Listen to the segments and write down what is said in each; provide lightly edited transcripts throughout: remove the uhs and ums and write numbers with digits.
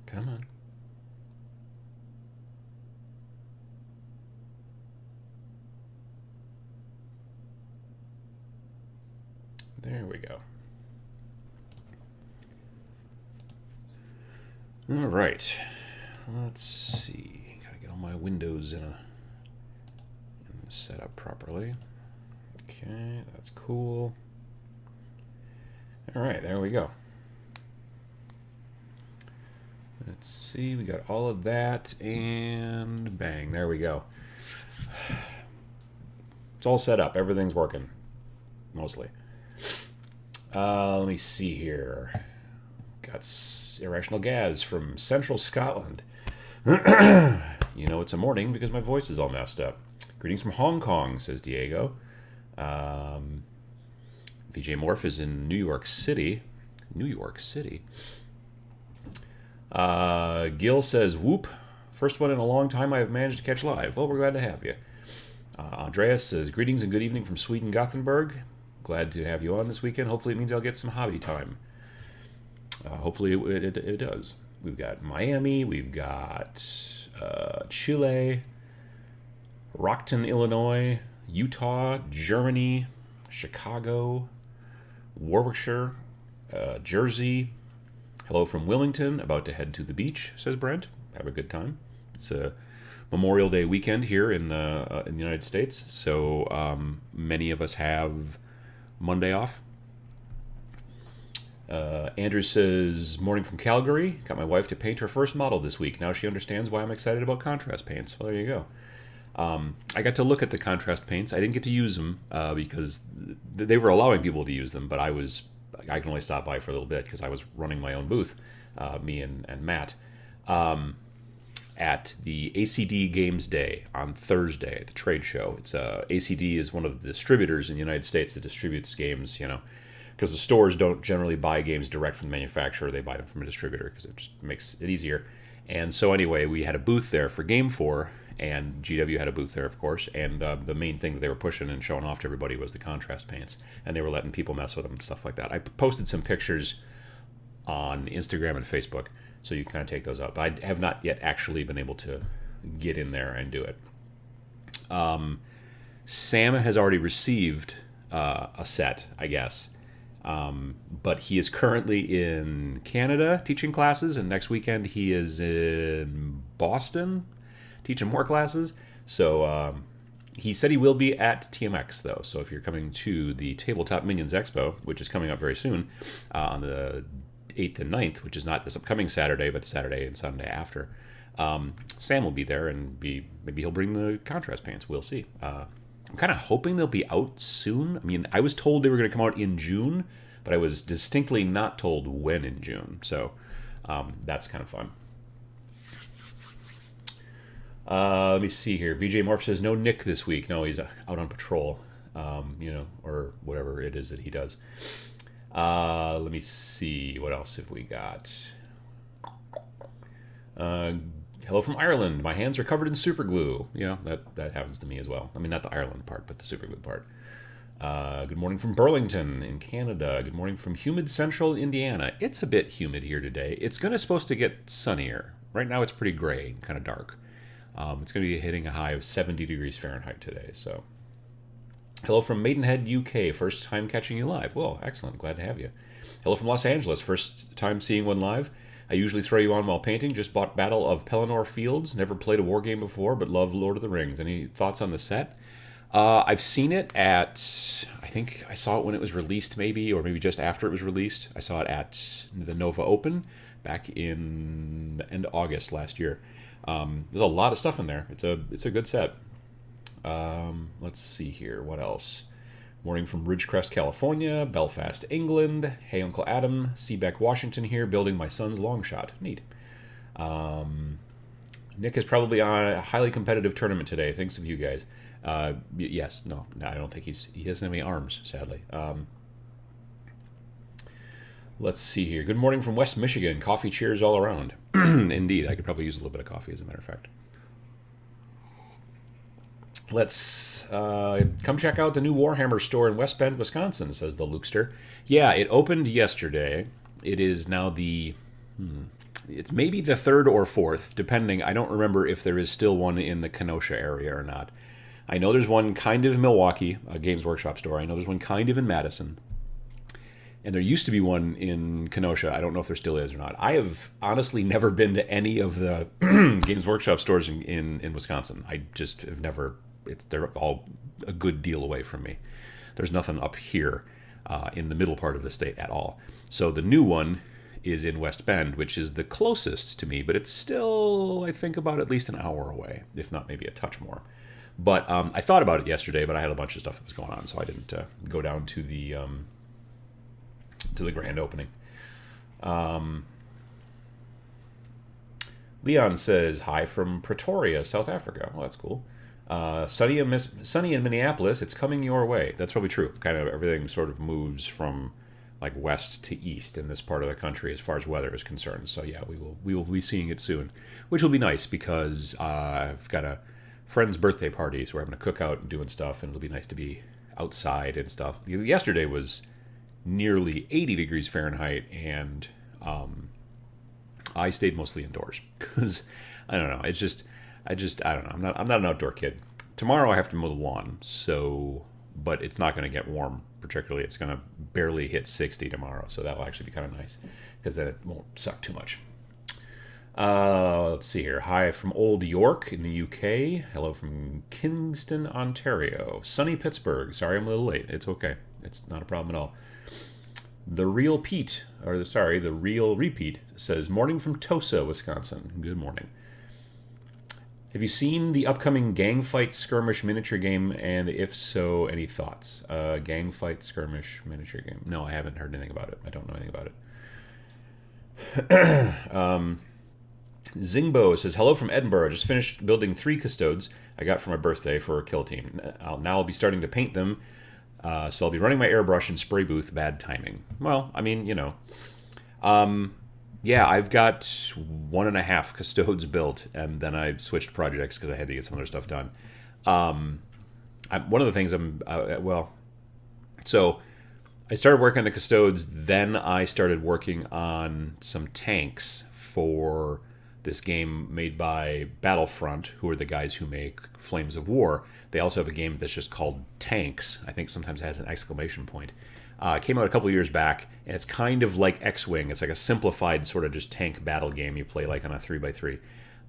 Come on. There we go. All right. Let's see. Gotta get all my windows set up properly. Okay, that's cool. All right, there we go. Let's see, we got all of that, and bang, there we go. It's all set up. Everything's working, mostly. Let me see here. Got Irrational Gaz from Central Scotland. You know it's a morning because my voice is all messed up. Greetings from Hong Kong, says Diego. VJ Morph is in New York City. New York City. Gil says, whoop. First one in a long time I have managed to catch live. Well, we're glad to have you. Andreas says, greetings and good evening from Sweden, Gothenburg. Glad to have you on this weekend. Hopefully it means I'll get some hobby time. Hopefully it does. We've got Miami. We've got Chile, Rockton, Illinois, Utah, Germany, Chicago, Warwickshire, Jersey. Hello from Wilmington. About to head to the beach, says Brent. Have a good time. It's a Memorial Day weekend here in the United States, so many of us have Monday off. Andrew says, morning from Calgary. Got my wife to paint her first model this week. Now she understands why I'm excited about contrast paints. Well, there you go. I got to look at the contrast paints. I didn't get to use them because they were allowing people to use them, but I can only stop by for a little bit because I was running my own booth, me and Matt, at the ACD Games Day on Thursday at the trade show. It's ACD is one of the distributors in the United States that distributes games, because the stores don't generally buy games direct from the manufacturer. They buy them from a distributor because it just makes it easier. And so anyway, we had a booth there for Game 4, and GW had a booth there, of course, and the main thing that they were pushing and showing off to everybody was the contrast paints, and they were letting people mess with them and stuff like that. I posted some pictures on Instagram and Facebook, so you can kind of take those up. But I have not yet actually been able to get in there and do it. Sam has already received a set, I guess, but he is currently in Canada teaching classes, and next weekend he is in Boston teaching more classes. So he said he will be at TMX, though. So if you're coming to the Tabletop Minions Expo, which is coming up very soon, on the 8th and 9th, which is not this upcoming Saturday, but Saturday and Sunday after, Sam will be there, and maybe he'll bring the contrast paints. We'll see. I'm kind of hoping they'll be out soon. I mean, I was told they were going to come out in June, but I was distinctly not told when in June. So that's kind of fun. Let me see here. VJ Morph says, no Nick this week. No, he's out on patrol, or whatever it is that he does. Let me see. What else have we got? Hello from Ireland. My hands are covered in super glue. That happens to me as well. I mean, not the Ireland part, but the super glue part. Good morning from Burlington in Canada. Good morning from humid central Indiana. It's a bit humid here today. It's supposed to get sunnier. Right now it's pretty gray and kind of dark. It's going to be hitting a high of 70 degrees Fahrenheit today. So, hello from Maidenhead, UK. First time catching you live. Well, excellent. Glad to have you. Hello from Los Angeles. First time seeing one live. I usually throw you on while painting. Just bought Battle of Pelennor Fields. Never played a war game before, but love Lord of the Rings. Any thoughts on the set? I've seen it I think I saw it when it was released, maybe, or maybe just after it was released. I saw it at the Nova Open back in the end of August last year. There's a lot of stuff in there. It's a good set. Let's see here. What else? Morning from Ridgecrest, California. Belfast, England. Hey, Uncle Adam. Seabeck, Washington here, building my son's long shot. Neat. Nick is probably on a highly competitive tournament today. Thanks of you guys. Yes. No, I don't think he doesn't have any arms, sadly. Let's see here. Good morning from West Michigan. Coffee cheers all around. Indeed. I could probably use a little bit of coffee, as a matter of fact. Let's come check out the new Warhammer store in West Bend, Wisconsin, says the Lukester. Yeah, it opened yesterday. It is now the it's maybe the third or fourth, depending. I don't remember if there is still one in the Kenosha area or not. I know there's one kind of in Milwaukee, a Games Workshop store. I know there's one kind of in Madison. And there used to be one in Kenosha. I don't know if there still is or not. I have honestly never been to any of the Games Workshop stores in Wisconsin. I just have never. They're all a good deal away from me. There's nothing up here in the middle part of the state at all. So the new one is in West Bend, which is the closest to me, but it's still, I think, about at least an hour away, if not maybe a touch more. But I thought about it yesterday, but I had a bunch of stuff that was going on, so I didn't go down to the grand opening. Leon says, hi from Pretoria, South Africa. Well, that's cool. Sunny in Minneapolis, it's coming your way. That's probably true. Kind of everything sort of moves from like west to east in this part of the country as far as weather is concerned. So yeah, we will be seeing it soon, which will be nice because I've got a friend's birthday party, so we're having a cookout and doing stuff, and it'll be nice to be outside and stuff. Yesterday was nearly 80 degrees Fahrenheit, and I stayed mostly indoors because I don't know. I don't know. I'm not an outdoor kid. Tomorrow I have to mow the lawn, but it's not going to get warm particularly. It's going to barely hit 60 tomorrow, so that'll actually be kind of nice because then it won't suck too much. Let's see here. Hi from Old York in the UK. Hello from Kingston, Ontario. Sunny Pittsburgh. Sorry I'm a little late. It's okay. It's not a problem at all. The Real Repeat says, morning from Tosa, Wisconsin. Good morning. Have you seen the upcoming Gang Fight Skirmish miniature game? And if so, any thoughts? Gang Fight Skirmish miniature game. No, I haven't heard anything about it. I don't know anything about it. Zingbo says, hello from Edinburgh. Just finished building 3 custodes I got for my birthday for a kill team. I'll be starting to paint them. So I'll be running my airbrush and spray booth. Bad timing. Well, I mean, yeah, I've got 1.5 custodes built, and then I switched projects because I had to get some other stuff done. One of the things so I started working on the custodes, then I started working on some tanks for this game made by Battlefront, who are the guys who make Flames of War. They also have a game that's just called Tanks. I think sometimes it has an exclamation point. It came out a couple of years back, and it's kind of like X-Wing. It's like a simplified sort of just tank battle game you play like on a 3x3.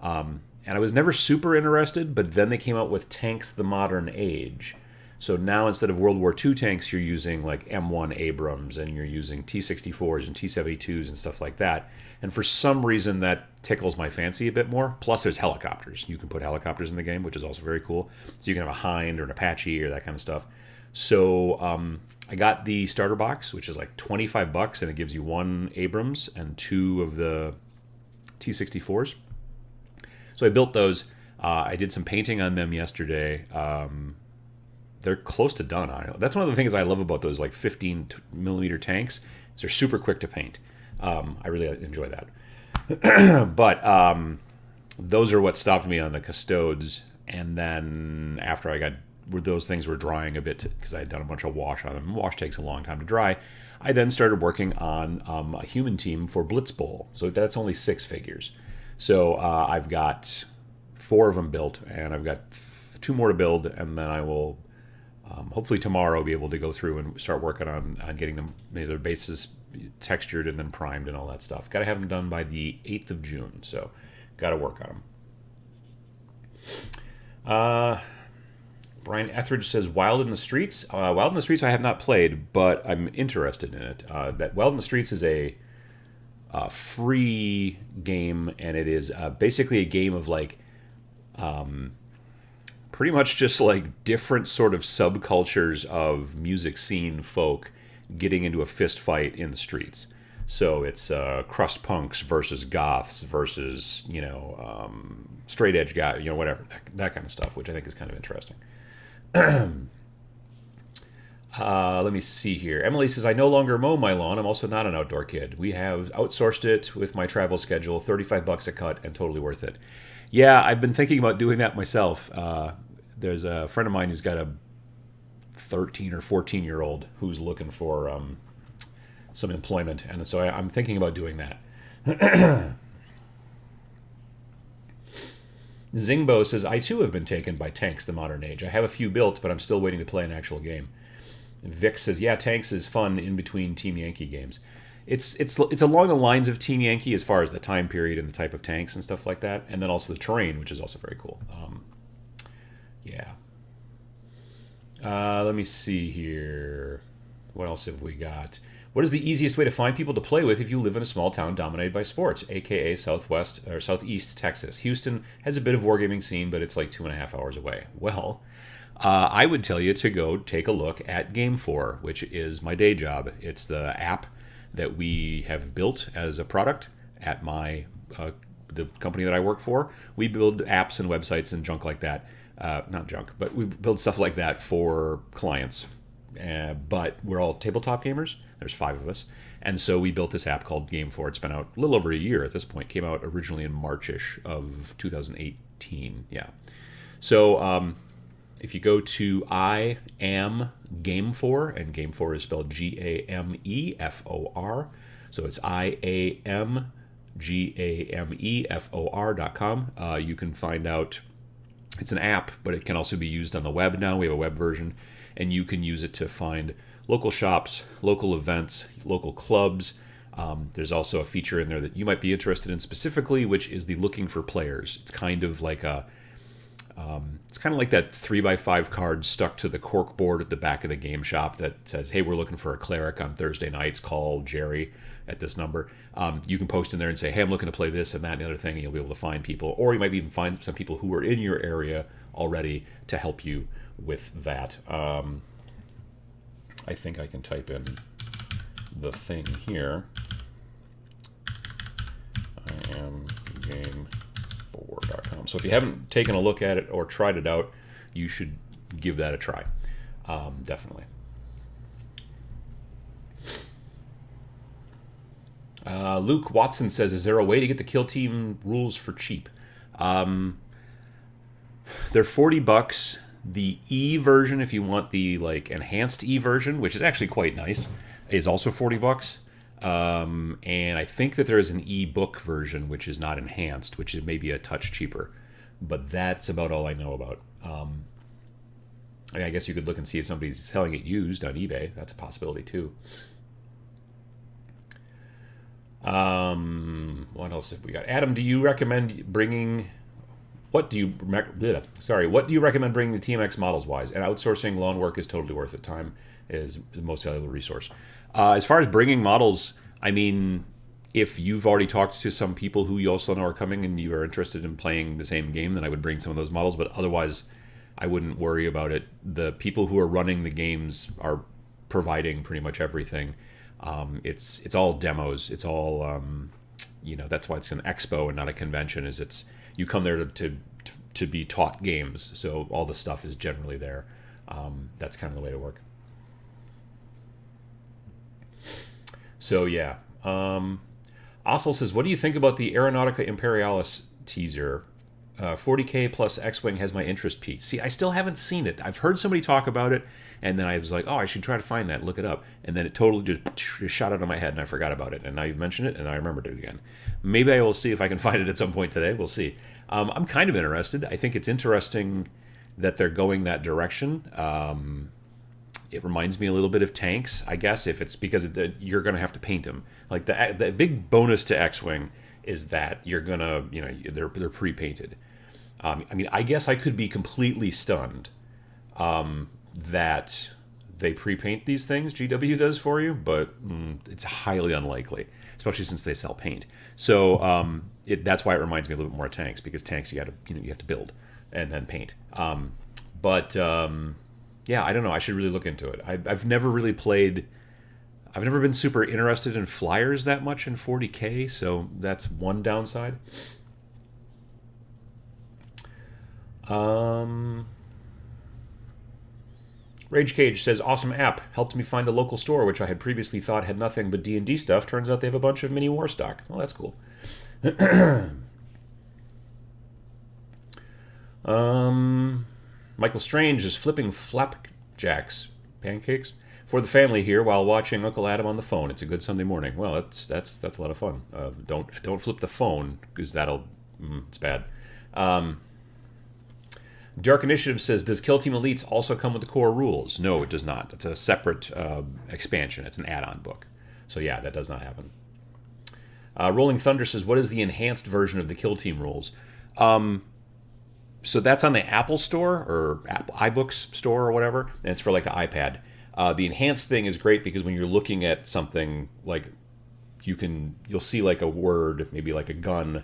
And I was never super interested, but then they came out with Tanks the Modern Age. So now instead of World War II tanks, you're using like M1 Abrams, and you're using T-64s and T-72s and stuff like that. And for some reason, that tickles my fancy a bit more. Plus, there's helicopters. You can put helicopters in the game, which is also very cool. So you can have a Hind or an Apache or that kind of stuff. So I got the starter box, which is like $25, and it gives you 1 Abrams and 2 of the T-64s. So I built those. I did some painting on them yesterday. They're close to done. That's one of the things I love about those like 15 millimeter tanks. Is they're super quick to paint. I really enjoy that. But those are what stopped me on the custodes. And then after those things were drying a bit because I had done a bunch of wash on them. Wash takes a long time to dry. I then started working on a human team for Blitz Bowl. So that's only 6 figures. So I've got 4 of them built, and I've got 2 more to build, and then I will hopefully tomorrow be able to go through and start working on getting them, their bases textured and then primed and all that stuff. Got to have them done by the 8th of June, so got to work on them. Brian Etheridge says, Wild in the Streets. Wild in the Streets I have not played, but I'm interested in it. That Wild in the Streets is a free game, and it is basically a game of like pretty much just like different sort of subcultures of music scene folk getting into a fist fight in the streets. So it's crust punks versus goths versus straight edge guy, whatever, that kind of stuff, which I think is kind of interesting. Let me see here. Emily says, I no longer mow my lawn. I'm also not an outdoor kid. We have outsourced it with my travel schedule, $35 a cut, and totally worth it. Yeah, I've been thinking about doing that myself. There's a friend of mine who's got a 13 or 14-year-old who's looking for some employment, and so I'm thinking about doing that. Zingbo says, I too have been taken by tanks the modern age. I have a few built, but I'm still waiting to play an actual game. Vic says, yeah, tanks is fun in between Team Yankee games. It's along the lines of Team Yankee as far as the time period and the type of tanks and stuff like that, and then also the terrain, which is also very cool. Yeah. Let me see here. What else have we got? What is the easiest way to find people to play with if you live in a small town dominated by sports, aka Southwest or Southeast Texas? Houston has a bit of wargaming scene, but it's like 2.5 hours away. Well, I would tell you to go take a look at Game4, which is my day job. It's the app that we have built as a product at the company that I work for. We build apps and websites and junk like that. Not junk, but we build stuff like that for clients. But we're all tabletop gamers. There's 5 of us. And so we built this app called Game4. It's been out a little over a year at this point. Came out originally in March-ish of 2018. Yeah. So if you go to I am Game4, and Game4 is spelled GAMEFOR. So it's IAMGAMEFOR.com. You can find out. It's an app, but it can also be used on the web now. We have a web version, and you can use it to find local shops, local events, local clubs. There's also a feature in there that you might be interested in specifically, which is the looking for players. It's kind of like that 3x5 card stuck to the cork board at the back of the game shop that says, hey, we're looking for a cleric on Thursday nights. Call Jerry at this number. You can post in there and say, hey, I'm looking to play this and that and the other thing, and you'll be able to find people. Or you might even find some people who are in your area already to help you with that. I think I can type in the thing here. I am game4.com. So if you haven't taken a look at it or tried it out, you should give that a try. Definitely. Luke Watson says, is there a way to get the kill team rules for cheap? They're $40. The E version, if you want the enhanced E version, which is actually quite nice, is also $40. And I think that there is an e-book version which is not enhanced, which is maybe a touch cheaper. But that's about all I know about. I guess you could look and see if somebody's selling it used on eBay. That's a possibility too. What else have we got? Adam, do you recommend bringing? What do you recommend bringing to TMX models wise? And outsourcing lawn work is totally worth it. Time is the most valuable resource. As far as bringing models, I mean, if you've already talked to some people who you also know are coming and you are interested in playing the same game, then I would bring some of those models. But otherwise, I wouldn't worry about it. The people who are running the games are providing pretty much everything. It's all demos. It's all that's why it's an expo and not a convention. You come there to be taught games. So all the stuff is generally there. That's kind of the way to work. So yeah. Ossel says, what do you think about the Aeronautica Imperialis teaser? 40K plus X-Wing has my interest peaked. See, I still haven't seen it. I've heard somebody talk about it, and then I was like, oh, I should try to find that, look it up. And then it totally just shot out of my head, and I forgot about it. And now you've mentioned it, and I remembered it again. Maybe I will see if I can find it at some point today. We'll see. I'm kind of interested. I think it's interesting that they're going that direction. It reminds me a little bit of tanks, I guess, if it's because you're going to have to paint them. Like the big bonus to X-Wing is that you're going to, they're pre-painted. I guess I could be completely stunned that they pre-paint these things, GW does for you, but it's highly unlikely, especially since they sell paint. So that's why it reminds me a little bit more of tanks, because tanks you have to build and then paint. Yeah, I don't know. I should really look into it. I've never really played. I've never been super interested in flyers that much in 40K, so that's one downside. Rage Cage says, awesome app. Helped me find a local store, which I had previously thought had nothing but D&D stuff. Turns out they have a bunch of mini war stock. Well, that's cool. Michael Strange is flipping flapjacks, pancakes, for the family here while watching Uncle Adam on the phone. It's a good Sunday morning. Well, that's a lot of fun. Don't flip the phone, because it's bad. Dark Initiative says, does Kill Team Elites also come with the core rules? No, it does not. It's a separate expansion. It's an add-on book. So yeah, that does not happen. Rolling Thunder says, what is the enhanced version of the Kill Team rules? So that's on the Apple Store or Apple iBooks store or whatever, and it's for like the iPad. The enhanced thing is great because when you're looking at something, like you'll see like a word, maybe like a gun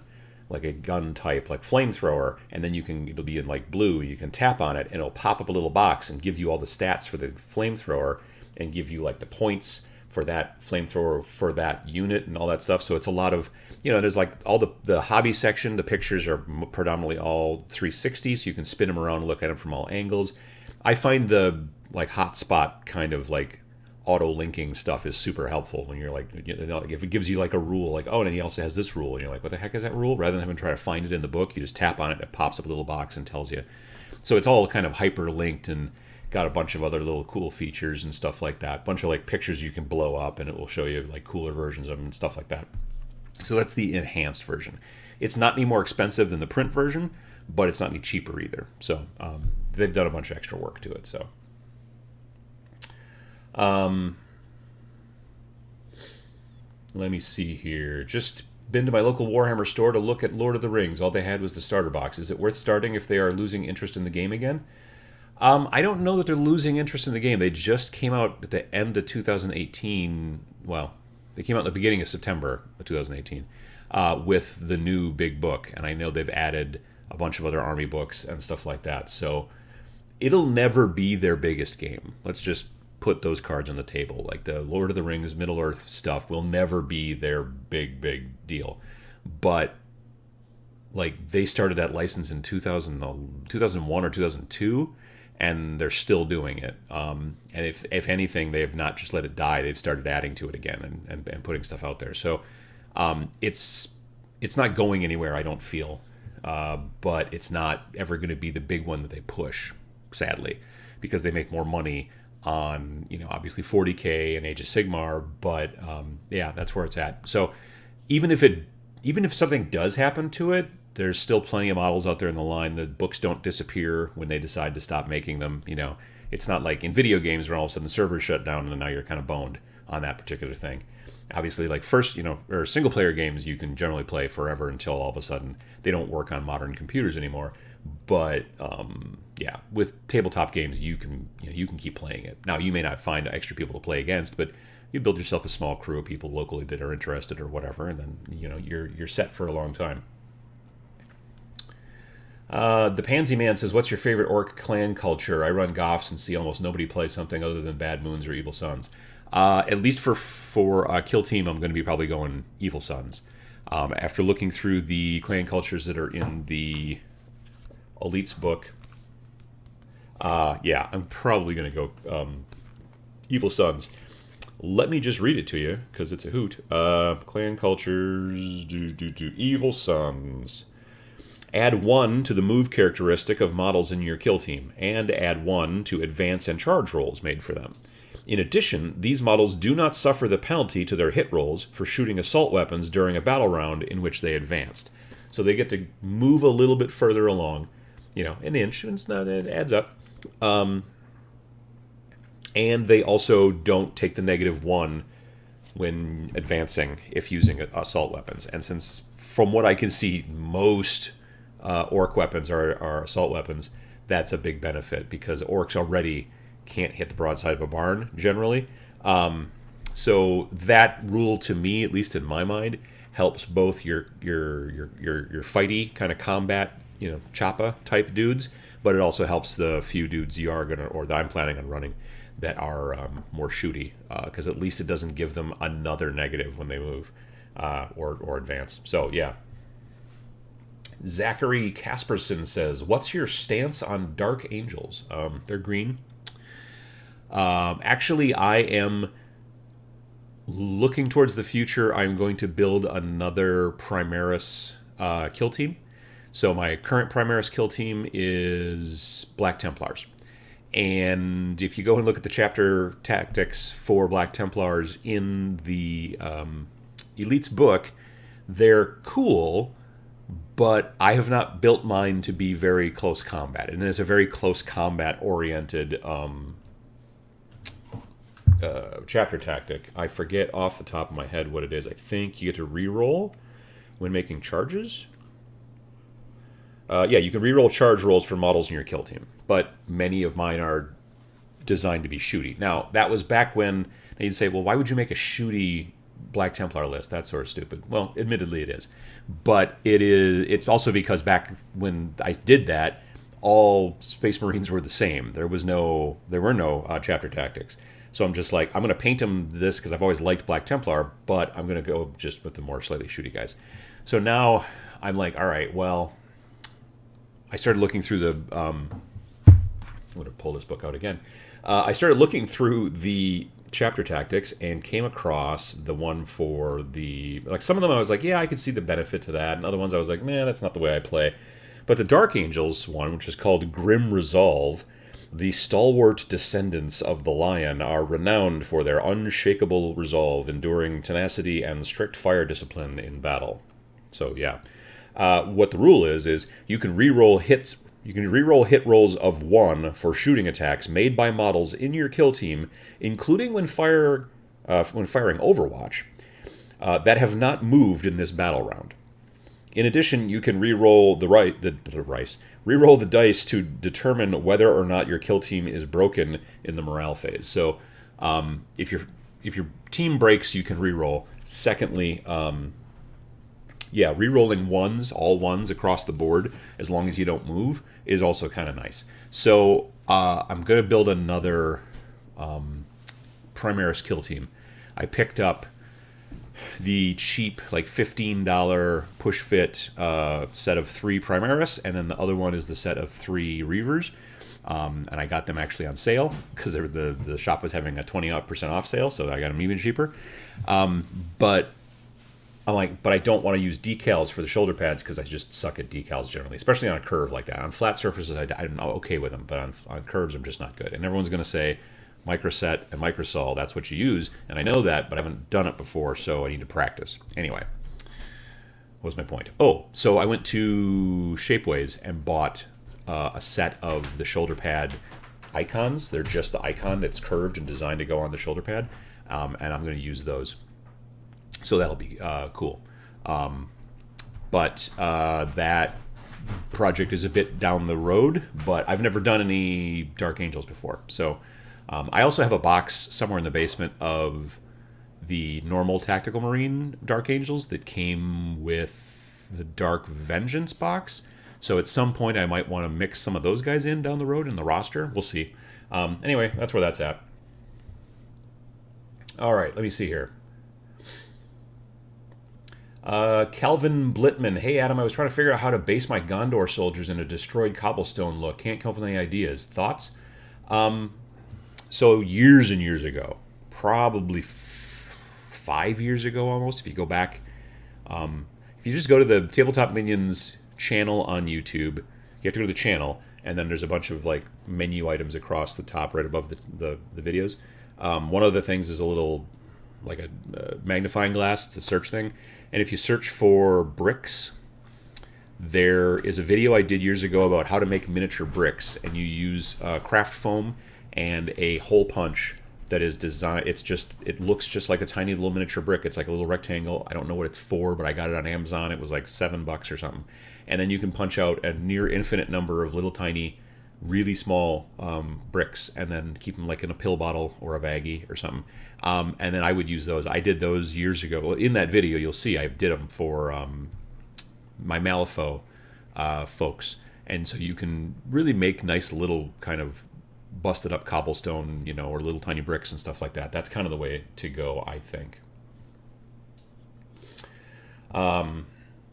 type, like flamethrower, and then it'll be in like blue. You can tap on it, and it'll pop up a little box and give you all the stats for the flamethrower, and give you like the points for that flamethrower for that unit and all that stuff. So it's a lot of, there's like all the hobby section. The pictures are predominantly all 360, so you can spin them around and look at them from all angles. I find the like hotspot kind of like auto linking stuff is super helpful when you're like, if it gives you like a rule, like, oh, and he also has this rule, and you're like, what the heck is that rule? Rather than having to try to find it in the book, you just tap on it and it pops up a little box and tells you. So it's all kind of hyperlinked and got a bunch of other little cool features and stuff like that. A bunch of like pictures you can blow up and it will show you like cooler versions of them and stuff like that. So that's the enhanced version. It's not any more expensive than the print version, but it's not any cheaper either. So they've done a bunch of extra work to it. So let me see here. Just been to my local Warhammer store to look at Lord of the Rings. All they had was the starter box. Is it worth starting if they are losing interest in the game again? I don't know that they're losing interest in the game. They just came out at the end of 2018. Well, they came out in the beginning of September of 2018 with the new big book. And I know they've added a bunch of other army books and stuff like that. So it'll never be their biggest game. Let's just put those cards on the table. Like the Lord of the Rings, Middle-earth stuff will never be their big deal. But like they started that license in 2001 or 2002. And they're still doing it. And if anything, they have not just let it die. They've started adding to it again and putting stuff out there. So it's not going anywhere, I don't feel. But it's not ever going to be the big one that they push, sadly, because they make more money on, obviously 40K and Age of Sigmar. But yeah, that's where it's at. So even if something does happen to it, there's still plenty of models out there in the line. The books don't disappear when they decide to stop making them. It's not like in video games where all of a sudden the servers shut down and now you're kind of boned on that particular thing. Obviously, like first, or single player games you can generally play forever until all of a sudden they don't work on modern computers anymore. But yeah, with tabletop games you can keep playing it. Now you may not find extra people to play against, but you build yourself a small crew of people locally that are interested or whatever, and then you're set for a long time. The Pansy Man says, what's your favorite orc clan culture? I run Goths and see almost nobody play something other than Bad Moons or Evil Sons. At least for Kill Team, I'm going to be probably going Evil Sons. After looking through the clan cultures that are in the Elites book, yeah, I'm probably going to go Evil Sons. Let me just read it to you, because it's a hoot. Clan cultures, Evil Sons. Add 1 to the move characteristic of models in your kill team, and add 1 to advance and charge rolls made for them. In addition, these models do not suffer the penalty to their hit rolls for shooting assault weapons during a battle round in which they advanced. So they get to move a little bit further along, an inch, and it adds up. And they also don't take the -1 when advancing if using assault weapons. And since, from what I can see, most orc weapons are assault weapons, that's a big benefit because orcs already can't hit the broadside of a barn generally. So that rule, to me, at least in my mind, helps both your fighty kind of combat, choppa type dudes, but it also helps the few dudes you are gonna, or that I'm planning on running, that are more shooty, because at least it doesn't give them another negative when they move or advance. So yeah. Zachary Casperson says, what's your stance on Dark Angels? They're green. Actually, I am looking towards the future. I'm going to build another Primaris kill team. So my current Primaris kill team is Black Templars. And if you go and look at the chapter tactics for Black Templars in the Elites book, they're cool, but I have not built mine to be very close combat, and it's a very close combat oriented chapter tactic. I forget off the top of my head what it is. I think you get to reroll when making charges. Yeah, you can reroll charge rolls for models in your kill team, but many of mine are designed to be shooty. Now, that was back when you'd say, well, why would you make a shooty Black Templar list? That's sort of stupid. Well, admittedly it is. But it's also because back when I did that, all Space Marines were the same. There were no chapter tactics. So I'm just like, I'm going to paint them this because I've always liked Black Templar, but I'm going to go just with the more slightly shooty guys. So now I'm like, all right, well, I started looking through the... I'm going to pull this book out again. I started looking through the chapter tactics and came across the one for the... Like, some of them I was like, yeah, I could see the benefit to that. And other ones I was like, man, that's not the way I play. But the Dark Angels one, which is called Grim Resolve, the stalwart descendants of the lion are renowned for their unshakable resolve, enduring tenacity and strict fire discipline in battle. So, yeah. What the rule is you can reroll hits. You can reroll hit rolls of 1 for shooting attacks made by models in your kill team, including when firing Overwatch, that have not moved in this battle round. In addition, you can reroll reroll the dice to determine whether or not your kill team is broken in the morale phase. So, if your team breaks, you can reroll. Secondly, rerolling all ones across the board, as long as you don't move, is also kind of nice. So I'm going to build another Primaris kill team. I picked up the cheap, like $15 push fit set of 3 Primaris, and then the other one is the set of 3 Reavers. And I got them actually on sale because the shop was having a 20% off sale, so I got them even cheaper. But I'm like, but I don't want to use decals for the shoulder pads because I just suck at decals generally, especially on a curve like that. On flat surfaces, I'm okay with them, but on curves, I'm just not good. And everyone's going to say microset and microsol, that's what you use. And I know that, but I haven't done it before, so I need to practice. Anyway, what was my point? Oh, so I went to Shapeways and bought a set of the shoulder pad icons. They're just the icon that's curved and designed to go on the shoulder pad, and I'm going to use those. So that'll be cool. But that project is a bit down the road, but I've never done any Dark Angels before. So I also have a box somewhere in the basement of the normal Tactical Marine Dark Angels that came with the Dark Vengeance box. So at some point I might want to mix some of those guys in down the road in the roster. We'll see. Anyway, that's where that's at. All right, let me see here. Calvin Blitman. Hey, Adam, I was trying to figure out how to base my Gondor soldiers in a destroyed cobblestone look. Can't come up with any ideas. Thoughts? So years and years ago, probably 5 years ago almost, if you go back, if you just go to the Tabletop Minions channel on YouTube, you have to go to the channel, and then there's a bunch of like menu items across the top right above the videos. One of the things is a little like a magnifying glass. It's a search thing. And if you search for bricks, there is a video I did years ago about how to make miniature bricks, and you use craft foam and a hole punch that is designed. It looks just like a tiny little miniature brick. It's like a little rectangle. I don't know what it's for, but I got it on Amazon. It was like $7 or something. And then you can punch out a near infinite number of little tiny, really small bricks, and then keep them like in a pill bottle or a baggie or something. And then I would use those. I did those years ago. Well, in that video, you'll see I did them for my Malifaux folks. And so you can really make nice little kind of busted up cobblestone, or little tiny bricks and stuff like that. That's kind of the way to go, I think.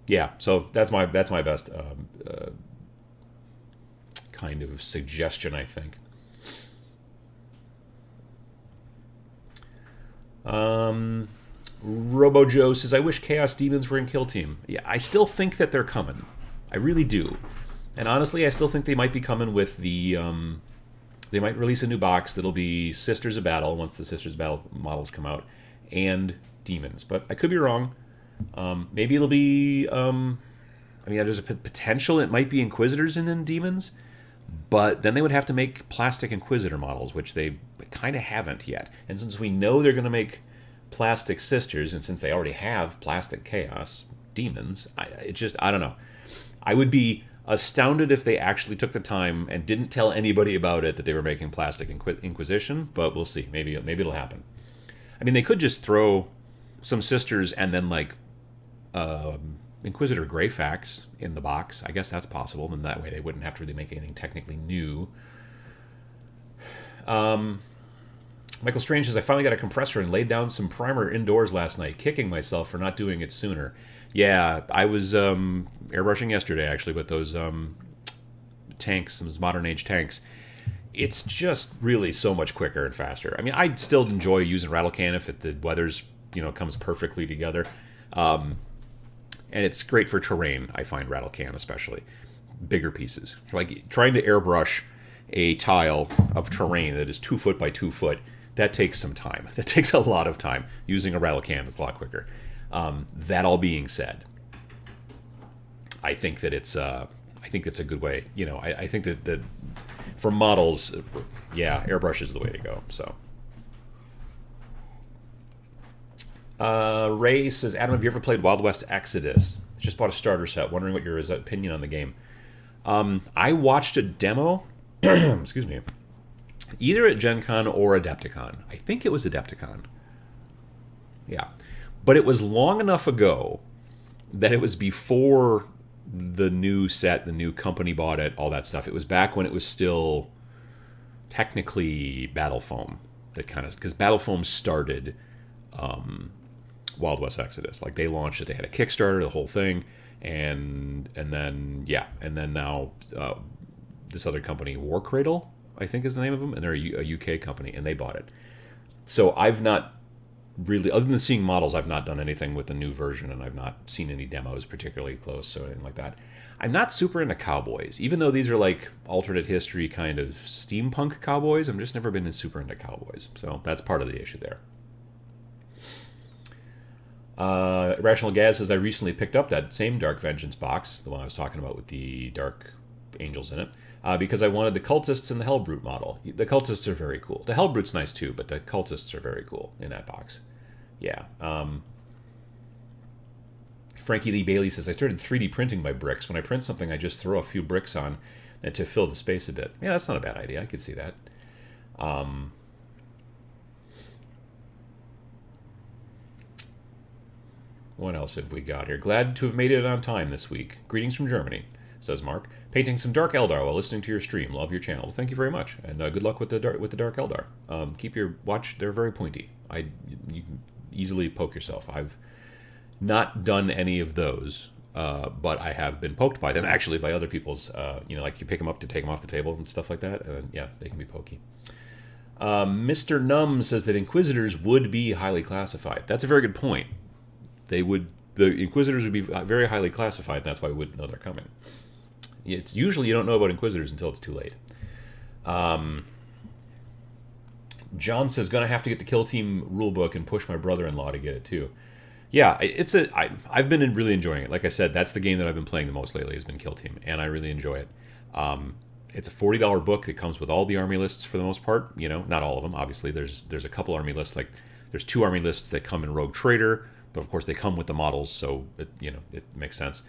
Yeah, so that's my best kind of suggestion, I think. Robo Joe says, I wish Chaos Demons were in Kill Team. Yeah, I still think that they're coming. I really do. And honestly, I still think they might be coming with the... they might release a new box that'll be Sisters of Battle once the Sisters of Battle models come out, and Demons. But I could be wrong. Maybe it'll be... I mean, there's a potential it might be Inquisitors and then Demons, but then they would have to make plastic Inquisitor models, which they kind of haven't yet. And since we know they're going to make plastic Sisters, and since they already have plastic Chaos Demons, I don't know. I would be astounded if they actually took the time and didn't tell anybody about it that they were making plastic Inquisition, but we'll see. Maybe it'll happen. I mean, they could just throw some Sisters and then like Inquisitor Greyfax in the box. I guess that's possible, and that way they wouldn't have to really make anything technically new. Michael Strange says, I finally got a compressor and laid down some primer indoors last night, kicking myself for not doing it sooner. Yeah, I was airbrushing yesterday, actually, with those tanks, those modern age tanks. It's just really so much quicker and faster. I mean, I still enjoy using rattle can if the weather's, comes perfectly together. And it's great for terrain, I find rattle can especially. Bigger pieces. Like trying to airbrush a tile of terrain that is 2 foot by 2 foot, that takes some time. That takes a lot of time. Using a rattle can is a lot quicker. That all being said, I think that it's a good way. I think that for models, yeah, airbrush is the way to go. So, Ray says, Adam, have you ever played Wild West Exodus? Just bought a starter set. Wondering what your opinion on the game. I watched a demo. Excuse me. Either at Gen Con or Adepticon. I think it was Adepticon. Yeah. But it was long enough ago that it was before the new set, the new company bought it, all that stuff. It was back when it was still technically Battle Foam. Because Battle Foam started Wild West Exodus. Like, they launched it. They had a Kickstarter, the whole thing. And then now this other company, War Cradle, I think is the name of them, and they're a UK company, and they bought it. So I've not really, other than seeing models, I've not done anything with the new version, and I've not seen any demos particularly close or anything like that. I'm not super into cowboys, even though these are like alternate history kind of steampunk cowboys. I've just never been super into cowboys, so that's part of the issue there. Irrational Gaz says, I recently picked up that same Dark Vengeance box, the one I was talking about with the Dark Angels in it, because I wanted the Cultists and the Hellbrute model. The Cultists are very cool. The Hellbrute's nice too, but the Cultists are very cool in that box. Yeah. Frankie Lee Bailey says, I started 3D printing my bricks. When I print something, I just throw a few bricks on and to fill the space a bit. Yeah, that's not a bad idea. I could see that. What else have we got here? Glad to have made it on time this week. Greetings from Germany, says Mark. Painting some Dark Eldar while listening to your stream. Love your channel. Well, thank you very much, and good luck with the Dark Eldar. Keep your watch. They're very pointy. You can easily poke yourself. I've not done any of those, but I have been poked by them, actually, by other people's. Like you pick them up to take them off the table and stuff like that. And yeah, they can be pokey. Mr. Num says that Inquisitors would be highly classified. That's a very good point. The Inquisitors would be very highly classified, and that's why we wouldn't know they're coming. It's usually you don't know about Inquisitors until it's too late. John says, gonna have to get the Kill Team rulebook and push my brother-in-law to get it too. Yeah, I've been really enjoying it. Like I said, that's the game that I've been playing the most lately has been Kill Team, and I really enjoy it. It's a $40 book that comes with all the army lists for the most part. Not all of them. Obviously, there's a couple army lists. Like there's 2 army lists that come in Rogue Trader, but of course they come with the models, so it makes sense.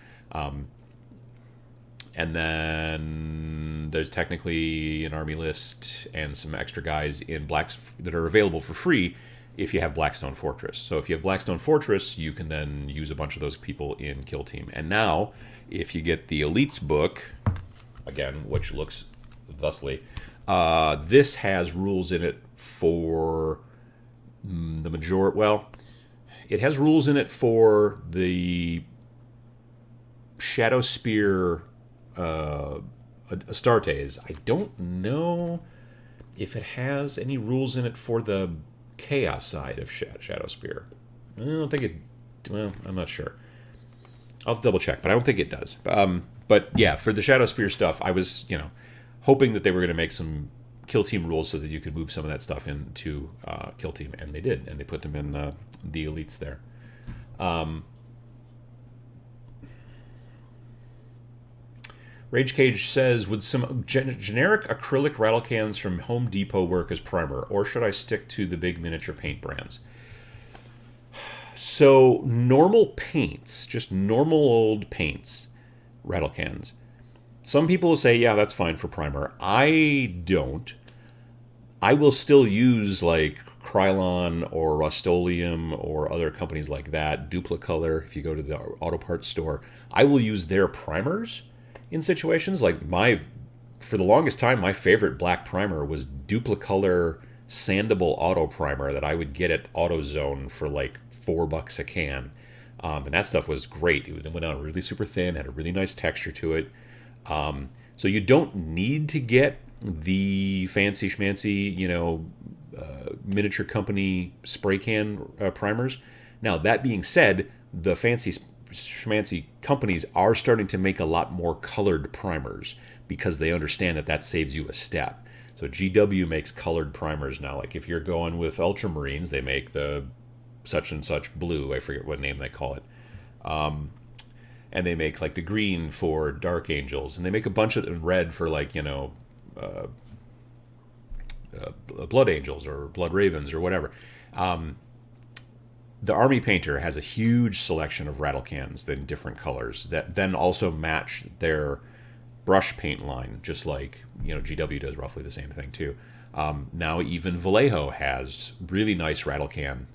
And then there's technically an army list and some extra guys in Blacks that are available for free if you have Blackstone Fortress. So if you have Blackstone Fortress, you can then use a bunch of those people in Kill Team. And now, if you get the Elites book, again, which looks thusly, this has rules in it for the majority. Well, it has rules in it for the Shadow Spear Astartes. I don't know if it has any rules in it for the Chaos side of Shadow Spear. I don't think it... Well, I'm not sure. I'll double check, but I don't think it does. But yeah, for the Shadow Spear stuff, I was, hoping that they were going to make some Kill Team rules so that you could move some of that stuff into Kill Team, and they did, and they put them in the Elites there. Rage Cage says, would some generic acrylic rattle cans from Home Depot work as primer, or should I stick to the big miniature paint brands? So normal paints, just normal old paints, rattle cans. Some people will say, yeah, that's fine for primer. I don't. I will still use like Krylon or Rust-Oleum or other companies like that, Duplicolor, if you go to the auto parts store. I will use their primers in situations like for the longest time, my favorite black primer was Duplicolor sandable auto primer that I would get at AutoZone for like $4 a can. And that stuff was great. It went out really super thin, had a really nice texture to it. So you don't need to get the fancy schmancy, miniature company spray can primers. Now, that being said, the fancy schmancy companies are starting to make a lot more colored primers because they understand that saves you a step. So GW makes colored primers now. Like if you're going with ultramarines, they make the such and such blue. I forget what name they call it. And they make like the green for Dark Angels, and they make a bunch of red for like Blood Angels or Blood Ravens or whatever. The Army Painter has a huge selection of rattle cans in different colors that then also match their brush paint line, just like GW does roughly the same thing too. Now even Vallejo has really nice rattle can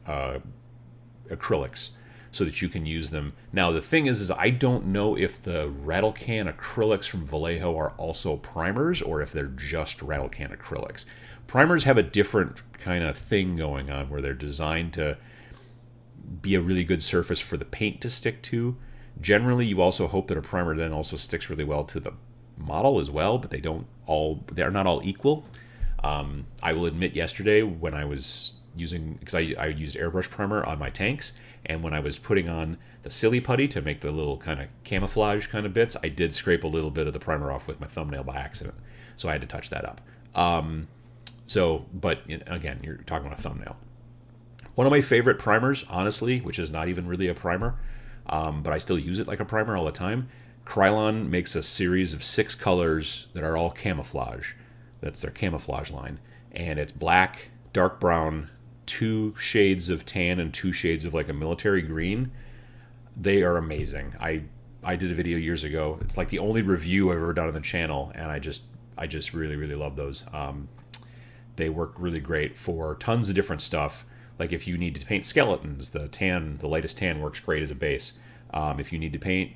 acrylics, so that you can use them. Now the thing is I don't know if the rattle can acrylics from Vallejo are also primers or if they're just rattle can acrylics. Primers have a different kind of thing going on where they're designed to be a really good surface for the paint to stick to. Generally, you also hope that a primer then also sticks really well to the model as well, but they're not all equal. I will admit yesterday when I was using, because I used airbrush primer on my tanks, and when I was putting on the silly putty to make the little kind of camouflage kind of bits, I did scrape a little bit of the primer off with my thumbnail by accident, so I had to touch that up. But again, you're talking about a thumbnail. One of my favorite primers, honestly, which is not even really a primer, but I still use it like a primer all the time, Krylon makes a series of 6 colors that are all camouflage. That's their camouflage line. And it's black, dark brown, 2 shades of tan, and 2 shades of like a military green. They are amazing. I did a video years ago. It's like the only review I've ever done on the channel, and I just really, really love those. They work really great for tons of different stuff. Like if you need to paint skeletons, the lightest tan works great as a base. If you need to paint,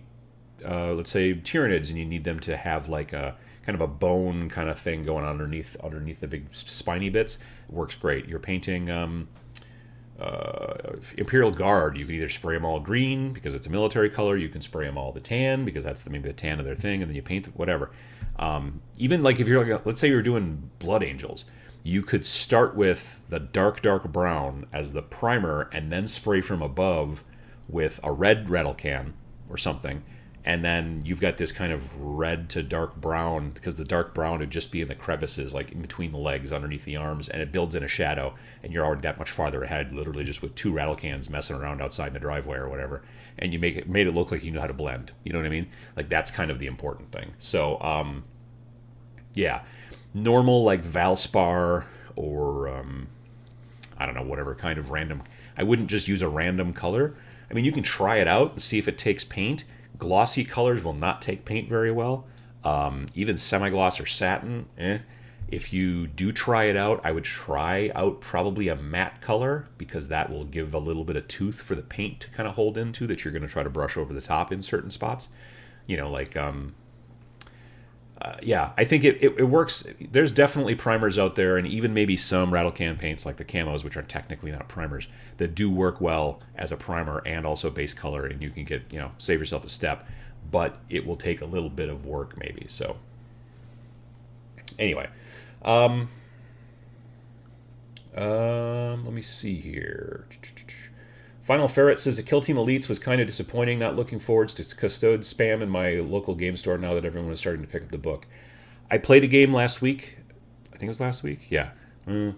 let's say, Tyranids, and you need them to have like a kind of a bone kind of thing going on underneath the big spiny bits, it works great. You're painting Imperial Guard, you can either spray them all green because it's a military color, you can spray them all the tan because that's maybe the tan of their thing, and then you paint whatever. Even like if you're like, let's say you're doing Blood Angels, you could start with the dark brown as the primer and then spray from above with a red rattle can or something, and then you've got this kind of red to dark brown, because the dark brown would just be in the crevices, like in between the legs, underneath the arms, and it builds in a shadow, and you're already that much farther ahead, literally just with 2 rattle cans messing around outside in the driveway or whatever, and you made it look like you know how to blend. You know what I mean? Like that's kind of the important thing. So, yeah, normal like Valspar or I don't know, whatever kind of random. I wouldn't just use a random color. I mean, you can try it out and see if it takes paint. Glossy colors will not take paint very well. Even semi-gloss or satin, If you do try it out, I would try out probably a matte color, because that will give a little bit of tooth for the paint to kind of hold into that you're going to try to brush over the top in certain spots. Yeah, I think it works. There's definitely primers out there, and even maybe some rattle can paints like the camos, which are technically not primers, that do work well as a primer and also base color, and you can get, save yourself a step, but it will take a little bit of work maybe. So anyway, let me see here. Final Ferret says the Kill Team Elites was kind of disappointing, not looking forward to Custode spam in my local game store now that everyone is starting to pick up the book. I played a game last week. I think it was last week? Yeah. I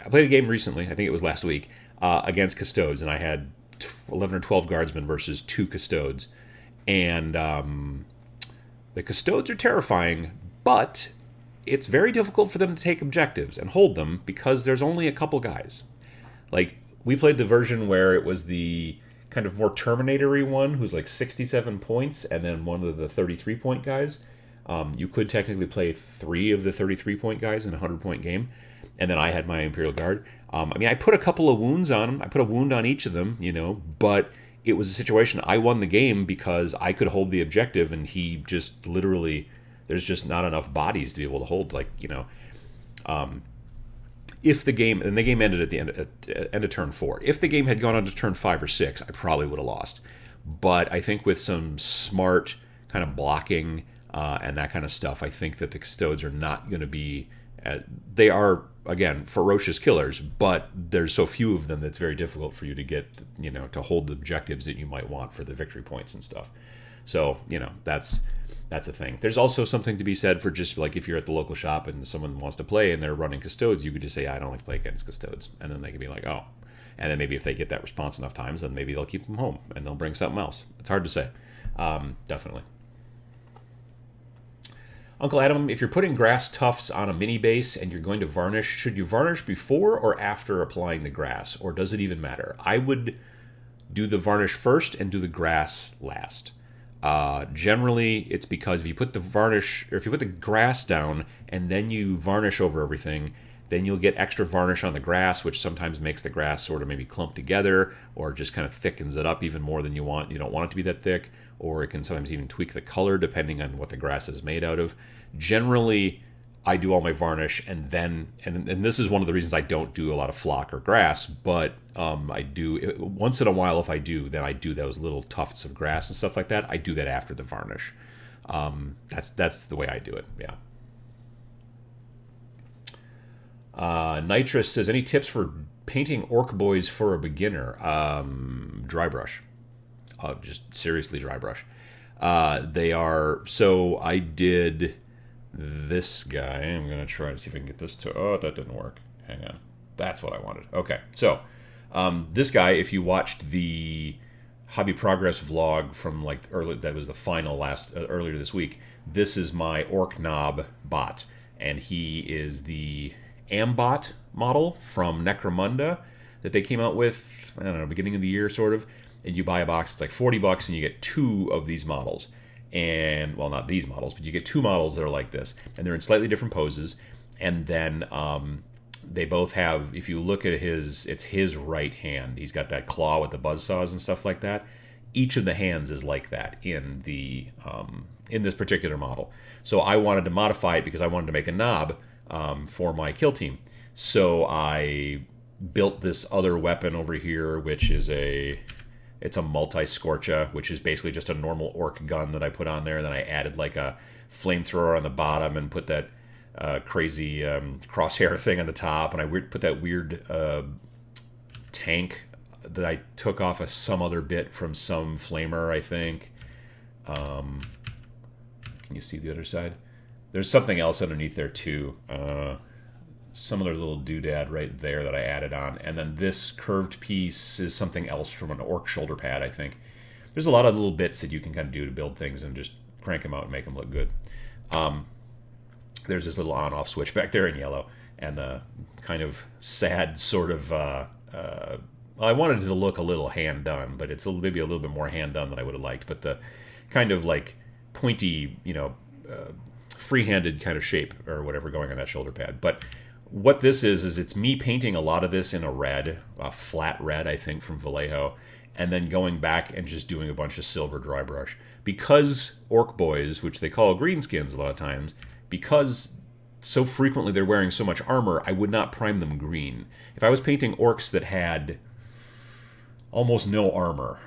played a game recently. I think it was last week against Custodes, and I had 11 or 12 guardsmen versus 2 Custodes. And The Custodes are terrifying, but it's very difficult for them to take objectives and hold them because there's only a couple guys. Like, we played the version where it was the kind of more Terminator-y one, who's like 67 points, and then one of the 33-point guys. You could technically play 3 of the 33-point guys in a 100-point game, and then I had my Imperial Guard. I mean, I put a couple of wounds on them. I put a wound on each of them, but it was a situation I won the game because I could hold the objective, and he just literally, there's just not enough bodies to be able to hold, if the game, and the game ended at the end of turn 4. If the game had gone on to turn 5 or 6, I probably would have lost. But I think with some smart kind of blocking and that kind of stuff, I think that the Custodes are not going to be. They are, again, ferocious killers, but there's so few of them that it's very difficult for you to get, to hold the objectives that you might want for the victory points and stuff. So, that's a thing. There's also something to be said for just like if you're at the local shop and someone wants to play and they're running Custodes, you could just say, I don't like to play against Custodes. And then they can be like, oh. And then maybe if they get that response enough times, then maybe they'll keep them home and they'll bring something else. It's hard to say. Definitely. Uncle Adam, if you're putting grass tufts on a mini base and you're going to varnish, should you varnish before or after applying the grass? Or does it even matter? I would do the varnish first and do the grass last. Generally, it's because if you put the varnish, or if you put the grass down and then you varnish over everything, then you'll get extra varnish on the grass, which sometimes makes the grass sort of maybe clump together or just kind of thickens it up even more than you want. You don't want it to be that thick, or it can sometimes even tweak the color depending on what the grass is made out of. Generally, I do all my varnish and then, and this is one of the reasons I don't do a lot of flock or grass, but I do, once in a while if I do, then I do those little tufts of grass and stuff like that. I do that after the varnish. That's the way I do it, yeah. Nitrous says, any tips for painting orc boys for a beginner? Dry brush. Just seriously dry brush. They are, so I did this guy. I'm going to try to see if I can get this to, oh, that didn't work. Hang on. That's what I wanted. Okay, so this guy, if you watched the Hobby Progress vlog from like early, that was the final earlier this week, this is my Orc Knob bot, and he is the Ambot model from Necromunda that they came out with, I don't know, beginning of the year sort of, and you buy a box, it's like $40 and you get 2 of these models. And, well, not these models, but you get 2 models that are like this, and they're in slightly different poses. And then they both have, if you look at it's his right hand. He's got that claw with the buzzsaws and stuff like that. Each of the hands is like that in this particular model. So I wanted to modify it because I wanted to make a knob for my kill team. So I built this other weapon over here, which is it's a multi-scorcha, which is basically just a normal orc gun that I put on there. And then I added like a flamethrower on the bottom and put that crazy crosshair thing on the top. And I put that weird tank that I took off of some other bit from some flamer, I think. Can you see the other side? There's something else underneath there too. Some other little doodad right there that I added on. And then this curved piece is something else from an orc shoulder pad, I think. There's a lot of little bits that you can kind of do to build things and just crank them out and make them look good. There's this little on-off switch back there in yellow. And the kind of sad sort of... I wanted it to look a little hand-done, but it's maybe a little bit more hand-done than I would have liked. But the kind of like pointy, free-handed kind of shape or whatever going on that shoulder pad. But what this is it's me painting a lot of this in a flat red, I think, from Vallejo, and then going back and just doing a bunch of silver dry brush. Because orc boys, which they call greenskins a lot of times, because so frequently they're wearing so much armor, I would not prime them green. If I was painting orcs that had almost no armor,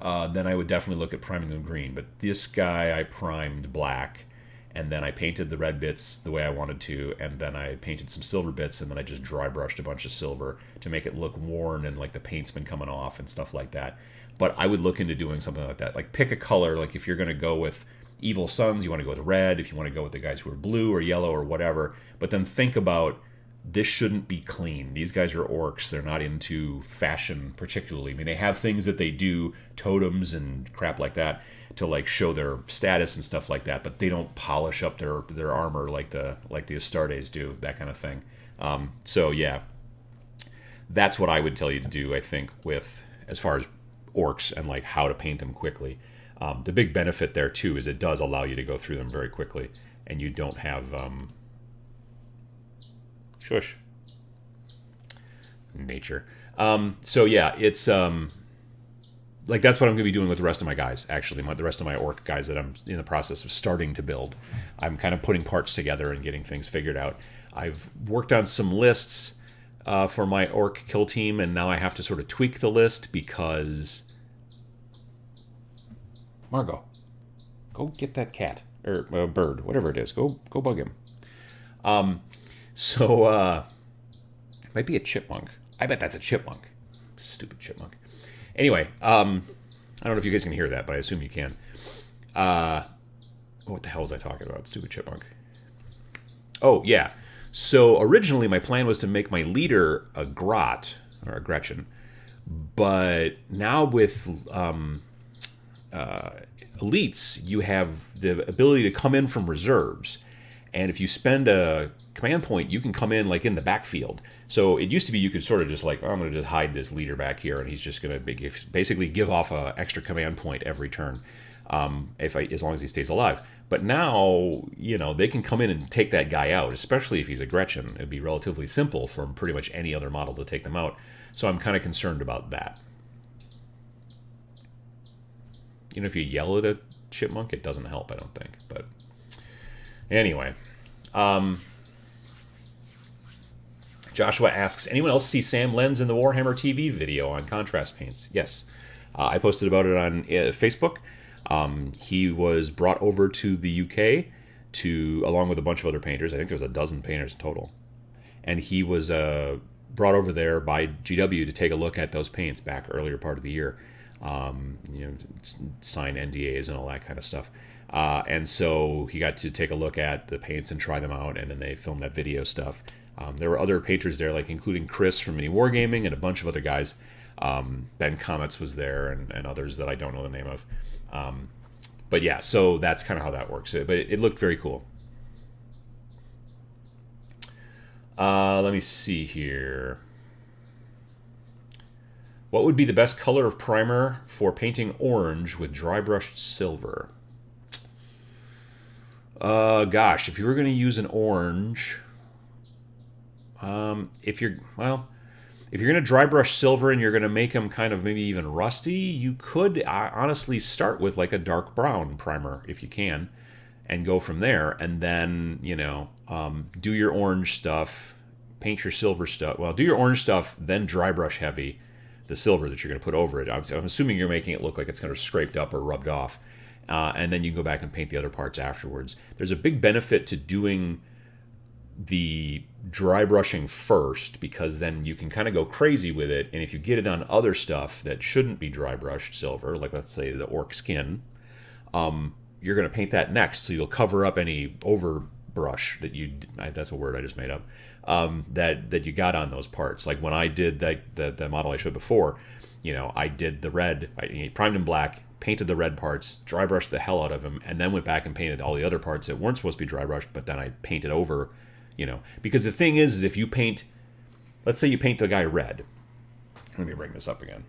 then I would definitely look at priming them green. But this guy I primed black, and then I painted the red bits the way I wanted to, and then I painted some silver bits, and then I just dry brushed a bunch of silver to make it look worn and like the paint's been coming off and stuff like that. But I would look into doing something like that. Like pick a color, like if you're going to go with Evil Sons, you want to go with red. If you want to go with the guys who are blue or yellow or whatever. But then think about this shouldn't be clean. These guys are orcs. They're not into fashion particularly. I mean, they have things that they do, totems and crap like that, to like show their status and stuff like that, but they don't polish up their armor like the Astartes do, that kind of thing. So yeah, that's what I would tell you to do, I think, with as far as orcs and like how to paint them quickly. The big benefit there too is it does allow you to go through them very quickly, and you don't have shush nature. So yeah, it's like that's what I'm going to be doing with the rest of my guys. Actually, the rest of my orc guys that I'm in the process of starting to build. I'm kind of putting parts together and getting things figured out. I've worked on some lists for my orc kill team, and now I have to sort of tweak the list because Margot, go get that cat or bird, whatever it is. Go bug him. So might be a chipmunk. I bet that's a chipmunk. Stupid chipmunk. Anyway, I don't know if you guys can hear that, but I assume you can. What the hell was I talking about? Stupid chipmunk. Oh, yeah. So originally my plan was to make my leader a Grot, or a Gretchen. But now with elites, you have the ability to come in from reserves. And if you spend a command point, you can come in like in the backfield. So it used to be you could sort of just like, oh, I'm going to just hide this leader back here, and he's just going to basically give off an extra command point every turn, as long as he stays alive. But now, you know, they can come in and take that guy out, especially if he's a Gretchen. It'd be relatively simple for pretty much any other model to take them out. So I'm kind of concerned about that. You know, if you yell at a chipmunk, it doesn't help, I don't think. But anyway, Joshua asks, anyone else see Sam Lenz in the Warhammer TV video on contrast paints? Yes. I posted about it on Facebook. He was brought over to the UK along with a bunch of other painters. I think there was a dozen painters total. And he was brought over there by GW to take a look at those paints back earlier part of the year. Sign NDAs and all that kind of stuff. And so he got to take a look at the paints and try them out, and then they filmed that video stuff. There were other painters there, like including Chris from Mini Wargaming and a bunch of other guys. Ben Comets was there, and others that I don't know the name of. But yeah, so that's kind of how that works. But it looked very cool. Let me see here. What would be the best color of primer for painting orange with dry brushed silver? Gosh, if you were going to use an orange, if you're going to dry brush silver and you're going to make them kind of maybe even rusty, you could honestly start with like a dark brown primer if you can, and go from there. And then, do your orange stuff, paint your silver stuff. Well, do your orange stuff, then dry brush heavy the silver that you're going to put over it. I'm assuming you're making it look like it's kind of scraped up or rubbed off. And then you can go back and paint the other parts afterwards. There's a big benefit to doing the dry brushing first, because then you can kind of go crazy with it. And if you get it on other stuff that shouldn't be dry brushed silver, like let's say the orc skin, you're going to paint that next. So you'll cover up any overbrush that's a word I just made up, that you got on those parts. Like when I did the model I showed before, I did the red, I primed in black, painted the red parts, dry brushed the hell out of them, and then went back and painted all the other parts that weren't supposed to be dry brushed, but then I painted over, because the thing is if you paint, let's say you paint the guy red. Let me bring this up again.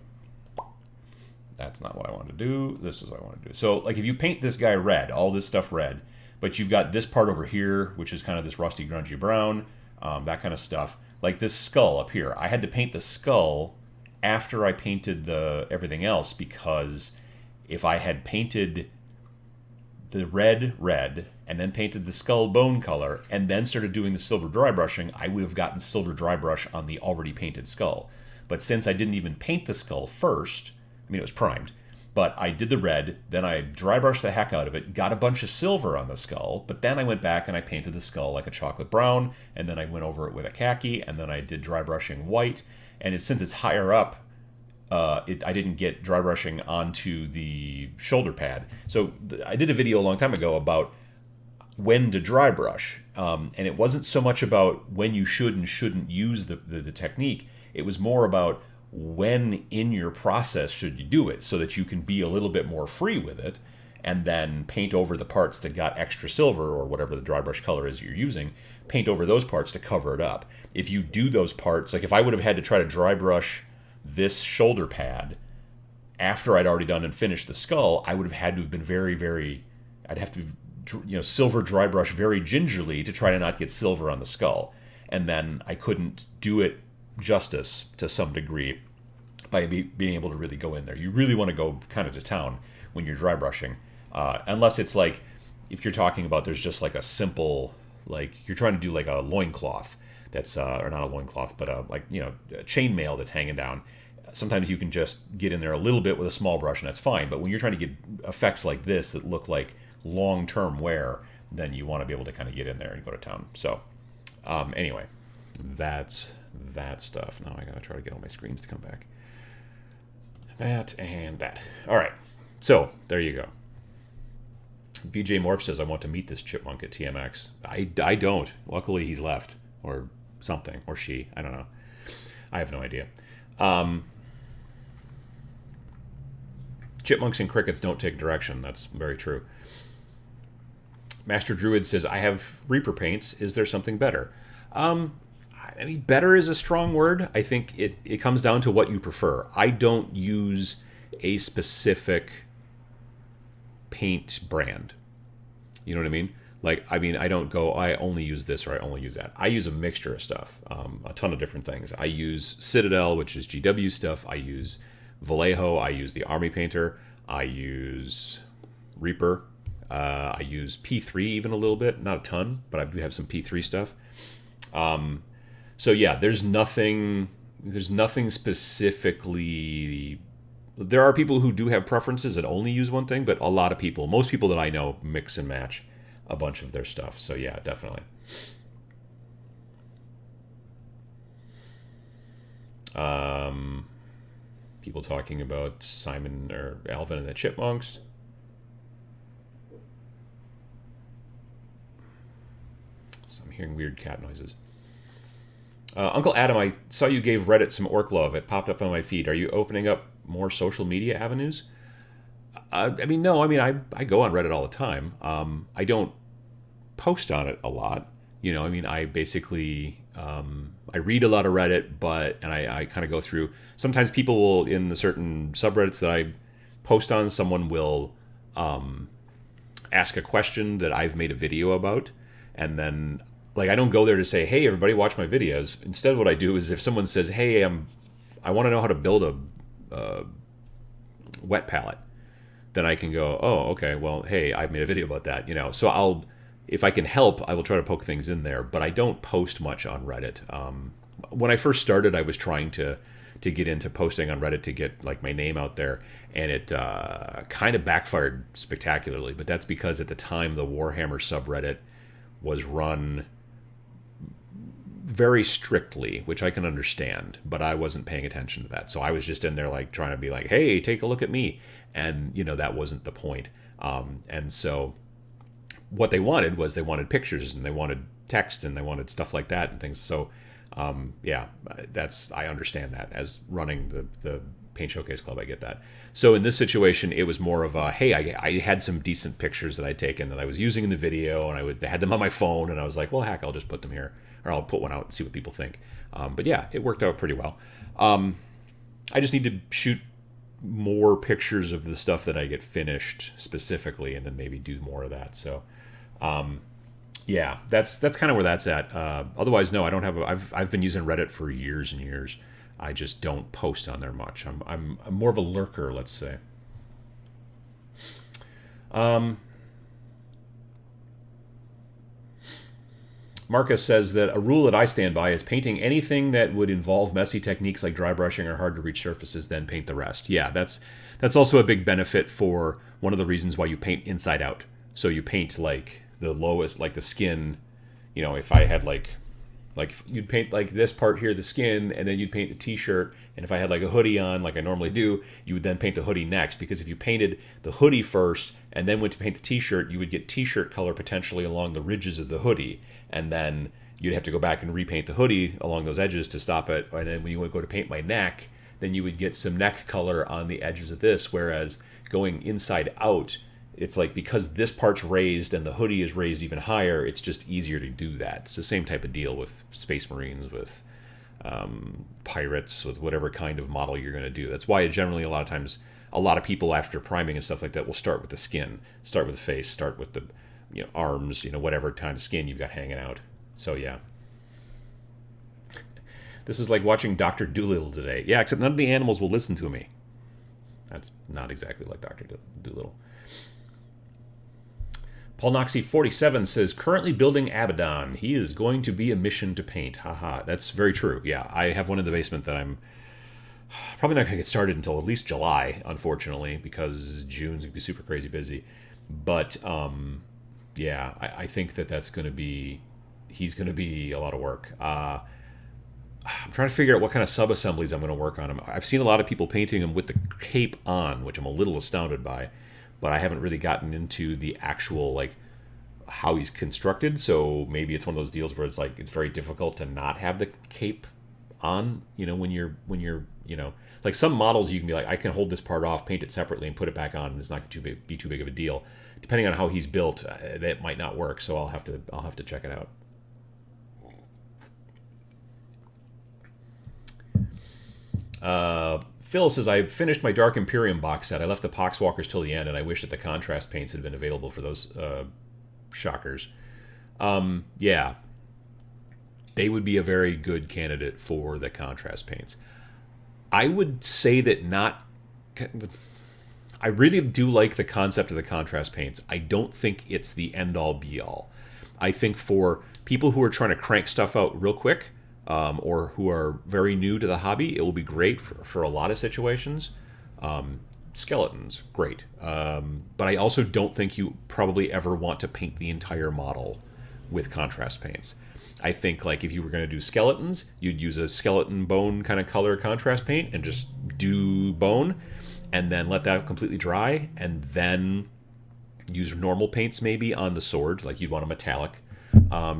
That's not what I want to do. This is what I want to do. So like if you paint this guy red, all this stuff red, but you've got this part over here, which is kind of this rusty, grungy brown, that kind of stuff. Like this skull up here. I had to paint the skull after I painted everything else, because if I had painted the red, and then painted the skull bone color, and then started doing the silver dry brushing, I would have gotten silver dry brush on the already painted skull. But since I didn't even paint the skull first, it was primed, but I did the red, then I dry brushed the heck out of it, got a bunch of silver on the skull, but then I went back and I painted the skull like a chocolate brown, and then I went over it with a khaki, and then I did dry brushing white, and since it's higher up, I didn't get dry brushing onto the shoulder pad. So I did a video a long time ago about when to dry brush. And it wasn't so much about when you should and shouldn't use the technique. It was more about when in your process should you do it so that you can be a little bit more free with it and then paint over the parts that got extra silver or whatever the dry brush color is you're using, paint over those parts to cover it up. If you do those parts, like if I would have had to try to dry brush this shoulder pad after I'd already done and finished the skull, I would have had to have been I'd have to silver dry brush very gingerly to try to not get silver on the skull. And then I couldn't do it justice to some degree by being able to really go in there. You really want to go kind of to town when you're dry brushing, unless it's like, if you're talking about there's just like a simple, like you're trying to do like a loincloth that's, or not a loincloth, but a chainmail that's hanging down. Sometimes you can just get in there a little bit with a small brush and that's fine. But when you're trying to get effects like this that look like long-term wear, then you want to be able to kind of get in there and go to town. So anyway, that's that stuff. Now I gotta try to get all my screens to come back. That and that. All right, so there you go. BJ Morph says, I want to meet this chipmunk at TMX. I don't. Luckily he's left, or something, or she, I don't know. I have no idea. Chipmunks and crickets don't take direction. That's very true. Master Druid says, I have Reaper paints. Is there something better? I mean, better is a strong word. I think it comes down to what you prefer. I don't use a specific paint brand. You know what I mean? Like, I mean, I don't go, I only use this or I only use that. I use a mixture of stuff, a ton of different things. I use Citadel, which is GW stuff. I use Vallejo. I use the Army Painter. I use Reaper. I use P3 even a little bit, not a ton, but I do have some P3 stuff. So yeah, there's nothing specifically. There are people who do have preferences that only use one thing, but a lot of people, most people that I know, mix and match a bunch of their stuff. So yeah, definitely. People talking about Simon or Alvin and the Chipmunks. So I'm hearing weird cat noises. Uncle Adam, I saw you gave Reddit some orc love. It popped up on my feed. Are you opening up more social media avenues? I mean, no. I mean, I go on Reddit all the time. I don't post on it a lot. You know, I mean, I basically I read a lot of Reddit, and I kind of go through. Sometimes people will, in the certain subreddits that I post on, someone will ask a question that I've made a video about, and then like I don't go there to say, hey, everybody, watch my videos. Instead, what I do is if someone says, hey, I want to know how to build a wet palette, then I can go, oh, okay, well, hey, I've made a video about that, you know. So if I can help, I will try to poke things in there, but I don't post much on Reddit. When I first started, I was trying to get into posting on Reddit to get like my name out there, and it kind of backfired spectacularly. But that's because at the time the Warhammer subreddit was run very strictly, which I can understand, but I wasn't paying attention to that. So I was just in there like trying to be like, hey, take a look at me, and you know that wasn't the point. And so what they wanted was they wanted pictures and they wanted text and they wanted stuff like that and things. So yeah, I understand that as running the Paint Showcase Club. I get that. So in this situation, it was more of a, hey, I had some decent pictures that I'd taken that I was using in the video, and they had them on my phone, and I was like, well, heck, I'll just put them here, or I'll put one out and see what people think. But yeah, it worked out pretty well. I just need to shoot more pictures of the stuff that I get finished specifically, and then maybe do more of that. So yeah, that's kind of where that's at. Otherwise, no, I don't have. I've been using Reddit for years and years. I just don't post on there much. I'm more of a lurker, let's say. Marcus says that a rule that I stand by is painting anything that would involve messy techniques like dry brushing or hard to reach surfaces, then paint the rest. Yeah, that's also a big benefit for one of the reasons why you paint inside out. So you paint like the lowest, like the skin. You know, if I had like Like you'd paint like this part here, the skin, and then you'd paint the t-shirt. And if I had like a hoodie on, like I normally do, you would then paint the hoodie next. Because if you painted the hoodie first and then went to paint the t-shirt, you would get t-shirt color potentially along the ridges of the hoodie. And then you'd have to go back and repaint the hoodie along those edges to stop it. And then when you would go to paint my neck, then you would get some neck color on the edges of this. Whereas going inside out, it's like because this part's raised and the hoodie is raised even higher, it's just easier to do that. It's the same type of deal with Space Marines, with pirates, with whatever kind of model you're going to do. That's why generally a lot of times, a lot of people after priming and stuff like that will start with the skin, start with the face, start with the arms, whatever kind of skin you've got hanging out. So yeah. This is like watching Dr. Dolittle today. Yeah, except none of the animals will listen to me. That's not exactly like Dr. Dolittle. Paul Noxie 47 says, currently building Abaddon. He is going to be a mission to paint. Haha, that's very true. Yeah, I have one in the basement that I'm probably not going to get started until at least July, unfortunately, because June's going to be super crazy busy. But, yeah, I think that's going to be, he's going to be a lot of work. I'm trying to figure out what kind of sub-assemblies I'm going to work on. I've seen a lot of people painting him with the cape on, which I'm a little astounded by. But I haven't really gotten into the actual, like, how he's constructed. So maybe it's one of those deals where it's like it's very difficult to not have the cape on, when you're like some models you can be like, I can hold this part off, paint it separately, and put it back on, and it's not be too big of a deal. Depending on how he's built, that might not work. So I'll have to check it out. Phil says, I finished my Dark Imperium box set. I left the Poxwalkers till the end, and I wish that the contrast paints had been available for those shockers. Yeah. They would be a very good candidate for the contrast paints. I would say that not... I really do like the concept of the contrast paints. I don't think it's the end-all, be-all. I think for people who are trying to crank stuff out real quick... or who are very new to the hobby, it will be great for a lot of situations. Skeletons, great. But I also don't think you probably ever want to paint the entire model with contrast paints. I think like if you were going to do skeletons, you'd use a skeleton bone kind of color contrast paint and just do bone and then let that completely dry and then use normal paints maybe on the sword, like you'd want a metallic.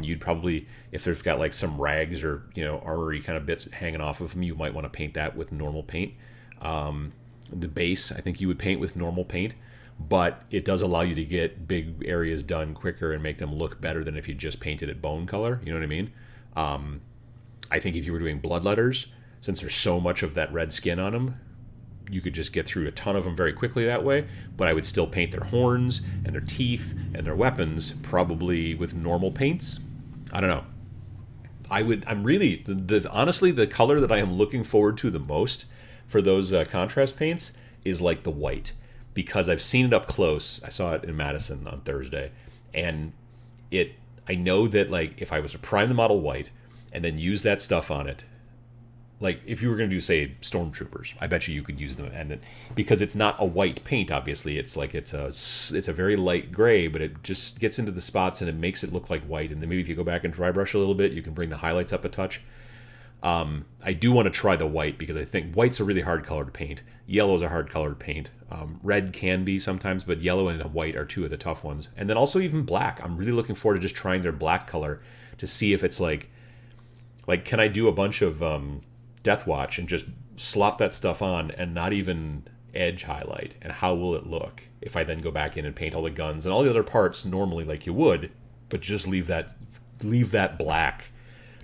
You'd probably, if there's got like some rags or, armory kind of bits hanging off of them, you might want to paint that with normal paint. The base, I think you would paint with normal paint, but it does allow you to get big areas done quicker and make them look better than if you just painted it bone color. You know what I mean? I think if you were doing bloodletters, since there's so much of that red skin on them, you could just get through a ton of them very quickly that way, but I would still paint their horns and their teeth and their weapons probably with normal paints. I don't know. I'm really, honestly, the color that I am looking forward to the most for those contrast paints is like the white, because I've seen it up close. I saw it in Madison on Thursday, and I know that like if I was to prime the model white and then use that stuff on it, like if you were going to do, say, stormtroopers, I bet you could use them, and because it's not a white paint, obviously, it's like it's a very light gray, but it just gets into the spots and it makes it look like white. And then maybe if you go back and dry brush a little bit, you can bring the highlights up a touch. I do want to try the white because I think white's a really hard color to paint. Yellow's a hard color to paint. Red can be sometimes, but yellow and white are two of the tough ones. And then also even black. I'm really looking forward to just trying their black color to see if it's like can I do a bunch of Death Watch and just slop that stuff on and not even edge highlight, and how will it look if I then go back in and paint all the guns and all the other parts normally like you would, but just leave that black,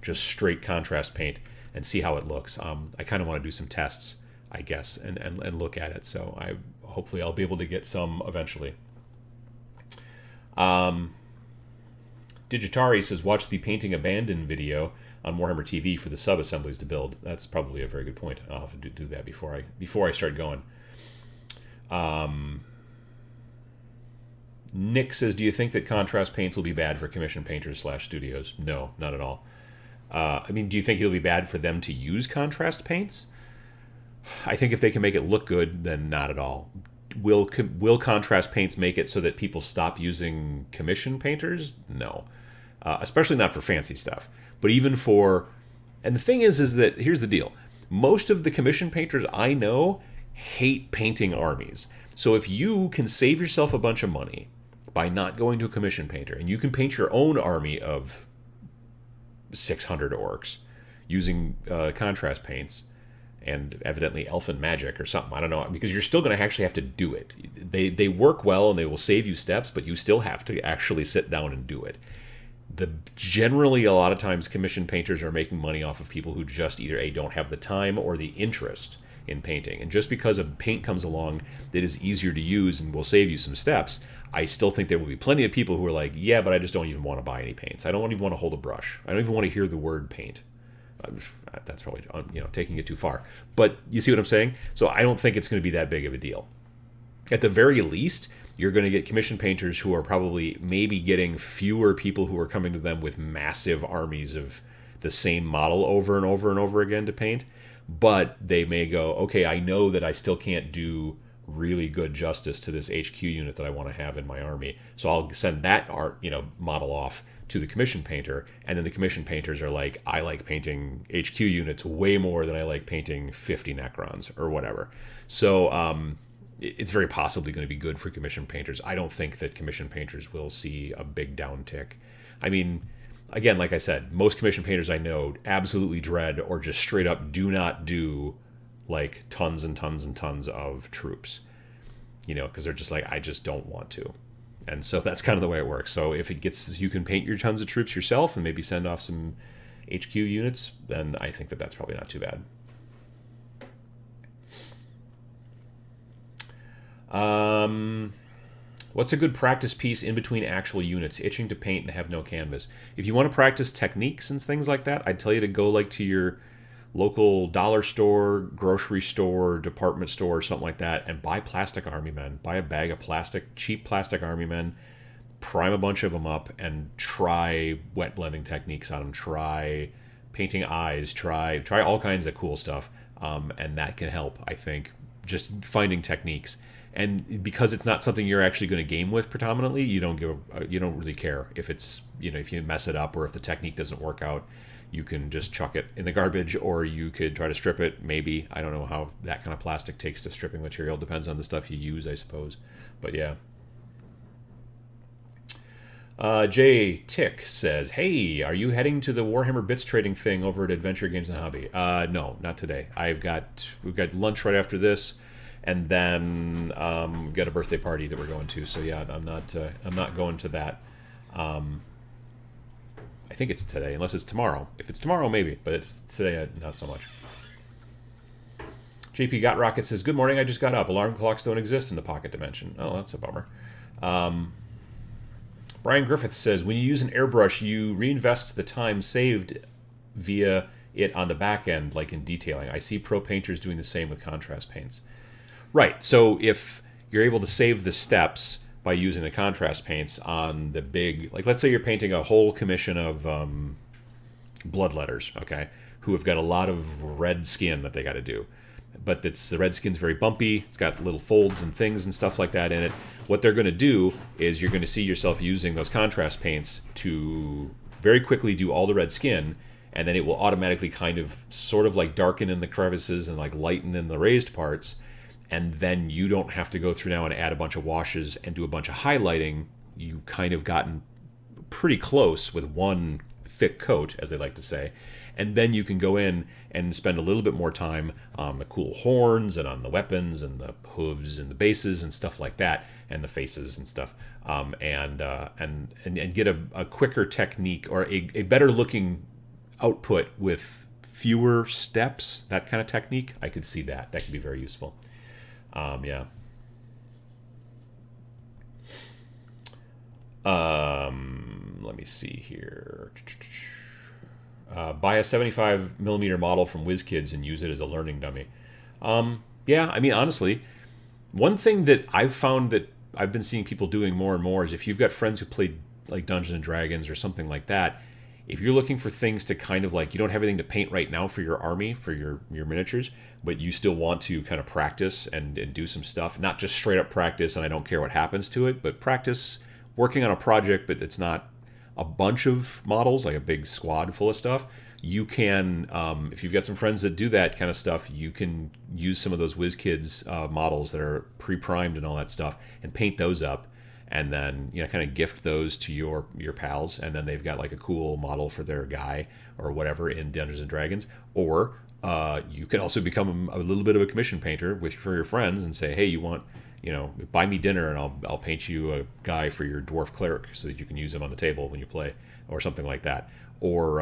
just straight contrast paint, and see how it looks. I kind of want to do some tests, I guess, and look at it. So hopefully I'll be able to get some eventually. Digitari says, watch the Painting Abandoned video on Warhammer TV for the sub-assemblies to build. That's probably a very good point. I'll have to do that before I start going. Nick says, do you think that contrast paints will be bad for commission painters / studios? No, not at all. Do you think it'll be bad for them to use contrast paints? I think if they can make it look good, then not at all. Will contrast paints make it so that people stop using commission painters? No. Especially not for fancy stuff. But even for, and the thing is that here's the deal. Most of the commission painters I know hate painting armies. So if you can save yourself a bunch of money by not going to a commission painter, and you can paint your own army of 600 orcs using contrast paints and evidently elfin magic or something, I don't know, because you're still going to actually have to do it. They work well and they will save you steps, but you still have to actually sit down and do it. Generally, a lot of times, commission painters are making money off of people who just either A, don't have the time or the interest in painting. And just because a paint comes along that is easier to use and will save you some steps, I still think there will be plenty of people who are like, yeah, but I just don't even want to buy any paints. I don't even want to hold a brush. I don't even want to hear the word paint. That's probably taking it too far. But you see what I'm saying? So I don't think it's going to be that big of a deal. At the very least, you're going to get commission painters who are probably maybe getting fewer people who are coming to them with massive armies of the same model over and over and over again to paint. But they may go, okay, I know that I still can't do really good justice to this HQ unit that I want to have in my army. So I'll send that model off to the commission painter. And then the commission painters are like, I like painting HQ units way more than I like painting 50 Necrons or whatever. So, it's very possibly going to be good for commission painters. I don't think that commission painters will see a big downtick. I mean, again, like I said, most commission painters I know absolutely dread or just straight up do not do like tons and tons and tons of troops, because they're just like, I just don't want to. And so that's kind of the way it works. So if you can paint your tons of troops yourself and maybe send off some HQ units, then I think that that's probably not too bad. What's a good practice piece in between actual units? Itching to paint and have no canvas. If you want to practice techniques and things like that, I'd tell you to go like to your local dollar store, grocery store, department store, or something like that, and buy plastic army men. Buy a bag of cheap plastic army men, prime a bunch of them up, and try wet blending techniques on them. Try painting eyes. Try all kinds of cool stuff, and that can help, I think, just finding techniques. And because it's not something you're actually going to game with predominantly, you don't really care if it's, if you mess it up or if the technique doesn't work out. You can just chuck it in the garbage, or you could try to strip it. Maybe, I don't know how that kind of plastic takes to stripping material. Depends on the stuff you use, I suppose. But yeah. Jay Tick says, "Hey, are you heading to the Warhammer Bits trading thing over at Adventure Games and Hobby?" No, not today. We've got lunch right after this. And then we've got a birthday party that we're going to. So yeah, I'm not going to that. I think it's today, unless it's tomorrow. If it's tomorrow, maybe, but if it's today, not so much. JP Got Rocket says, "Good morning. I just got up. Alarm clocks don't exist in the pocket dimension." Oh, that's a bummer. Brian Griffith says, "When you use an airbrush, you reinvest the time saved via it on the back end, like in detailing. I see pro painters doing the same with contrast paints." Right, so if you're able to save the steps by using the contrast paints on the big, like let's say you're painting a whole commission of bloodletters, okay, who have got a lot of red skin that they got to do. But the red skin's very bumpy, it's got little folds and things and stuff like that in it. What they're going to do is you're going to see yourself using those contrast paints to very quickly do all the red skin, and then it will automatically kind of sort of like darken in the crevices and like lighten in the raised parts. And then you don't have to go through now and add a bunch of washes and do a bunch of highlighting. You kind of gotten pretty close with one thick coat, as they like to say. And then you can go in and spend a little bit more time on the cool horns and on the weapons and the hooves and the bases and stuff like that, and the faces and stuff, and get a quicker technique or a better looking output with fewer steps. That kind of technique, I could see that. That could be very useful. Yeah. Let me see here. Buy a 75 millimeter model from WizKids and use it as a learning dummy. Yeah, I mean, honestly, one thing that I've found that I've been seeing people doing more and more is if you've got friends who play like Dungeons and Dragons or something like that, if you're looking for things to kind of like, you don't have anything to paint right now for your army, for your miniatures, but you still want to kind of practice and do some stuff, not just straight up practice and I don't care what happens to it, but practice working on a project, but it's not a bunch of models, like a big squad full of stuff, you can, if you've got some friends that do that kind of stuff, you can use some of those WizKids models that are pre-primed and all that stuff and paint those up, and then kind of gift those to your pals, and then they've got like a cool model for their guy or whatever in Dungeons and Dragons. Or you can also become a little bit of a commission painter for your friends and say, hey, you want, buy me dinner and I'll paint you a guy for your dwarf cleric so that you can use him on the table when you play, or something like that. Or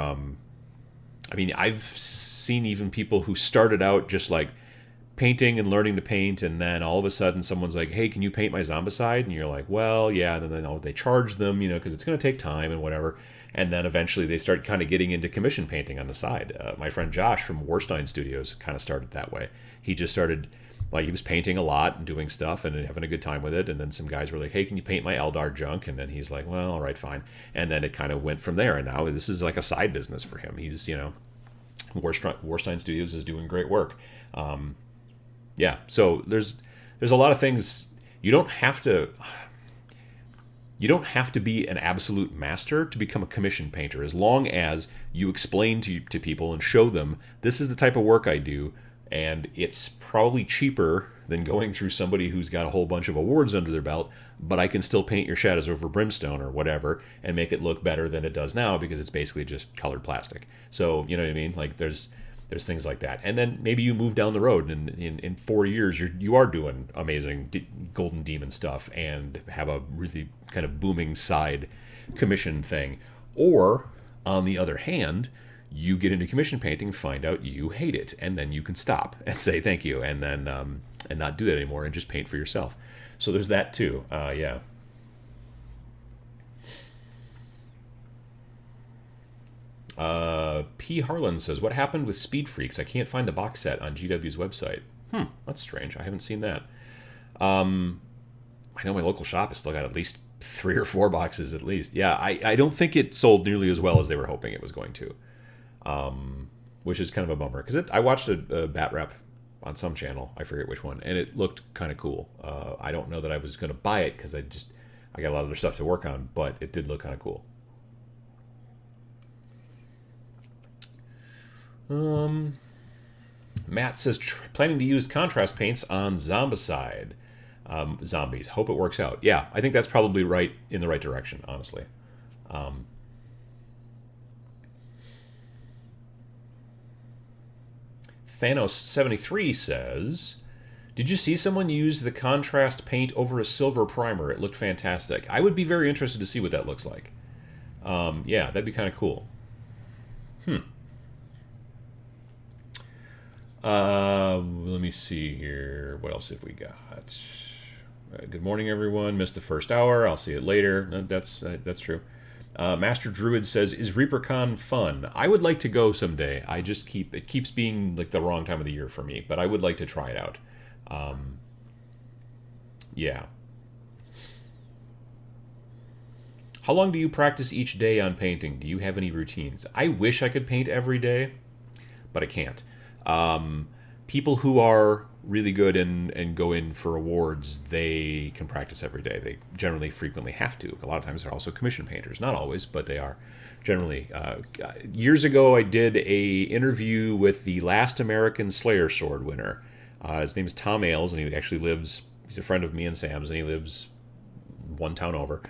I've seen even people who started out just like painting and learning to paint, and then all of a sudden someone's like, hey, can you paint my zombicide? And you're like, well, yeah. And then they charge them, because it's going to take time and whatever. And then eventually they start kind of getting into commission painting on the side. My friend Josh from Warstein Studios kind of started that way. He just started, he was painting a lot and doing stuff and having a good time with it. And then some guys were like, hey, can you paint my Eldar junk? And then he's like, well, all right, fine. And then it kind of went from there. And now this is like a side business for him. He's, Warstein Studios is doing great work. Yeah, so there's a lot of things. You don't have to be an absolute master to become a commission painter, as long as you explain to people and show them, this is the type of work I do, and it's probably cheaper than going through somebody who's got a whole bunch of awards under their belt, but I can still paint your Shadows over Brimstone or whatever and make it look better than it does now, because it's basically just colored plastic. So, you know what I mean? Like there's things like that. And then maybe you move down the road and in 4 years you are doing amazing Golden Demon stuff and have a really kind of booming side commission thing. Or on the other hand, you get into commission painting, find out you hate it, and then you can stop and say thank you, and then and not do that anymore and just paint for yourself. So there's that too. Yeah. P. Harlan says, what happened with Speed Freaks? I can't find the box set on GW's website. That's strange. I haven't seen that. I know my local shop has still got at least 3 or 4 boxes at least. Yeah, I don't think it sold nearly as well as they were hoping it was going to, which is kind of a bummer, because I watched a bat rep on some channel, I forget which one, and it looked kind of cool. I don't know that I was going to buy it because I got a lot of other stuff to work on, but it did look kind of cool. Matt says, planning to use contrast paints on Zombicide. Zombies. Hope it works out. Yeah, I think that's probably in the right direction, honestly. Thanos73 says, did you see someone use the contrast paint over a silver primer? It looked fantastic. I would be very interested to see what that looks like. Yeah, that'd be kind of cool. Let me see here. What else have we got? Good morning, everyone. Missed the first hour. I'll see it later. No, that's true. Master Druid says, is ReaperCon fun? I would like to go someday. It keeps being like the wrong time of the year for me, but I would like to try it out. Yeah. How long do you practice each day on painting? Do you have any routines? I wish I could paint every day, but I can't. People who are really good and go in for awards, they can practice every day. They generally frequently have to. A lot of times they're also commission painters. Not always, but they are generally. Years ago, I did a interview with the last American Slayer Sword winner. His name is Tom Ailes, and he actually he's a friend of me and Sam's, and he lives one town over.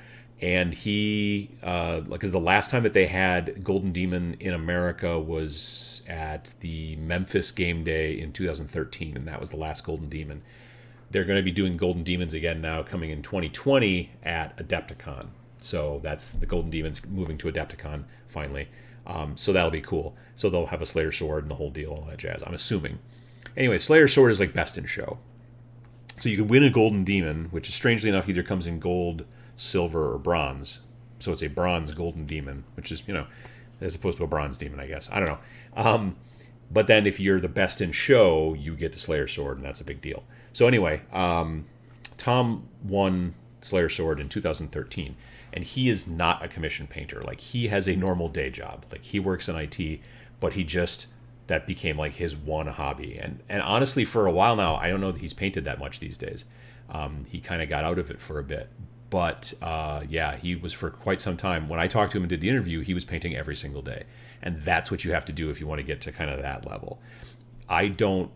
And he, because the last time that they had Golden Demon in America was at the Memphis Game Day in 2013, and that was the last Golden Demon. They're going to be doing Golden Demons again now, coming in 2020 at Adepticon. So that's the Golden Demons moving to Adepticon finally. So that'll be cool. So they'll have a Slayer Sword and the whole deal, all that jazz, I'm assuming. Anyway, Slayer Sword is like best in show. So you can win a Golden Demon, which strangely enough either comes in gold, silver, or bronze. So it's a bronze Golden Demon, which is, as opposed to a bronze demon, I guess. I don't know. But then if you're the best in show, you get the Slayer Sword, and that's a big deal. So anyway, Tom won Slayer Sword in 2013, and he is not a commission painter. Like, he has a normal day job. Like, he works in IT, but that became like his one hobby. And honestly, for a while now, I don't know that he's painted that much these days. He kind of got out of it for a bit. But yeah, he was for quite some time. When I talked to him and did the interview, he was painting every single day. And that's what you have to do if you want to get to kind of that level. I don't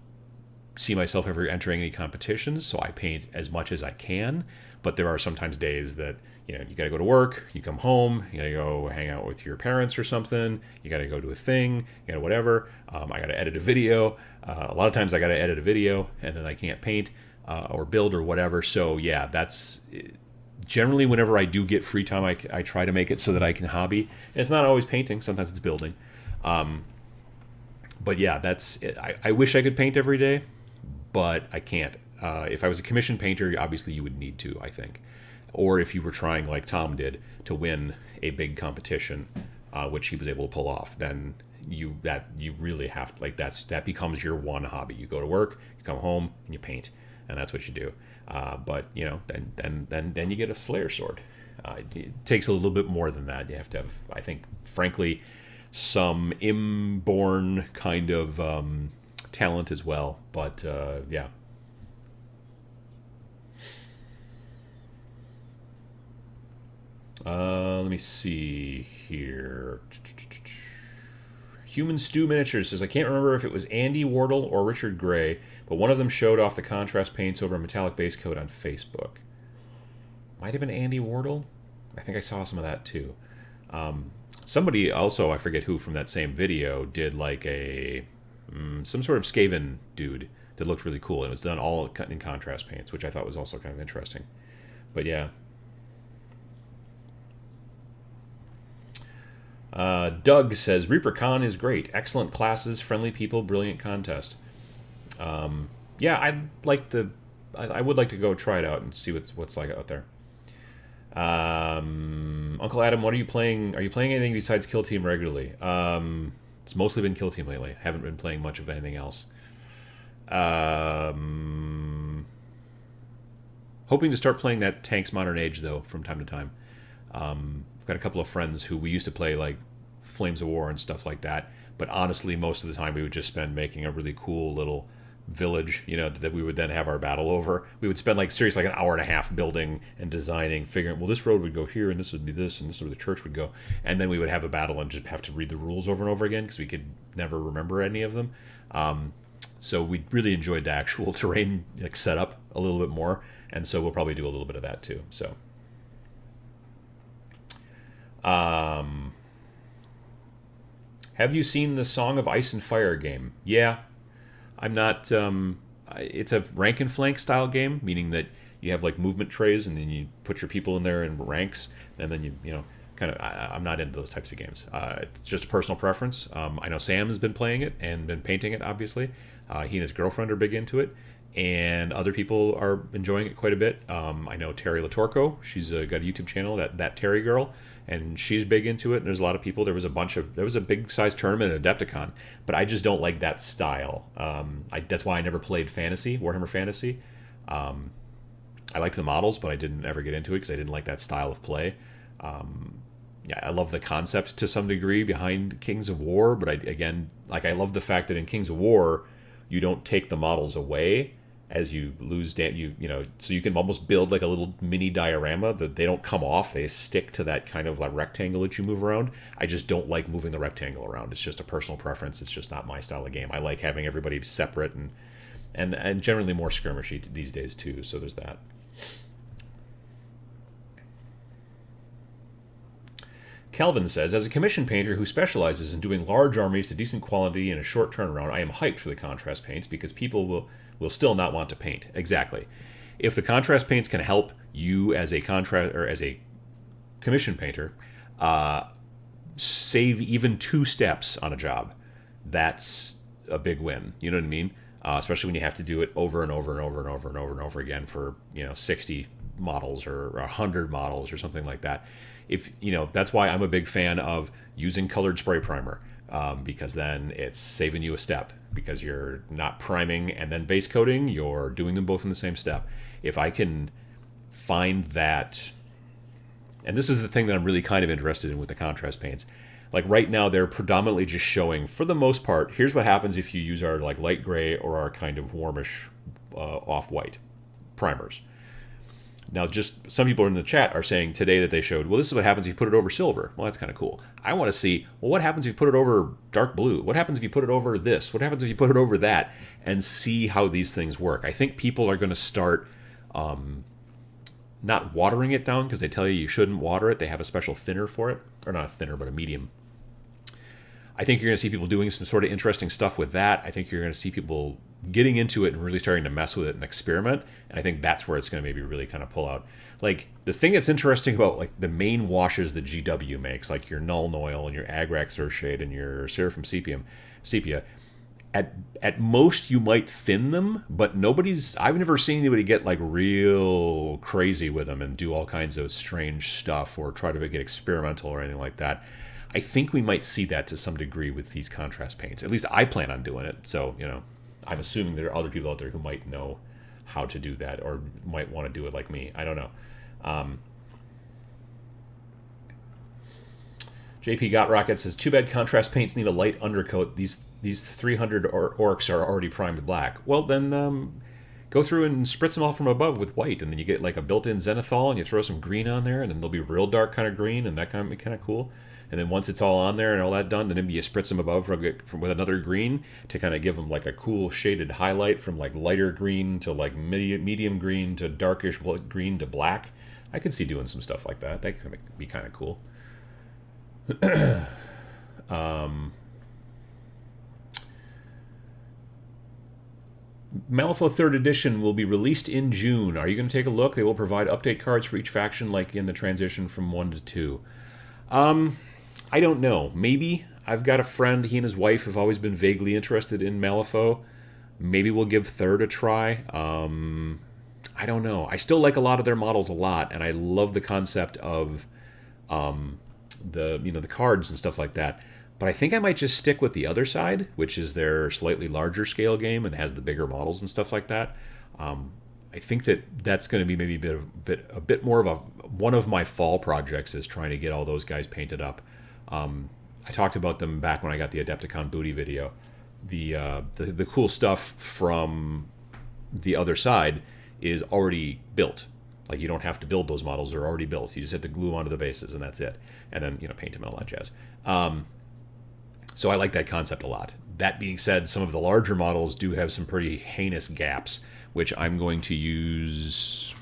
see myself ever entering any competitions, so I paint as much as I can. But there are sometimes days that, you got to go to work, you come home, you got to go hang out with your parents or something, you got to go to a thing, whatever. I got to edit a video. A lot of times I got to edit a video and then I can't paint or build or whatever. So yeah, that's generally whenever I do get free time, I try to make it so that I can hobby. And it's not always painting, sometimes it's building. But yeah, that's it. I wish I could paint every day, but I can't. If I was a commissioned painter, obviously you would need to, I think. Or if you were trying, like Tom did, to win a big competition, which he was able to pull off, then you really have to, that becomes your one hobby. You go to work, you come home, and you paint, and that's what you do. But then you get a Slayer sword. It takes a little bit more than that. You have to have, I think, frankly, some inborn kind of talent as well. But yeah. Let me see here. Human Stew Miniatures says, I can't remember if it was Andy Wardle or Richard Gray, but one of them showed off the contrast paints over a metallic base coat on Facebook. Might have been Andy Wardle. I think I saw some of that too. Somebody also, I forget who, from that same video did like some sort of Skaven dude that looked really cool. And it was done all in contrast paints, which I thought was also kind of interesting. But yeah. Doug says, ReaperCon is great. Excellent classes, friendly people, brilliant contest. Yeah, I would like to go try it out and see what's like out there. Uncle Adam, what are you playing? Are you playing anything besides Kill Team regularly? It's mostly been Kill Team lately. Haven't been playing much of anything else. Hoping to start playing that Tanks Modern Age, though, from time to time. I've got a couple of friends who we used to play like Flames of War and stuff like that, but honestly most of the time we would just spend making a really cool little village, that we would then have our battle over. We would spend like seriously like an hour and a half building and designing, figuring, well, this road would go here and this would be this and this is where the church would go, and then we would have a battle and just have to read the rules over and over again because we could never remember any of them. So we really enjoyed the actual terrain setup a little bit more, and so we'll probably do a little bit of that too. So have you seen the Song of Ice and Fire game? Yeah. I'm not, it's a rank and flank style game, meaning that you have like movement trays and then you put your people in there in ranks, and then I'm not into those types of games. It's just a personal preference. I know Sam has been playing it and been painting it, obviously. He and his girlfriend are big into it, and other people are enjoying it quite a bit. I know Terry Latorco, she's got a YouTube channel, that Terry girl, and she's big into it, and there's a lot of people. There was a big size tournament at Adepticon, but I just don't like that style. That's why I never played Warhammer Fantasy. I liked the models, but I didn't ever get into it because I didn't like that style of play. Yeah, I love the concept to some degree behind Kings of War, but I love the fact that in Kings of War, you don't take the models away as you lose so you can almost build like a little mini diorama that they don't come off. They stick to that kind of like rectangle that you move around. I just don't like moving the rectangle around. It's just a personal preference. It's just not my style of game. I like having everybody separate and generally more skirmishy these days too. So there's that. Kelvin says, as a commission painter who specializes in doing large armies to decent quality in a short turnaround, I am hyped for the contrast paints because people will still not want to paint. Exactly. If the contrast paints can help you as a as a commission painter save even 2 steps on a job, that's a big win. You know what I mean? Especially when you have to do it over and over and over and over and over and over again for 60 models or 100 models or something like that. If that's why I'm a big fan of using colored spray primer, because then it's saving you a step, because you're not priming and then base coating, you're doing them both in the same step. If I can find that, and this is the thing that I'm really kind of interested in with the contrast paints. Like right now, they're predominantly just showing, for the most part, here's what happens if you use our like light gray or our kind of warmish off-white primers. Now, just some people in the chat are saying today that they showed, well, this is what happens if you put it over silver. Well, that's kind of cool. I want to see, well, what happens if you put it over dark blue? What happens if you put it over this? What happens if you put it over that? And see how these things work. I think people are going to start not watering it down because they tell you shouldn't water it. They have a special thinner for it. Or not a thinner, but a medium. I think you're going to see people doing some sort of interesting stuff with that. I think you're going to see people getting into it and really starting to mess with it and experiment. And I think that's where it's going to maybe really kind of pull out. Like, the thing that's interesting about, like, the main washes that GW makes, like your Null Oil and your Agrax Earthshade and your Seraphim Sepia, at most you might thin them, but I've never seen anybody get, like, real crazy with them and do all kinds of strange stuff or try to get experimental or anything like that. I think we might see that to some degree with these contrast paints. At least I plan on doing it. So, I'm assuming there are other people out there who might know how to do that or might want to do it like me. I don't know. JP Got Rocket says, too bad contrast paints need a light undercoat. These 300 orcs are already primed black. Well, then go through and spritz them all from above with white, and then you get like a built-in zenithal, and you throw some green on there, and then they'll be real dark kind of green, and that kind of be kind of cool. And then once it's all on there and all that done, then maybe you spritz them above with another green to kind of give them like a cool shaded highlight from like lighter green to like medium green to darkish green to black. I could see doing some stuff like that. That could be kind of cool. Malifaux 3rd Edition will be released in June. Are you going to take a look? They will provide update cards for each faction like in the transition from 1 to 2. I don't know. Maybe. I've got a friend, he and his wife have always been vaguely interested in Malifaux. Maybe we'll give 3rd a try. I don't know. I still like a lot of their models a lot, and I love the concept of the cards and stuff like that. But I think I might just stick with the other side, which is their slightly larger scale game and has the bigger models and stuff like that. I think that's going to be maybe a bit more of one of my fall projects is trying to get all those guys painted up. I talked about them back when I got the Adepticon booty video. The cool stuff from the other side is already built. Like, you don't have to build those models; they're already built. You just have to glue onto the bases, and that's it. And then paint them and all that jazz. So I like that concept a lot. That being said, some of the larger models do have some pretty heinous gaps, which I'm going to use.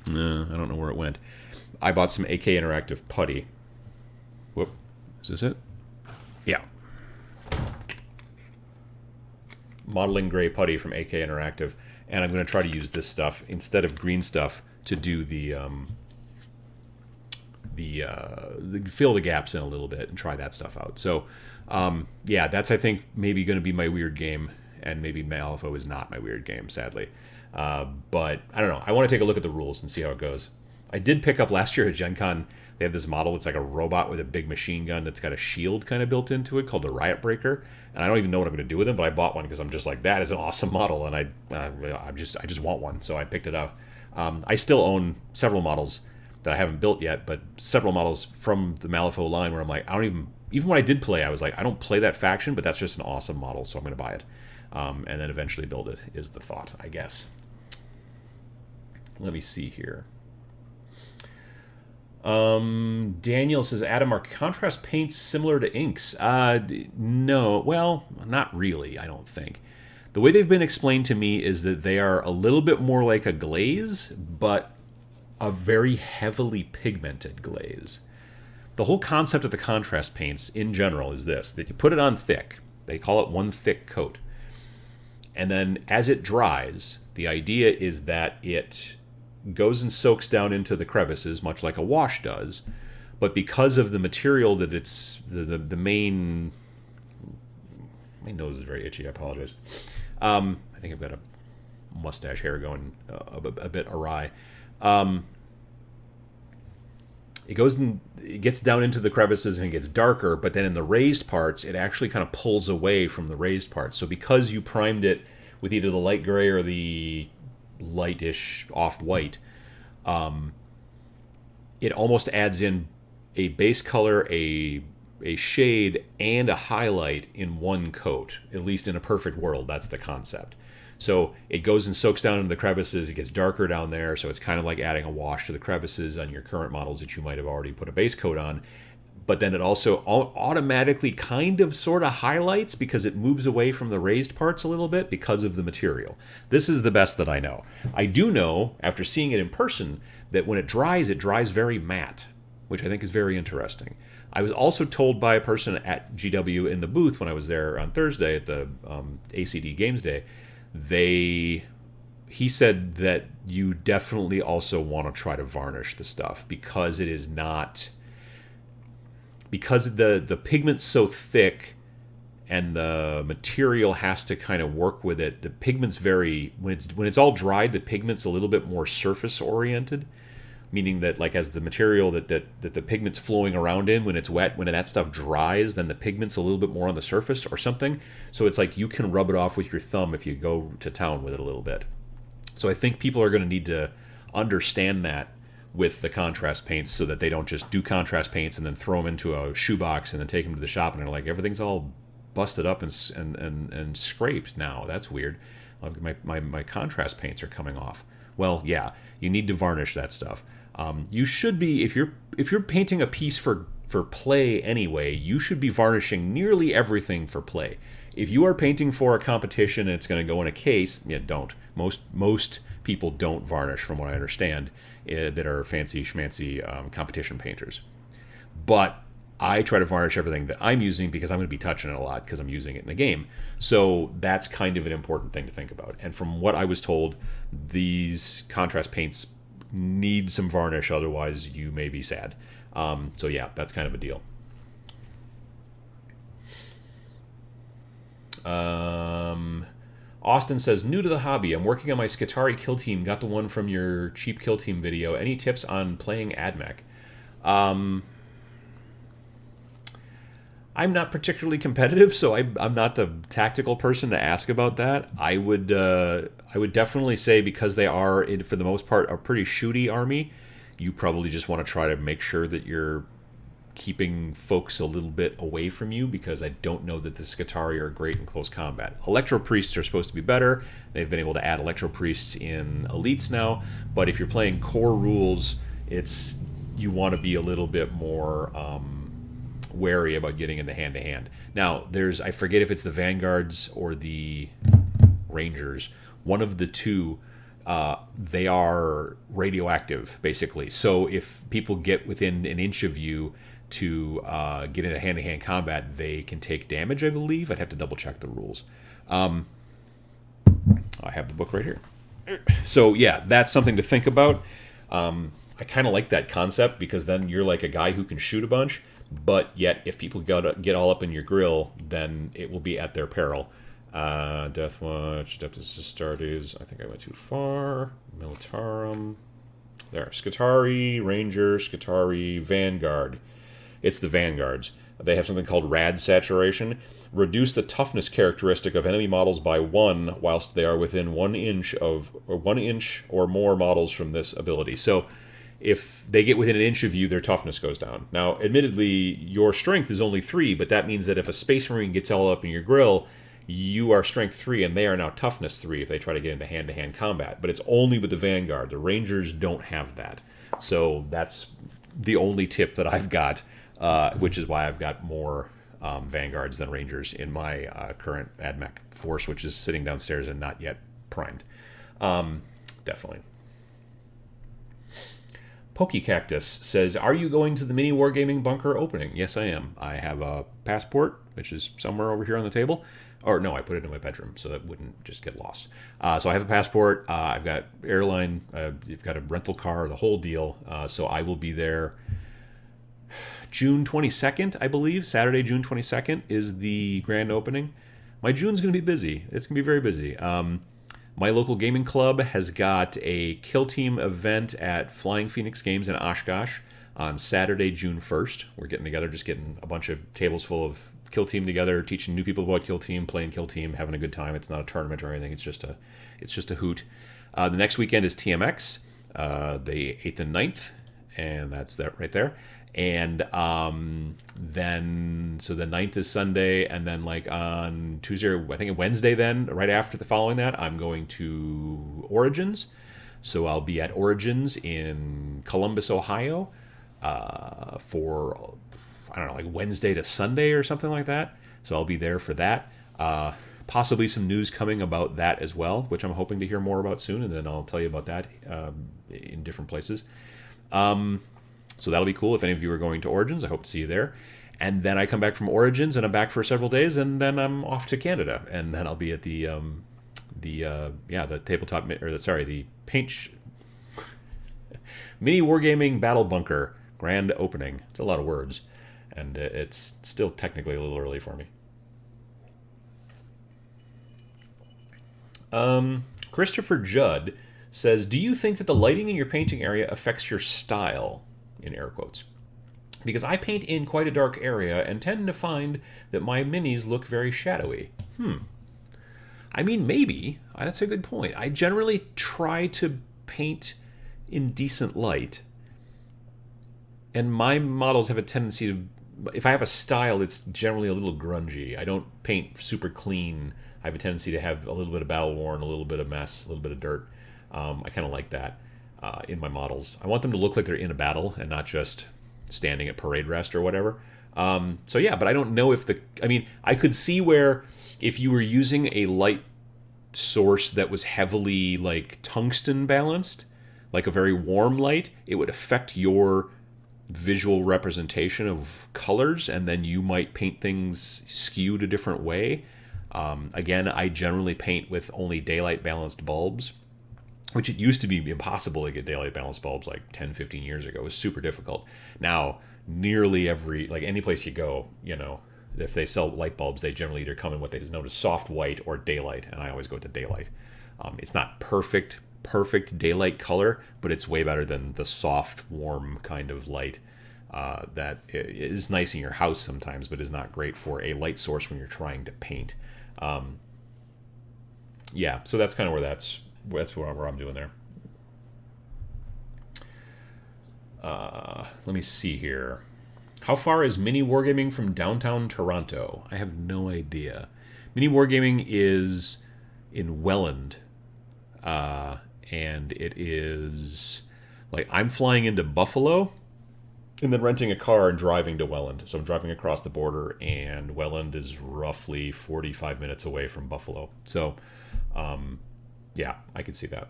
I don't know where it went. I bought some AK Interactive putty. Whoop. Is this it? Yeah. Modeling gray putty from AK Interactive. And I'm going to try to use this stuff instead of green stuff to do the fill the gaps in a little bit and try that stuff out. So, yeah, that's, I think, maybe going to be my weird game, and maybe Malifaux is not my weird game, sadly. But I don't know. I want to take a look at the rules and see how it goes. I did pick up last year at Gen Con, they have this model. It's like a robot with a big machine gun that's got a shield kind of built into it called the Riot Breaker. And I don't even know what I'm going to do with him, but I bought one because I'm just like, that is an awesome model, and I just want one, so I picked it up. I still own several models that I haven't built yet, but several models from the Malifaux line where I'm like, I don't even when I did play, I was like, I don't play that faction, but that's just an awesome model, so I'm going to buy it. And then eventually build it is the thought, I guess. Let me see here. Daniel says, Adam, are contrast paints similar to inks? No. Well, not really, I don't think. The way they've been explained to me is that they are a little bit more like a glaze, but a very heavily pigmented glaze. The whole concept of the contrast paints in general is this, that you put it on thick. They call it one thick coat. And then as it dries, the idea is that it goes and soaks down into the crevices, much like a wash does. But because of the material that it's the main... My nose is very itchy, I apologize. I think I've got a mustache hair going a bit awry. It goes and it gets down into the crevices and it gets darker, but then in the raised parts, it actually kind of pulls away from the raised parts. So because you primed it with either the light gray or the lightish off-white, it almost adds in a base color, a shade, and a highlight in one coat. At least in a perfect world, that's the concept. So it goes and soaks down into the crevices. It gets darker down there, so it's kind of like adding a wash to the crevices on your current models that you might have already put a base coat on. But then it also automatically kind of sort of highlights because it moves away from the raised parts a little bit because of the material. This is the best that I know. I do know, after seeing it in person, that when it dries very matte, which I think is very interesting. I was also told by a person at GW in the booth when I was there on Thursday at the ACD Games Day, he said that you definitely also want to try to varnish the stuff because it is not... Because the pigment's so thick and the material has to kind of work with it, the pigment's very... When it's all dried, the pigment's a little bit more surface-oriented, meaning that like as the material that the pigment's flowing around in, when it's wet, when that stuff dries, then the pigment's a little bit more on the surface or something. So it's like you can rub it off with your thumb if you go to town with it a little bit. So I think people are going to need to understand that with the contrast paints so that they don't just do contrast paints and then throw them into a shoebox and then take them to the shop and they're like, everything's all busted up and scraped now. That's weird. My contrast paints are coming off. Well, yeah, you need to varnish that stuff. You should be, if you're painting a piece for play anyway, you should be varnishing nearly everything for play. If you are painting for a competition and it's going to go in a case, yeah, don't. Most people don't varnish, from what I understand, that are fancy schmancy competition painters. But I try to varnish everything that I'm using because I'm going to be touching it a lot because I'm using it in the game. So that's kind of an important thing to think about. And from what I was told, these contrast paints need some varnish, otherwise you may be sad. So yeah, that's kind of a deal. Austin says, new to the hobby. I'm working on my Skitarii kill team. Got the one from your cheap kill team video. Any tips on playing AdMech? I'm not particularly competitive, so I'm not the tactical person to ask about that. I would definitely say, because they are, for the most part, a pretty shooty army, you probably just want to try to make sure that you're keeping folks a little bit away from you, because I don't know that the Skitarii are great in close combat. Electro Priests are supposed to be better. They've been able to add Electro Priests in Elites now, but if you're playing core rules, you want to be a little bit more wary about getting into hand-to-hand. Now, I forget if it's the Vanguards or the Rangers. One of the two, they are radioactive, basically. So if people get within an inch of you to get into hand-to-hand combat, they can take damage, I believe. I'd have to double-check the rules. I have the book right here. So, yeah, that's something to think about. I kind of like that concept, because then you're like a guy who can shoot a bunch, but yet if people get all up in your grill, then it will be at their peril. Deathwatch, Adeptus Astartes, I think I went too far. Militarum. There, Skitarii, Ranger, Skitarii, Vanguard. It's the Vanguards. They have something called Rad Saturation. Reduce the toughness characteristic of enemy models by 1 whilst they are within 1 inch or more models from this ability. So if they get within an inch of you, their toughness goes down. Now, admittedly, your strength is only 3, but that means that if a Space Marine gets all up in your grill, you are strength 3, and they are now toughness 3 if they try to get into hand-to-hand combat. But it's only with the Vanguard. The Rangers don't have that. So that's the only tip that I've got, which is why I've got more Vanguards than Rangers in my current AdMech force, which is sitting downstairs and not yet primed. Definitely. Pokecactus says, are you going to the mini Wargaming bunker opening? Yes, I am. I have a passport, which is somewhere over here on the table. Or no, I put it in my bedroom so that it wouldn't just get lost. So I have a passport. I've got airline. You've got a rental car, the whole deal. So I will be there June 22nd, I believe. Saturday, June 22nd is the grand opening. My June's going to be busy. It's going to be very busy. My local gaming club has got a Kill Team event at Flying Phoenix Games in Oshkosh on Saturday, June 1st. We're getting together, just getting a bunch of tables full of Kill Team together, teaching new people about Kill Team, playing Kill Team, having a good time. It's not a tournament or anything. It's just a hoot. The next weekend is TMX, the 8th and 9th. and that's that right there. And then, so the 9th is Sunday, and then like on Tuesday, or I think Wednesday, then right after the following that, I'm going to Origins. So I'll be at Origins in Columbus, Ohio, for, I don't know, like Wednesday to Sunday or something like that. So I'll be there for that. Possibly some news coming about that as well, which I'm hoping to hear more about soon, and then I'll tell you about that in different places. So that'll be cool. If any of you are going to Origins, I hope to see you there. And then I come back from Origins, and I'm back for several days, and then I'm off to Canada, and then I'll be at the tabletop, the paint mini wargaming battle bunker grand opening. It's a lot of words, and it's still technically a little early for me. Christopher Judd says, do you think that the lighting in your painting area affects your style, in air quotes? Because I paint in quite a dark area and tend to find that my minis look very shadowy. I mean, maybe. That's a good point. I generally try to paint in decent light, and my models have a tendency to, if I have a style, it's generally a little grungy. I don't paint super clean. I have a tendency to have a little bit of battle worn, a little bit of mess, a little bit of dirt. I kind of like that in my models. I want them to look like they're in a battle and not just standing at parade rest or whatever. So yeah, but I don't know if I could see where if you were using a light source that was heavily like tungsten balanced, like a very warm light, it would affect your visual representation of colors, and then you might paint things skewed a different way. Again, I generally paint with only daylight balanced bulbs, which it used to be impossible to get daylight balanced bulbs like 10, 15 years ago. It was super difficult. Now, nearly any place you go, if they sell light bulbs, they generally either come in what they know as soft white or daylight, and I always go to daylight. It's not perfect daylight color, but it's way better than the soft, warm kind of light that is nice in your house sometimes, but is not great for a light source when you're trying to paint. So that's kind of where I'm doing there. Let me see here. How far is mini wargaming from downtown Toronto? I have no idea. Mini wargaming is in Welland, and it is like I'm flying into Buffalo and then renting a car and driving to Welland. So I'm driving across the border, and Welland is roughly 45 minutes away from Buffalo. So, I could see that.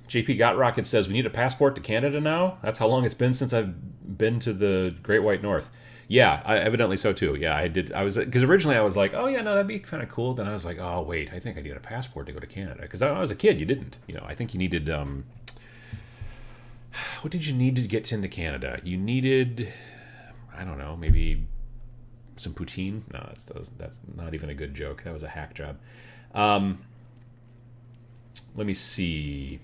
JP Got Rocket says, we need a passport to Canada now? That's how long it's been since I've been to the Great White North. Yeah, evidently so too. Yeah, I did. Because originally I was like, oh yeah, no, that'd be kind of cool. Then I was like, oh wait, I think I need a passport to go to Canada. Because when I was a kid, you didn't. I think you needed, what did you need to get into Canada? You needed, I don't know, maybe some poutine? No, that's not even a good joke. That was a hack job. Let me see.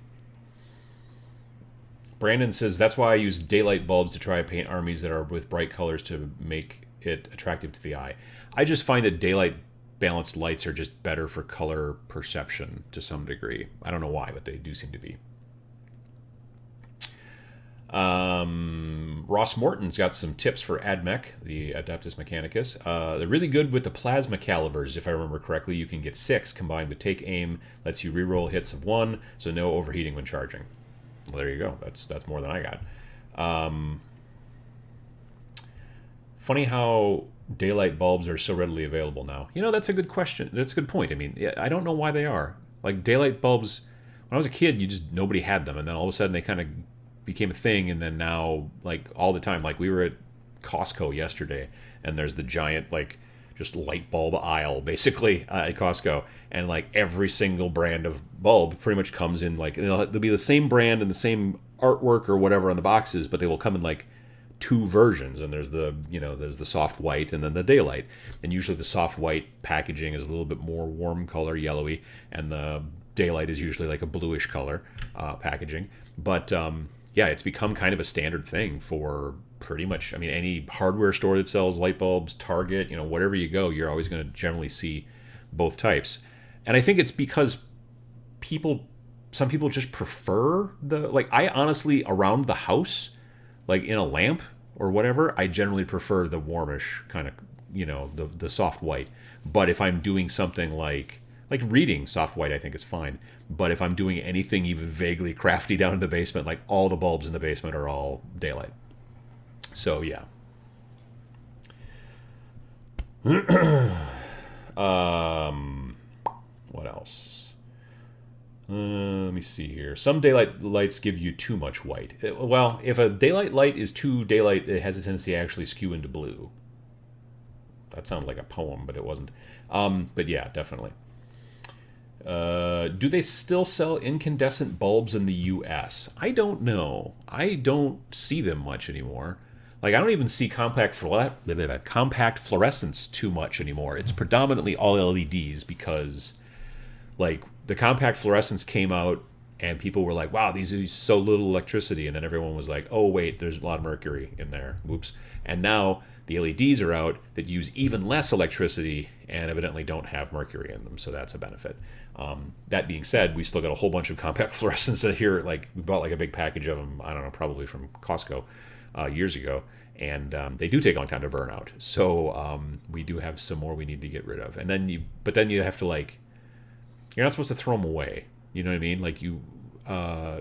Brandon says, that's why I use daylight bulbs to try to paint armies that are with bright colors to make it attractive to the eye. I just find that daylight balanced lights are just better for color perception to some degree. I don't know why, but they do seem to be. Ross Morton's got some tips for AdMech, the Adeptus Mechanicus. They're really good with the plasma calibers. If I remember correctly, you can get 6 combined with Take Aim, lets you reroll hits of 1, so no overheating when charging. Well, there you go. That's more than I got. Funny how daylight bulbs are so readily available now. That's a good question. That's a good point. I mean, I don't know why they are. Like daylight bulbs, when I was a kid, nobody had them, and then all of a sudden they kind of became a thing, and then now, like, all the time, like we were at Costco yesterday, and there's the giant, like, just light bulb aisle basically at Costco, and like every single brand of bulb pretty much comes in, like, they'll be the same brand and the same artwork or whatever on the boxes, but they will come in like 2 versions, and there's the soft white and then the daylight, and usually the soft white packaging is a little bit more warm color, yellowy, and the daylight is usually like a bluish color packaging. But it's become kind of a standard thing for pretty much, any hardware store that sells light bulbs, Target, whatever you go, you're always going to generally see both types. And I think it's because some people just prefer the, like, I honestly, around the house, like in a lamp or whatever, I generally prefer the warmish kind of, the soft white. But if I'm doing something like reading, soft white I think is fine. But if I'm doing anything even vaguely crafty down in the basement, like all the bulbs in the basement are all daylight. So yeah. What else? Let me see here. Some daylight lights give you too much white. Well, if a daylight light is too daylight, it has a tendency to actually skew into blue. That sounded like a poem, but it wasn't. But yeah, definitely. Do they still sell incandescent bulbs in the U.S.? I don't know. I don't see them much anymore. Like, I don't even see compact fluorescence too much anymore. It's predominantly all LEDs because, like, the compact fluorescence came out and people were like, wow, these use so little electricity. And then everyone was like, oh, wait, there's a lot of mercury in there. Whoops. And now the LEDs are out that use even less electricity and evidently don't have mercury in them. So that's a benefit. That being said, we still got a whole bunch of compact fluorescents here. Like, we bought like a big package of them, I don't know, probably from Costco years ago. And they do take a long time to burn out. So we do have some more we need to get rid of. And then you have to, like, you're not supposed to throw them away. You know what I mean? Like,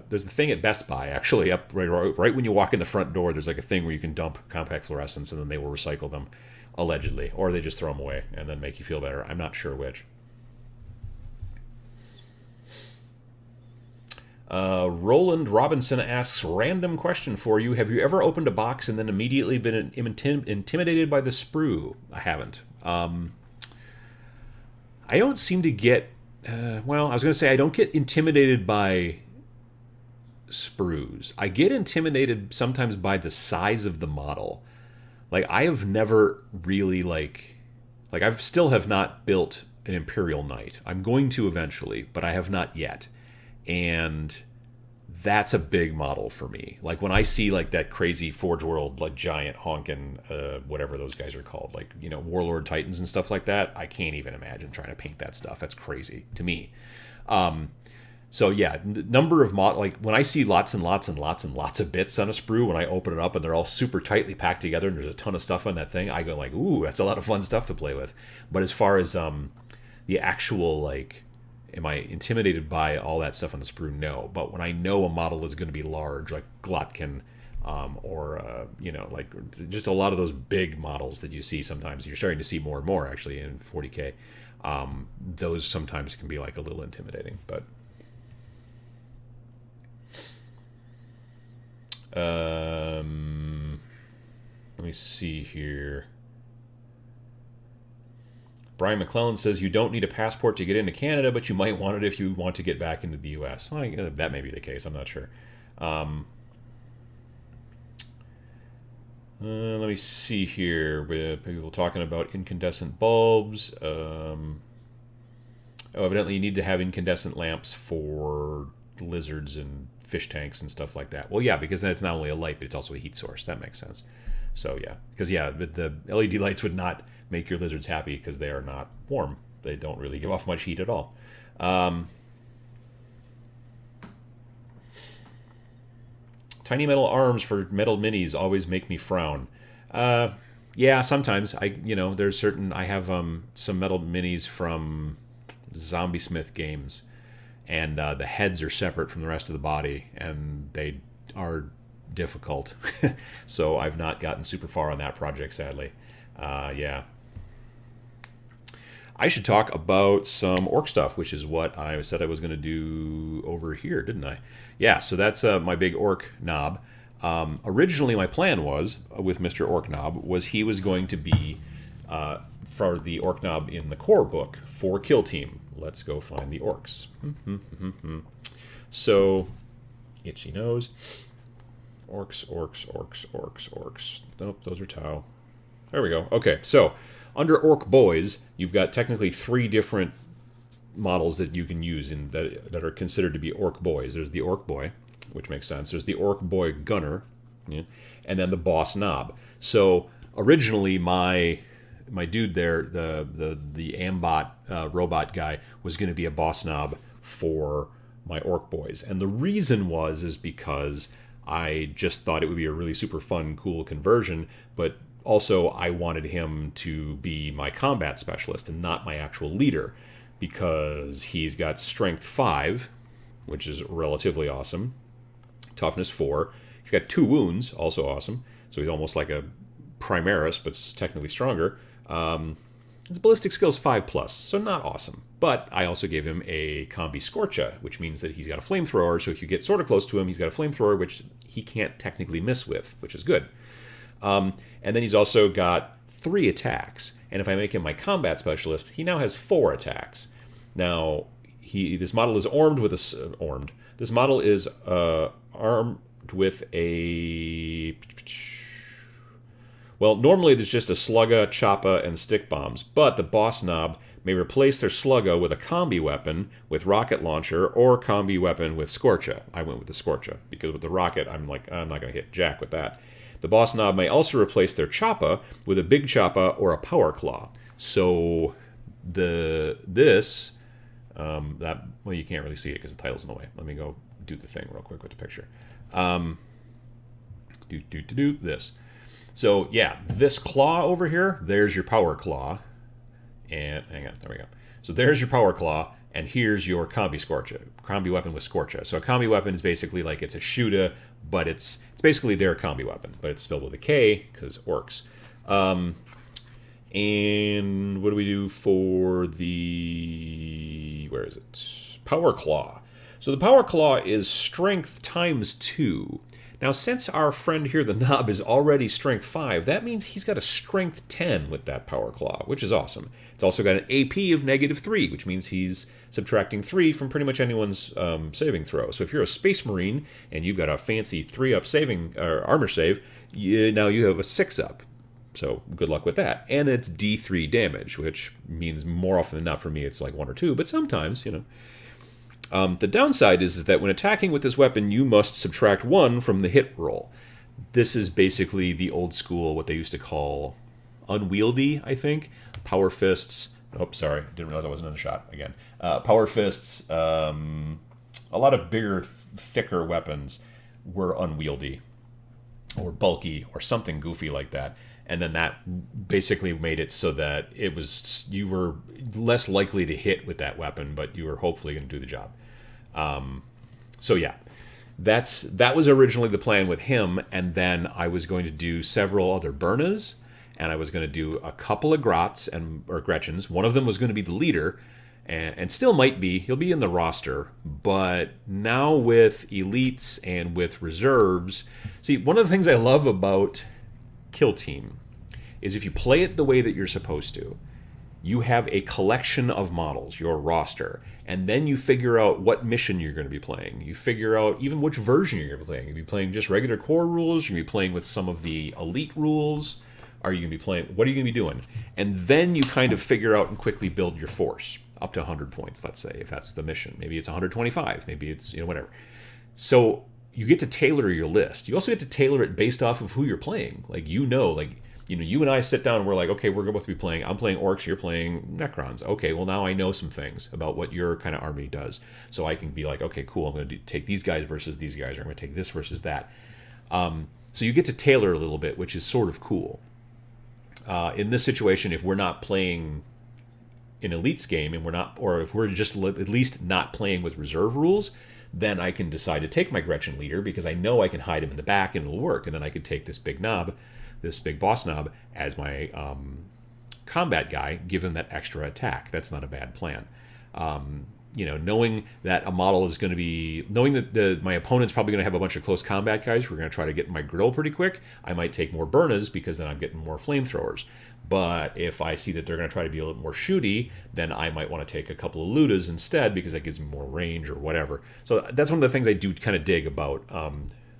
there's the thing at Best Buy, actually, up right when you walk in the front door, there's like a thing where you can dump compact fluorescents and then they will recycle them, allegedly. Or they just throw them away and then make you feel better. I'm not sure which. Roland Robinson asks, random question for you. Have you ever opened a box and then immediately been intimidated by the sprue? I haven't. I don't seem to get... well, I was going to say I don't get intimidated by sprues. I get intimidated sometimes by the size of the model. Like, I have never really, like I still have not built an Imperial Knight. I'm going to eventually, but I have not yet. And that's a big model for me. Like, when I see like that crazy Forge World, like giant honking, whatever those guys are called, like, Warlord Titans and stuff like that, I can't even imagine trying to paint that stuff. That's crazy to me. So yeah, number of like when I see lots and lots and lots and lots of bits on a sprue, when I open it up and they're all super tightly packed together and there's a ton of stuff on that thing, I go like, ooh, that's a lot of fun stuff to play with. But as far as the actual, like, am I intimidated by all that stuff on the sprue? No. But when I know a model is going to be large, like Glotkin, or like just a lot of those big models that you see sometimes, you're starting to see more and more actually in 40K. Those sometimes can be like a little intimidating, but. Let me see here. Brian McClellan says you don't need a passport to get into Canada, but you might want it if you want to get back into the U.S. Well, that may be the case. I'm not sure. Let me see here. With people talking about incandescent bulbs. Evidently you need to have incandescent lamps for lizards and fish tanks and stuff like that. Well, yeah, because then it's not only a light, but it's also a heat source. That makes sense. So yeah, because the LED lights would not make your lizards happy because they are not warm. They don't really give off much heat at all. Tiny metal arms for metal minis always make me frown. Yeah, sometimes there's certain. I have some metal minis from Zombie Smith games, and the heads are separate from the rest of the body, and they are difficult. So I've not gotten super far on that project, sadly. Yeah. I should talk about some orc stuff, which is what I said I was going to do over here, didn't I? Yeah, so that's my big orc knob. Originally, my plan was, with Mr. Orc Knob, was he was going to be for the orc knob in the core book for Kill Team. Let's go find the orcs. So, itchy nose. Orcs, orcs, orcs, orcs, orcs. Nope, those are Tau. There we go. Okay, so under Orc Boys, you've got technically 3 different models that you can use in that are considered to be Orc Boys. There's the Orc Boy, which makes sense. There's the Orc Boy Gunner, yeah, and then the Boss Knob. So originally, my dude there, the Ambot robot guy, was going to be a Boss Knob for my orc boys. And the reason is because I just thought it would be a really super fun, cool conversion, but also I wanted him to be my combat specialist and not my actual leader, because he's got strength 5, which is relatively awesome, toughness 4. He's got 2 wounds, also awesome. So he's almost like a Primaris, but technically stronger. His ballistic skills 5+, so not awesome. But I also gave him a combi Scorcha, which means that he's got a flamethrower. So if you get sort of close to him, he's got a flamethrower, which he can't technically miss with, which is good. And then he's also got 3 attacks. And if I make him my combat specialist, he now has 4 attacks. Now, this model is armed with a This model is armed with a. Well, normally there's just a Slugga, Choppa, and Stick Bombs, but the boss knob may replace their Slugga with a combi weapon with Rocket Launcher or combi weapon with Scorcha. I went with the Scorcha because with the Rocket, I'm not going to hit jack with that. The boss knob may also replace their Choppa with a Big Choppa or a Power Claw. So well, you can't really see it because the title's in the way. Let me go do the thing real quick with the picture. This. So yeah, this claw over here, there's your Power Claw. And hang on, there we go. So there's your Power Claw, and here's your combi Scorcha, combi weapon with Scorcha. So a combi weapon is basically like it's a shooter, but it's basically their combi weapon, but it's spelled with a K because orcs. And what do we do for the, where is it? Power Claw. So the Power Claw is strength times 2. Now, since our friend here, the knob, is already strength 5, that means he's got a strength 10 with that Power Claw, which is awesome. It's also got an AP of -3, which means he's subtracting 3 from pretty much anyone's saving throw. So if you're a Space Marine and you've got a fancy 3-up saving armor save, now you have a 6-up. So good luck with that. And it's D3 damage, which means more often than not for me it's like 1 or 2, but sometimes, you know. The downside is that when attacking with this weapon, you must subtract 1 from the hit roll. This is basically the old school, what they used to call unwieldy, I think. Power fists. Oh, sorry. Didn't realize I wasn't in the shot again. Power fists. A lot of bigger, thicker weapons were unwieldy or bulky or something goofy like that. And then that basically made it so that you were less likely to hit with that weapon, but you were hopefully going to do the job. So yeah, that was originally the plan with him, and then I was going to do several other Bernas, and I was going to do a couple of Grots or Gretchens. One of them was going to be the leader, and still might be. He'll be in the roster, but now with elites and with reserves. See, one of the things I love about Kill Team is if you play it the way that you're supposed to, you have a collection of models, your roster, and then you figure out what mission you're going to be playing. You figure out even which version you're going to be playing. You're going to be playing just regular core rules, you're going to be playing with some of the elite rules, are you going to be playing, what are you going to be doing? And then you kind of figure out and quickly build your force up to 100 points, let's say, if that's the mission. Maybe it's 125, maybe it's, whatever. So you get to tailor your list. You also get to tailor it based off of who you're playing. You and I sit down and we're like, okay, we're going to be playing, I'm playing Orks, you're playing Necrons. Okay, well now I know some things about what your kind of army does. So I can be like, okay, cool, I'm going to take these guys versus these guys, or I'm going to take this versus that. So you get to tailor a little bit, which is sort of cool. In this situation, if we're not playing an elites game, or if we're just at least not playing with reserve rules, then I can decide to take my Gretchen leader because I know I can hide him in the back and it'll work. And then I could take this big boss knob as my combat guy, give him that extra attack. That's not a bad plan. Knowing that a model is going to be, knowing that my opponent's probably going to have a bunch of close combat guys, we're going to try to get in my grill pretty quick. I might take more Bernas because then I'm getting more flamethrowers. But if I see that they're going to try to be a little more shooty, then I might want to take a couple of Ludas instead because that gives me more range or whatever. So that's one of the things I do kind of dig about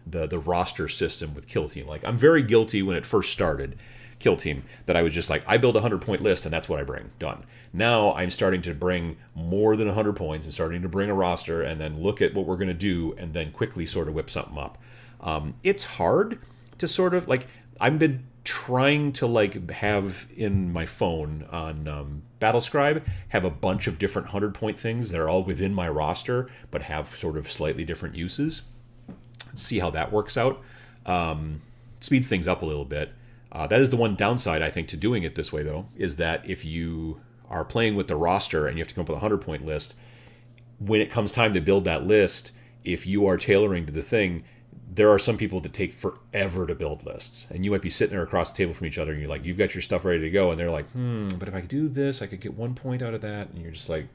the roster system with Kill Team. Like, I'm very guilty when it first started, Kill Team, that I was just like, I build a 100-point list and that's what I bring. Done. Now I'm starting to bring more than 100 points. I'm starting to bring a roster and then look at what we're going to do and then quickly sort of whip something up. It's hard to sort of, like, I've been trying to like have in my phone on Battlescribe have a bunch of different 100-point things that are all within my roster but have sort of slightly different uses. Let's see how that works out. Speeds things up a little bit. That is the one downside, I think, to doing it this way, though, is that if you are playing with the roster and you have to come up with a 100-point list, when it comes time to build that list, if you are tailoring to the thing, there are some people that take forever to build lists. And you might be sitting there across the table from each other and you're like, you've got your stuff ready to go. And they're like, but if I do this, I could get 1 point out of that. And you're just like...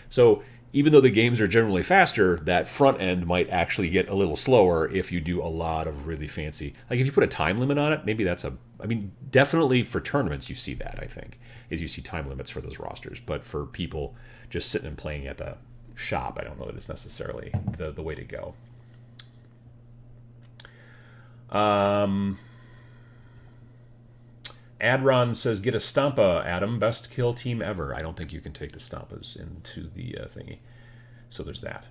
So even though the games are generally faster, that front end might actually get a little slower if you do a lot of really fancy... Like if you put a time limit on it, maybe that's a... I mean, definitely for tournaments you see that, I think, is you see time limits for those rosters. But for people just sitting and playing at the shop, I don't know that it's necessarily the way to go. Adron says, get a Stampa, Adam. Best kill team ever. I don't think you can take the Stampas into the thingy. So there's that.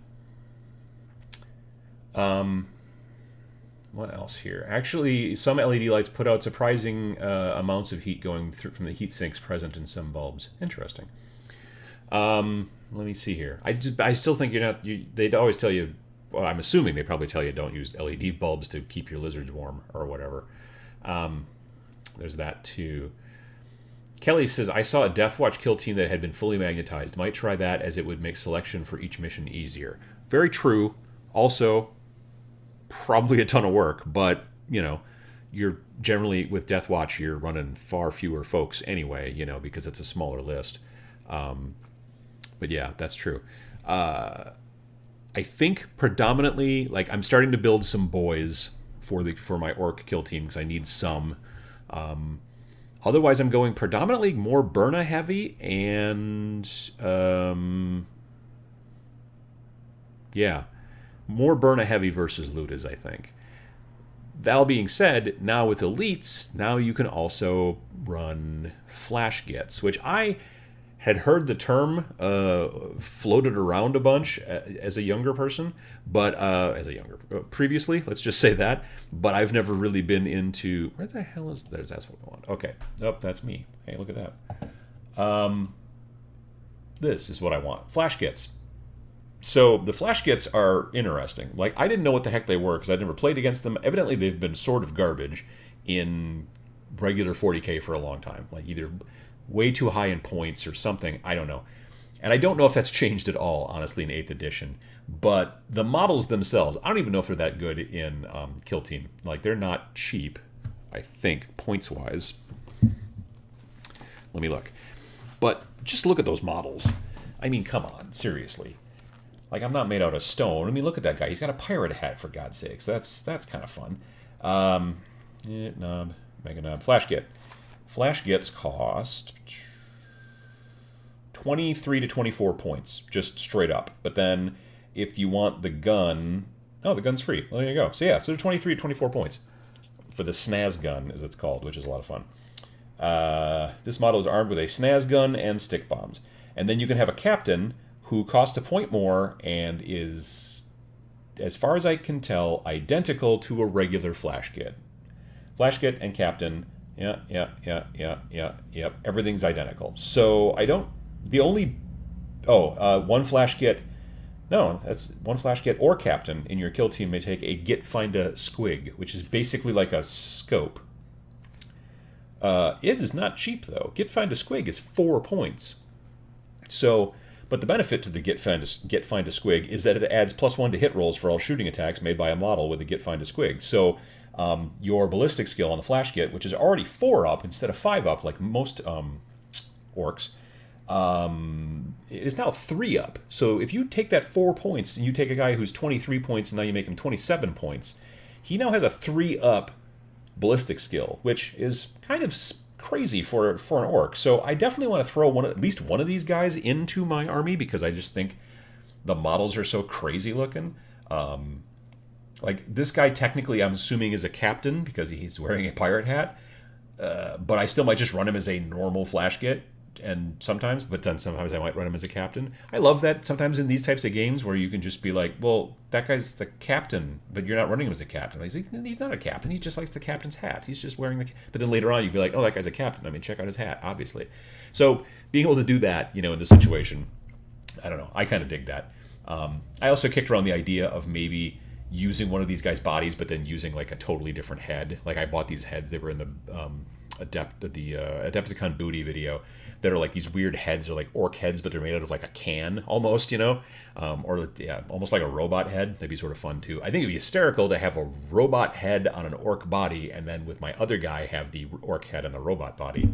What else here? Actually, some LED lights put out surprising amounts of heat going through from the heat sinks present in some bulbs. Interesting. Let me see here. I still think you're not... They'd always tell you... Well, I'm assuming they probably tell you don't use LED bulbs to keep your lizards warm or whatever. There's that too. Kelly says, I saw a Deathwatch kill team that had been fully magnetized. Might try that as it would make selection for each mission easier. Very true. Also, probably a ton of work, but, you know, you're generally, with Deathwatch, you're running far fewer folks anyway, you know, because it's a smaller list. But yeah, that's true. I think predominantly, like, I'm starting to build some boys for my orc kill team because I need some. Otherwise, I'm going predominantly more Burna heavy and yeah, more Burna heavy versus Ludas, I think. That being said, now with elites, now you can also run flash gets, which I had heard the term floated around a bunch as a younger person, but previously, let's just say that. But I've never really been into... Where the hell is... That's what I want. Okay. Oh, that's me. Hey, look at that. This is what I want. Flash gets. So the flash gets are interesting. Like, I didn't know what the heck they were because I'd never played against them. Evidently, they've been sort of garbage in regular 40K for a long time. Like, either way too high in points or something. I don't know. And I don't know if that's changed at all, honestly, in 8th edition. But the models themselves, I don't even know if they're that good in Kill Team. Like, they're not cheap, I think, points-wise. Let me look. But just look at those models. I mean, come on, seriously. Like, I'm not made out of stone. I mean, look at that guy. He's got a pirate hat, for God's sakes. That's kind of fun. Knob, Mega Knob, Flash Get. Flash Gets cost 23 to 24 points, just straight up. But then if you want the gun... Oh, the gun's free. Well, there you go. So yeah, so they're 23 to 24 points for the snaz gun, as it's called, which is a lot of fun. This model is armed with a snaz gun and stick bombs. And then you can have a captain who costs a point more and is, as far as I can tell, identical to a regular Flash Get. Flash Get and captain... Yep. Everything's identical. So I don't... The only... one Flash Get... No, that's one Flash Get or captain in your kill team may take a Get Find a Squig, which is basically like a scope. It is not cheap, though. Get Find a Squig is 4 points. So... But the benefit to the Get Find a Squig is that it adds +1 to hit rolls for all shooting attacks made by a model with a Get Find a Squig. So... your ballistic skill on the Flash Get, which is already 4 up instead of 5 up, like most orcs, it is now 3 up. So if you take that 4 points and you take a guy who's 23 points and now you make him 27 points, he now has a 3 up ballistic skill, which is kind of crazy for an orc. So I definitely want to throw at least one of these guys into my army because I just think the models are so crazy looking. Like, this guy technically, I'm assuming, is a captain because he's wearing a pirate hat. But I still might just run him as a normal Flash Get and sometimes, but then sometimes I might run him as a captain. I love that sometimes in these types of games where you can just be like, well, that guy's the captain, but you're not running him as a captain. He's not a captain. He just likes the captain's hat. He's just wearing the. But then later on, you'd be like, oh, that guy's a captain. I mean, check out his hat, obviously. So being able to do that, in the situation, I don't know. I kind of dig that. I also kicked around the idea of maybe using one of these guys' bodies, but then using like a totally different head. Like I bought these heads; they were in the Adepticon booty video. That are like these weird heads, or like orc heads, but they're made out of like a can almost, or yeah, almost like a robot head. That'd be sort of fun too. I think it'd be hysterical to have a robot head on an orc body, and then with my other guy have the orc head on the robot body.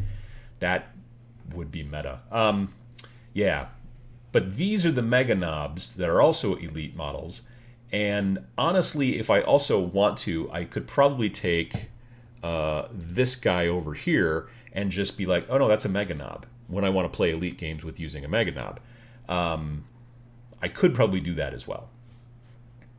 That would be meta. Yeah, but these are the mega knobs that are also elite models. And honestly, if I also want to, I could probably take this guy over here and just be like, oh no, that's a mega knob, when I want to play elite games with using a mega knob. I could probably do that as well.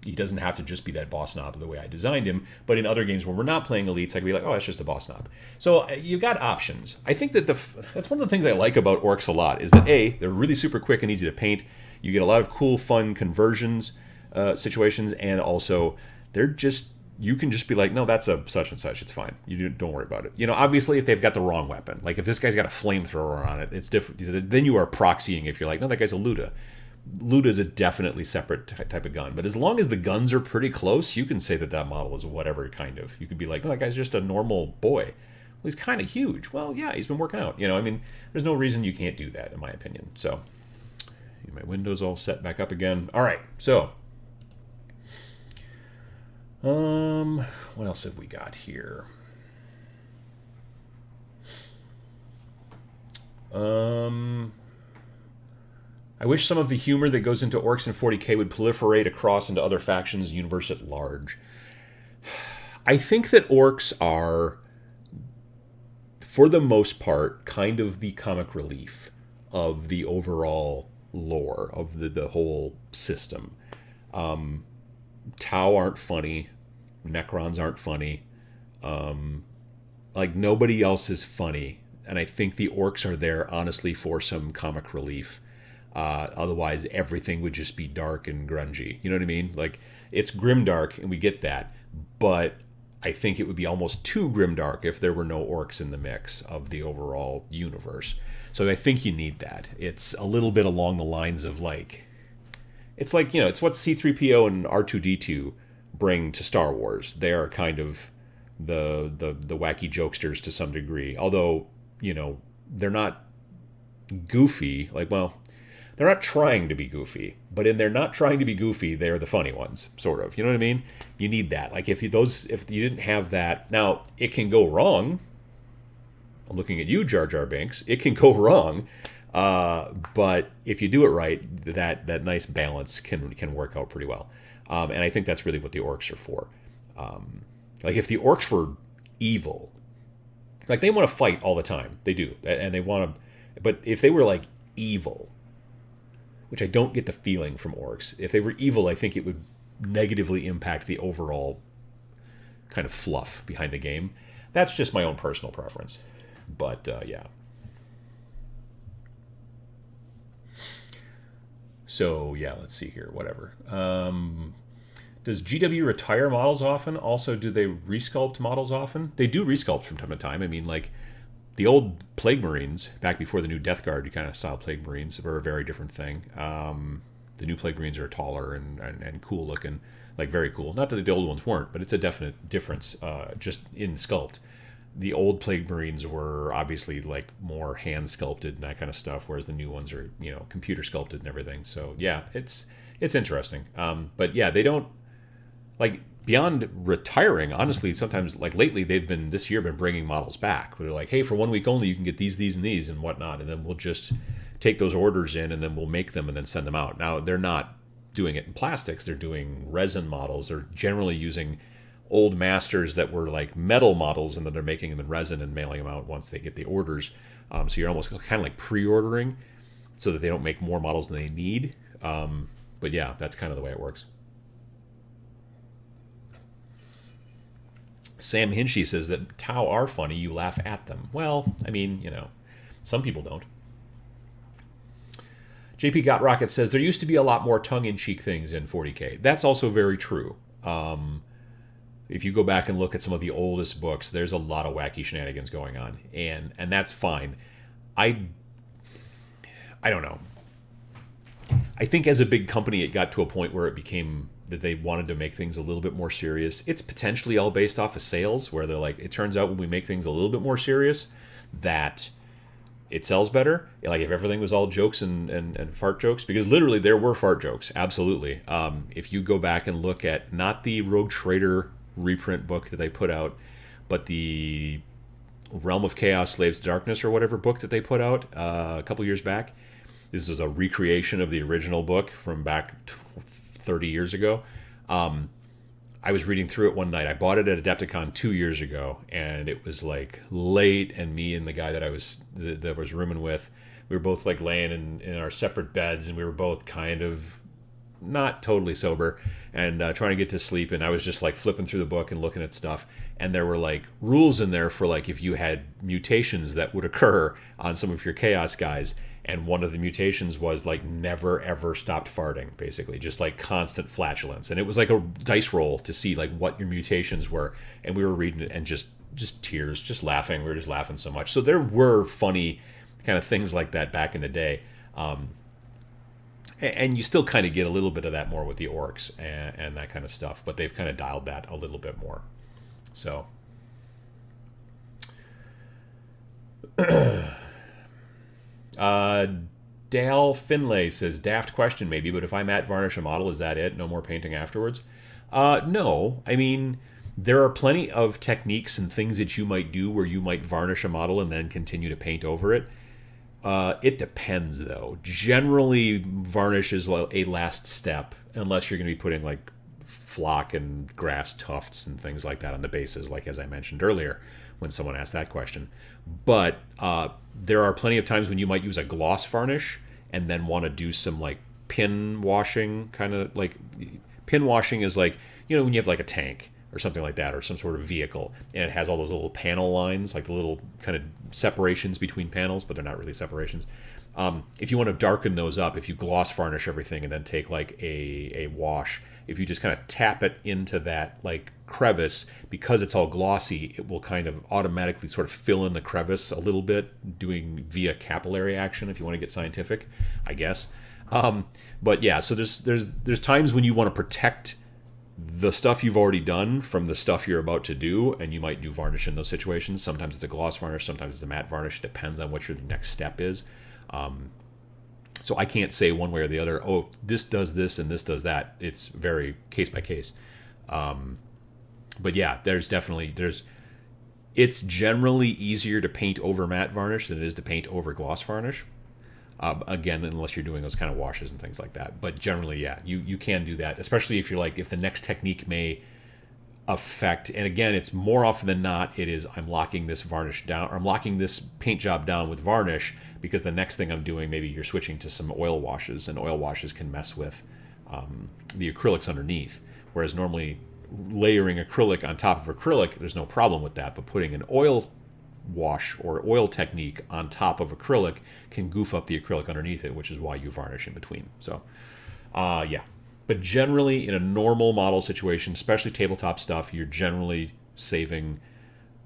He doesn't have to just be that boss knob the way I designed him, but in other games where we're not playing elites, I could be like, oh, it's just a boss knob. So you've got options. I think that that's one of the things I like about Orks a lot, is that A, they're really super quick and easy to paint. You get a lot of cool, fun conversions situations, and also they're just, you can just be like, no, that's a such and such. It's fine. You don't worry about it. Obviously, if they've got the wrong weapon, like if this guy's got a flamethrower on it, it's different. Then you are proxying if you're like, no, that guy's a Luda. Luda is a definitely separate type of gun. But as long as the guns are pretty close, you can say that model is whatever kind of. You could be like, no, that guy's just a normal boy. Well, he's kind of huge. Well, yeah, he's been working out. There's no reason you can't do that, in my opinion. So, my window's all set back up again. All right, so. What else have we got here? I wish some of the humor that goes into Orks and 40k would proliferate across into other factions, universe at large. I think that Orks are, for the most part, kind of the comic relief of the overall lore of the whole system. Tau aren't funny. Necrons aren't funny. Like, nobody else is funny. And I think the Orks are there, honestly, for some comic relief. Otherwise, everything would just be dark and grungy. You know what I mean? Like, it's grimdark, and we get that. But I think it would be almost too grimdark if there were no Orks in the mix of the overall universe. So I think you need that. It's a little bit along the lines of, like... It's like, it's what C-3PO and R2-D2 bring to Star Wars. They are kind of the wacky jokesters to some degree. Although, they're not goofy. Like, well, they're not trying to be goofy. But in their not trying to be goofy, they're the funny ones, sort of. You know what I mean? You need that. Like, if you didn't have that... Now, it can go wrong. I'm looking at you, Jar Jar Binks. It can go wrong. But if you do it right, that nice balance can work out pretty well. And I think that's really what the Orks are for. Like, if the Orks were evil, like, they want to fight all the time. They do. And they want to... But if they were, like, evil, which I don't get the feeling from Orks, if they were evil, I think it would negatively impact the overall kind of fluff behind the game. That's just my own personal preference. But, yeah. So, yeah, let's see here. Whatever. Does GW retire models often? Also, do they resculpt models often? They do resculpt from time to time. I mean, like, the old Plague Marines, back before the new Death Guard kind of style Plague Marines, were a very different thing. The new Plague Marines are taller and cool looking. Like, very cool. Not that the old ones weren't, but it's a definite difference just in sculpt. The old Plague Marines were obviously like more hand sculpted and that kind of stuff, whereas the new ones are, computer sculpted and everything. So yeah, it's interesting. But yeah, they don't, like, beyond retiring, honestly, sometimes, like, lately this year been bringing models back. They're like, hey, for 1 week only, you can get these, and these and whatnot. And then we'll just take those orders in and then we'll make them and then send them out. Now, they're not doing it in plastics. They're doing resin models. They're generally using old masters that were like metal models, and then they're making them in resin and mailing them out once they get the orders. So you're almost kind of like pre-ordering so that they don't make more models than they need. But yeah, that's kind of the way it works. Sam Hinchy says that Tau are funny. You laugh at them. Well, I mean, some people don't. JP Got Rocket says there used to be a lot more tongue-in-cheek things in 40K. That's also very true. If you go back and look at some of the oldest books, there's a lot of wacky shenanigans going on, and that's fine. I don't know. I think as a big company, it got to a point where it became that they wanted to make things a little bit more serious. It's potentially all based off of sales, where they're like, it turns out when we make things a little bit more serious, that it sells better. Like if everything was all jokes and fart jokes, because literally there were fart jokes, absolutely. If you go back and look at not the Rogue Trader reprint book that they put out, but the Realm of Chaos, Slaves to Darkness, or whatever book that they put out a couple years back. This is a recreation of the original book from back 30 years ago. I was reading through it one night. I bought it at Adepticon 2 years ago, and it was like late, and me and the guy that I was rooming with, we were both like laying in our separate beds, and we were both kind of not totally sober and trying to get to sleep. And I was just like flipping through the book and looking at stuff, and there were like rules in there for like if you had mutations that would occur on some of your chaos guys. And one of the mutations was like never ever stopped farting, basically, just like constant flatulence. And it was like a dice roll to see like what your mutations were. And we were reading it and just tears, just laughing. We were just laughing so much. So there were funny kind of things like that back in the day. And you still kind of get a little bit of that more with the Orks and that kind of stuff. But they've kind of dialed that a little bit more. So... Dale Finlay says, daft question maybe, but if I matte varnish a model, is that it? No more painting afterwards? No. I mean, there are plenty of techniques and things that you might do where you might varnish a model and then continue to paint over it. It depends, though. Generally, varnish is a last step, unless you're going to be putting like flock and grass tufts and things like that on the bases, like as I mentioned earlier when someone asked that question. But there are plenty of times when you might use a gloss varnish and then want to do some like pin washing, kind of like pin washing is like, you know, when you have like a tank or something like that, or some sort of vehicle, and it has all those little panel lines, like the little kind of separations between panels, but they're not really separations. If you want to darken those up, if you gloss varnish everything and then take like a wash, if you just kind of tap it into that like crevice, because it's all glossy, it will kind of automatically sort of fill in the crevice a little bit, doing via capillary action, if you want to get scientific, I guess. But yeah, so there's times when you want to protect the stuff you've already done from the stuff you're about to do, and you might do varnish in those situations. Sometimes it's a gloss varnish, sometimes it's a matte varnish. It depends on what your next step is. So I can't say one way or the other, oh, this does this and this does that. It's very case by case. But yeah, it's generally easier to paint over matte varnish than it is to paint over gloss varnish. Again, unless you're doing those kind of washes and things like that. But generally, yeah, you can do that, especially if you're like, if the next technique may affect, and again, it's more often than not, it is I'm locking this varnish down, or I'm locking this paint job down with varnish, because the next thing I'm doing, maybe you're switching to some oil washes, and oil washes can mess with the acrylics underneath. Whereas normally layering acrylic on top of acrylic, there's no problem with that, but putting an oil wash or oil technique on top of acrylic can goof up the acrylic underneath it, which is why you varnish in between. So, yeah. But generally, in a normal model situation, especially tabletop stuff, you're generally saving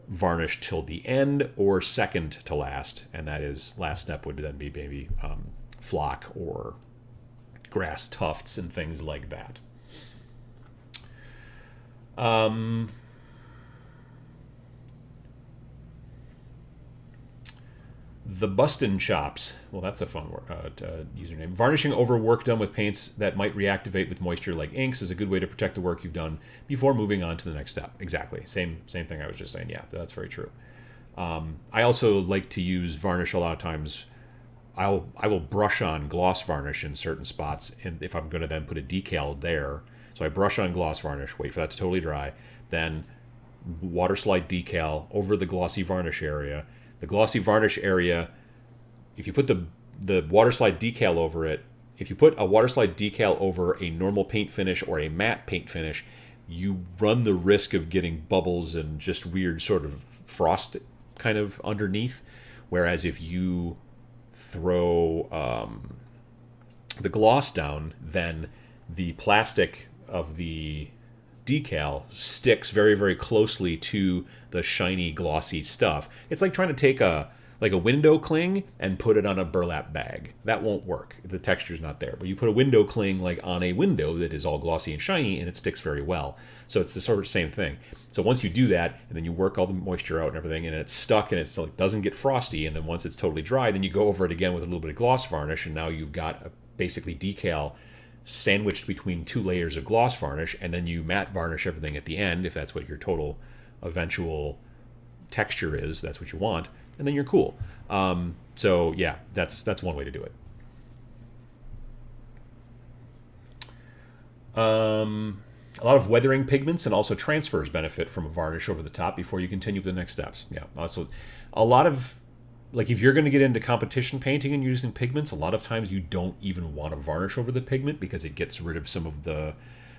varnish till the end or second to last, and that is, last step would then be maybe flock or grass tufts and things like that. The Bustin' Chops. Well, that's a fun username. Varnishing over work done with paints that might reactivate with moisture like inks is a good way to protect the work you've done before moving on to the next step. Exactly. Same thing I was just saying. Yeah, that's very true. I also like to use varnish a lot of times. I will brush on gloss varnish in certain spots, and if I'm going to then put a decal there, so I brush on gloss varnish, wait for that to totally dry, then water slide decal over the glossy varnish area. The glossy varnish area, if you put the water slide decal over it, if you put a water slide decal over a normal paint finish or a matte paint finish, you run the risk of getting bubbles and just weird sort of frost kind of underneath. Whereas if you throw the gloss down, then the plastic of the decal sticks very, very closely to the shiny, glossy stuff. It's like trying to take a window cling and put it on a burlap bag. That won't work. The texture's not there. But you put a window cling like on a window that is all glossy and shiny, and it sticks very well. So it's the sort of same thing. So once you do that, and then you work all the moisture out and everything, and it's stuck and it's like doesn't get frosty, and then once it's totally dry, then you go over it again with a little bit of gloss varnish, and now you've got a basically decal sandwiched between 2 layers of gloss varnish, and then you matte varnish everything at the end if that's what your total eventual texture is. That's what you want, and then you're cool. So yeah, that's one way to do it. A lot of weathering pigments and also transfers benefit from a varnish over the top before you continue with the next steps. Yeah, also a lot of, like, if you're going to get into competition painting and using pigments, a lot of times you don't even want to varnish over the pigment because it gets rid of some of the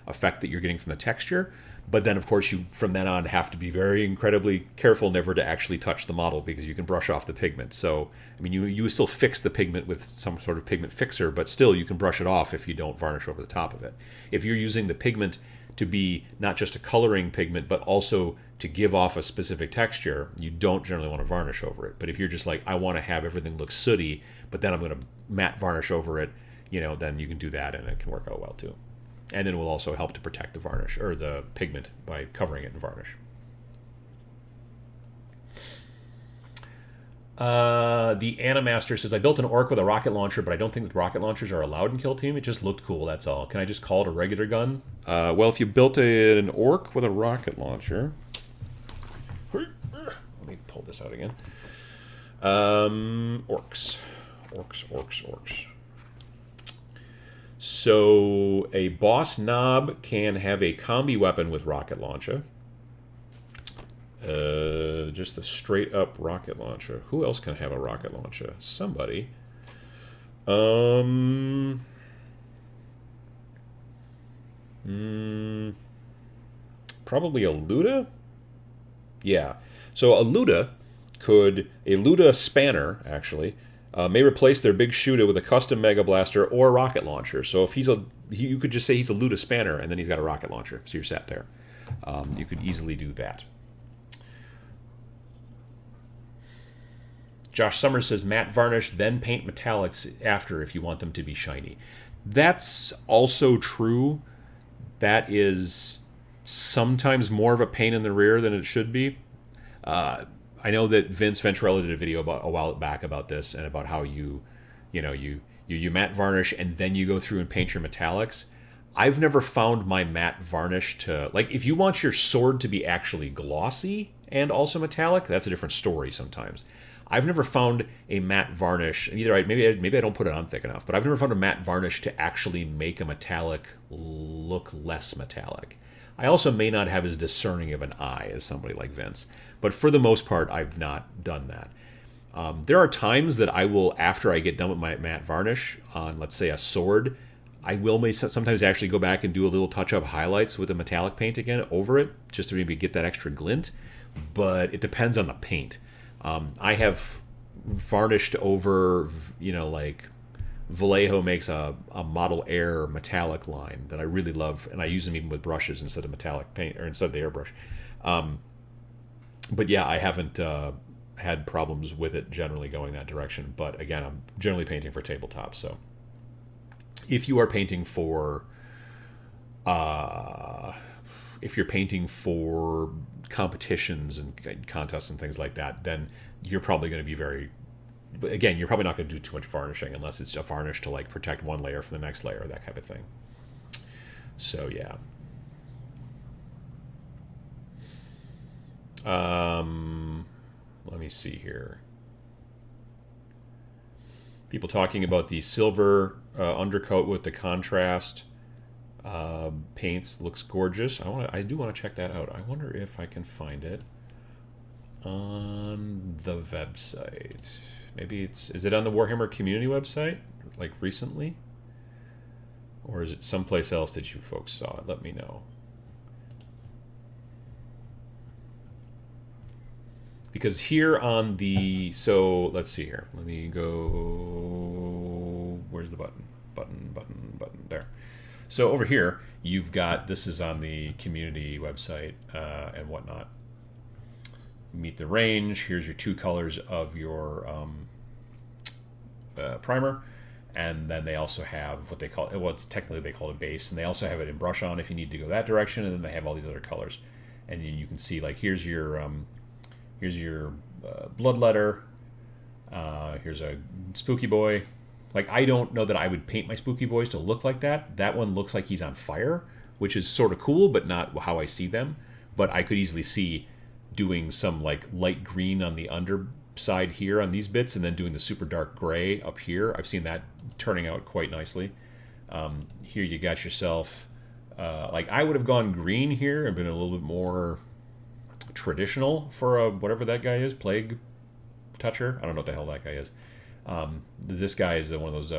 effect that you're getting from the texture. But then, of course, you from then on have to be very incredibly careful never to actually touch the model because you can brush off the pigment. So, I mean, you still fix the pigment with some sort of pigment fixer, but still you can brush it off if you don't varnish over the top of it. If you're using the pigment to be not just a coloring pigment, but also to give off a specific texture, you don't generally want to varnish over it. But if you're just like, I want to have everything look sooty, but then I'm going to matte varnish over it, then you can do that and it can work out well too. And then it will also help to protect the varnish or the pigment by covering it in varnish. The Animaster says, I built an orc with a rocket launcher, but I don't think that rocket launchers are allowed in Kill Team. It just looked cool, that's all. Can I just call it a regular gun? Well, if you built an orc with a rocket launcher... Let me pull this out again. Orcs. So a boss knob can have a combi weapon with rocket launcher. Just a straight up rocket launcher. Who else can have a rocket launcher? Somebody. Probably a Luda? Yeah. So a Luda spanner, actually, may replace their big shooter with a custom Mega Blaster or a rocket launcher. So if you could just say he's a Luda spanner, and then he's got a rocket launcher. So you're set there. You could easily do that. Josh Summers says, matte varnish, then paint metallics after if you want them to be shiny. That's also true. That is sometimes more of a pain in the rear than it should be. I know that Vince Venturella did a video a while back about this and about how you matte varnish and then you go through and paint your metallics. I've never found my matte varnish to, like, if you want your sword to be actually glossy and also metallic, that's a different story sometimes. I've never found a matte varnish, and either maybe I don't put it on thick enough, but I've never found a matte varnish to actually make a metallic look less metallic. I also may not have as discerning of an eye as somebody like Vince, but for the most part, I've not done that. There are times that I will, after I get done with my matte varnish on, let's say, a sword, I may sometimes actually go back and do a little touch-up highlights with a metallic paint again over it, just to maybe get that extra glint, but it depends on the paint. I have varnished over, like Vallejo makes a Model Air metallic line that I really love, and I use them even with brushes instead of metallic paint, or instead of the airbrush. But yeah, I haven't had problems with it generally going that direction. But again, I'm generally painting for tabletop, so if you are painting for competitions and contests and things like that, then you're probably going to be you're probably not going to do too much varnishing unless it's a varnish to like protect one layer from the next layer, that kind of thing. So yeah. Let me see here. People talking about the silver undercoat with the contrast paints looks gorgeous. I do want to check that out. I wonder if I can find it on the website. Maybe is it on the Warhammer community website, like recently? Or is it someplace else that you folks saw it? Let me know. Because here on so let's see here. Let me go, where's the button? button, there. So over here, you've got, this is on the community website and whatnot. Meet the range. Here's your 2 colors of your primer. And then they also have what they call, well, it's technically they call it a base. And they also have it in brush on if you need to go that direction. And then they have all these other colors. And you can see, like, here's your bloodletter. Here's a spooky boy. Like, I don't know that I would paint my spooky boys to look like that. That one looks like he's on fire, which is sort of cool, but not how I see them. But I could easily see doing some, like, light green on the underside here on these bits, and then doing the super dark gray up here. I've seen that turning out quite nicely. Here you got yourself, like, I would have gone green here and been a little bit more traditional for a, whatever that guy is, Plague Toucher. I don't know what the hell that guy is. This guy is one of those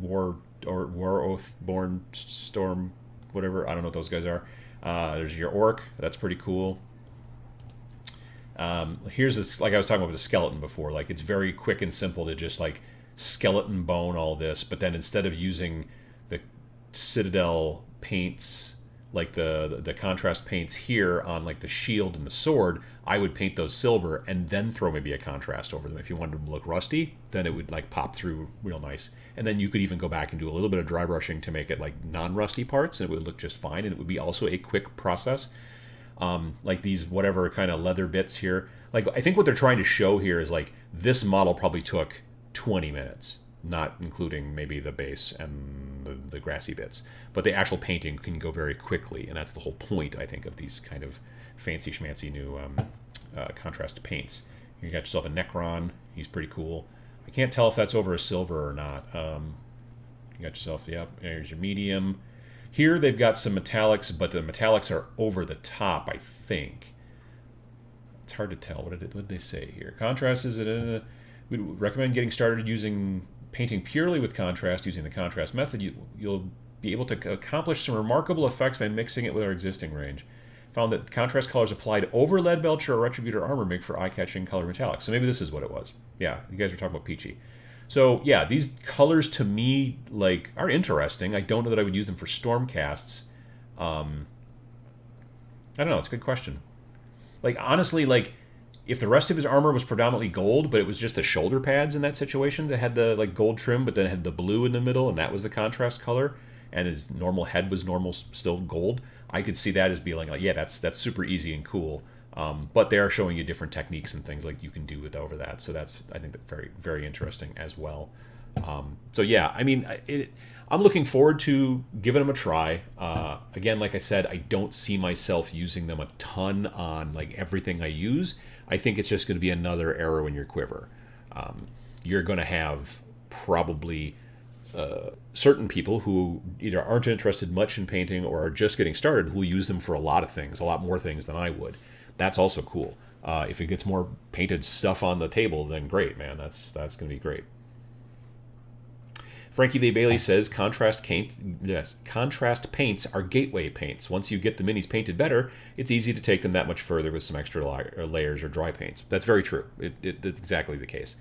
War Oathborn Storm, whatever. I don't know what those guys are. There's your Ork. That's pretty cool. Here's this, like I was talking about with the skeleton before. Like, it's very quick and simple to just, like, skeleton bone all this, but then instead of using the Citadel paints, like the contrast paints here on, like, the shield and the sword, I would paint those silver and then throw maybe a contrast over them. If you wanted them to look rusty, then it would, like, pop through real nice. And then you could even go back and do a little bit of dry brushing to make it, like, non-rusty parts, and it would look just fine, and it would be also a quick process. Like these whatever kind of leather bits here. Like, I think what they're trying to show here is, like, this model probably took 20 minutes, not including maybe the base and the grassy bits. But the actual painting can go very quickly, and that's the whole point, I think, of these kind of fancy schmancy new contrast paints. You got yourself a Necron. He's pretty cool. I can't tell if that's over a silver or not. You got yourself, yep, there's your medium. Here they've got some metallics, but the metallics are over the top, I think. It's hard to tell. What did they say here? Contrast is it? We recommend getting started using painting purely with contrast, using the contrast method. You'll be able to accomplish some remarkable effects by mixing it with our existing range. Found that contrast colors applied over lead belcher or retributor armor make for eye-catching color metallics. So maybe this is what it was. Yeah, you guys were talking about peachy. So yeah, these colors to me, like, are interesting. I don't know that I would use them for storm casts. I don't know. It's a good question. Like, honestly, like, if the rest of his armor was predominantly gold, but it was just the shoulder pads in that situation that had the, like, gold trim, but then it had the blue in the middle, and that was the contrast color, and his normal head was normal, still gold, I could see that as being like, yeah, that's super easy and cool. But they are showing you different techniques and things like you can do with over that. So that's, I think, very, very interesting as well. So yeah, I mean, I'm looking forward to giving them a try. Again, like I said, I don't see myself using them a ton on, like, everything I use. I think it's just going to be another arrow in your quiver. You're going to have probably certain people who either aren't interested much in painting or are just getting started who will use them for a lot of things, a lot more things than I would. That's also cool. If it gets more painted stuff on the table, then great, man. That's going to be great. Frankie Lee Bailey says, contrast paints are gateway paints. Once you get the minis painted better, it's easy to take them that much further with some extra layers or dry paints. That's very true. It's exactly the case.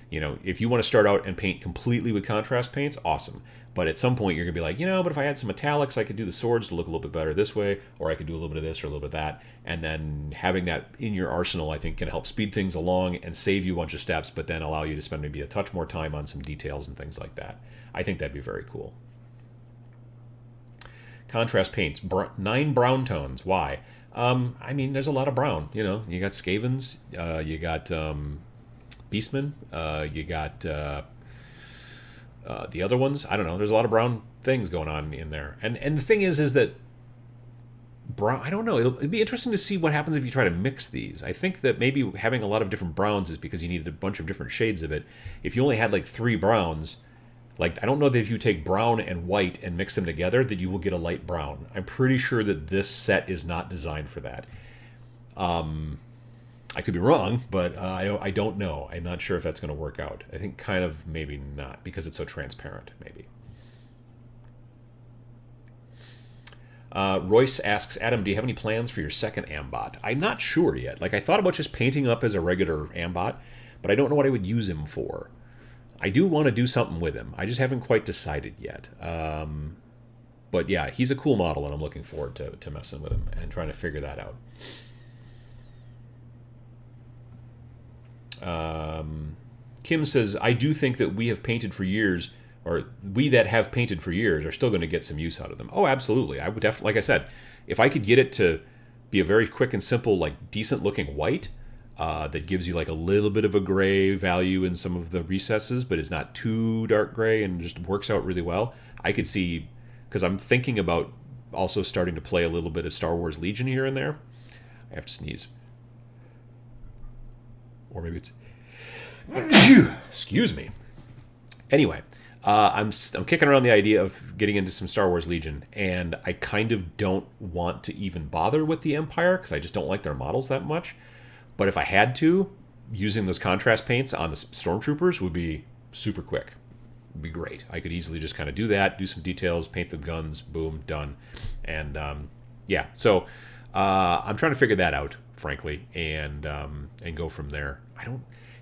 You know, if you want to start out and paint completely with contrast paints, awesome. But at some point, you're going to be like, but if I had some metallics, I could do the swords to look a little bit better this way, or I could do a little bit of this or a little bit of that. And then having that in your arsenal, I think, can help speed things along and save you a bunch of steps, but then allow you to spend maybe a touch more time on some details and things like that. I think that'd be very cool. Contrast paints, 9 brown tones. Why? I mean, there's a lot of brown. You got Skavens, you got Beastmen, you got the other ones. I don't know. There's a lot of brown things going on in there. And the thing is that brown, I don't know. It'd be interesting to see what happens if you try to mix these. I think that maybe having a lot of different browns is because you needed a bunch of different shades of it. If you only had like 3 browns, like, I don't know that if you take brown and white and mix them together that you will get a light brown. I'm pretty sure that this set is not designed for that. I could be wrong, but I don't know. I'm not sure if that's going to work out. I think kind of maybe not, because it's so transparent, maybe. Royce asks, Adam, do you have any plans for your second Ambot? I'm not sure yet. Like, I thought about just painting up as a regular Ambot, but I don't know what I would use him for. I do want to do something with him. I just haven't quite decided yet. But yeah, he's a cool model, and I'm looking forward to messing with him and trying to figure that out. Kim says, I do think that we have painted for years, or we that have painted for years are still going to get some use out of them. Oh, absolutely. I would definitely, like I said, if I could get it to be a very quick and simple, like decent looking white, that gives you like a little bit of a gray value in some of the recesses, but is not too dark gray and just works out really well. I could see, because I'm thinking about also starting to play a little bit of Star Wars Legion here and there. I have to sneeze. Or maybe it's... Excuse me. Anyway, I'm kicking around the idea of getting into some Star Wars Legion, and I kind of don't want to even bother with the Empire because I just don't like their models that much. But if I had to, using those contrast paints on the Stormtroopers would be super quick. Would be great. I could easily just kind of do that, do some details, paint the guns, boom, done. And yeah, so I'm trying to figure that out, frankly, and go from there.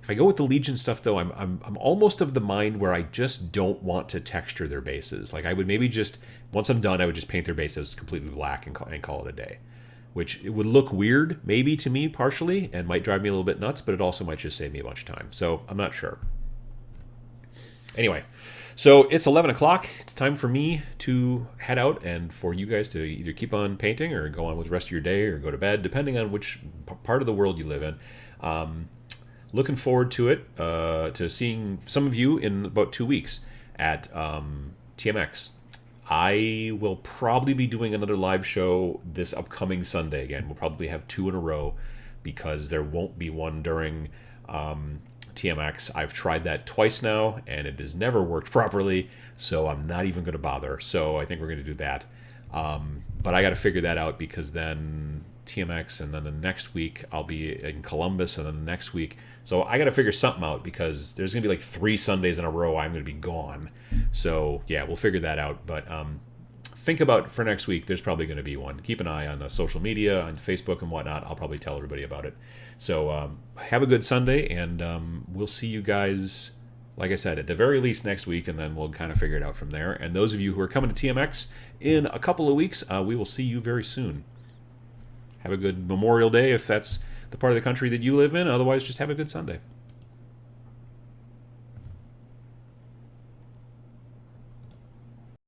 If I go with the Legion stuff, though, I'm almost of the mind where I just don't want to texture their bases. Like I would maybe just, once I'm done, I would just paint their bases completely black and call it a day. Which it would look weird, maybe to me partially, and might drive me a little bit nuts, but it also might just save me a bunch of time. So I'm not sure. Anyway, so it's 11 o'clock. It's time for me to head out and for you guys to either keep on painting or go on with the rest of your day or go to bed, depending on which part of the world you live in. Looking forward to it, to seeing some of you in about 2 weeks at TMX. I will probably be doing another live show this upcoming Sunday again. We'll probably have 2 in a row because there won't be one during TMX. I've tried that twice now, and it has never worked properly, so I'm not even going to bother. So I think we're going to do that. But I got to figure that out because then TMX, and then the next week I'll be in Columbus, and then the next week. So I got to figure something out because there's going to be like 3 Sundays in a row I'm going to be gone. So yeah, we'll figure that out. But think about for next week, there's probably going to be one. Keep an eye on the social media, on Facebook and whatnot. I'll probably tell everybody about it. So have a good Sunday, and we'll see you guys, like I said, at the very least next week, and then we'll kind of figure it out from there. And those of you who are coming to TMX in a couple of weeks, we will see you very soon. Have a good Memorial Day if that's the part of the country that you live in. Otherwise, just have a good Sunday.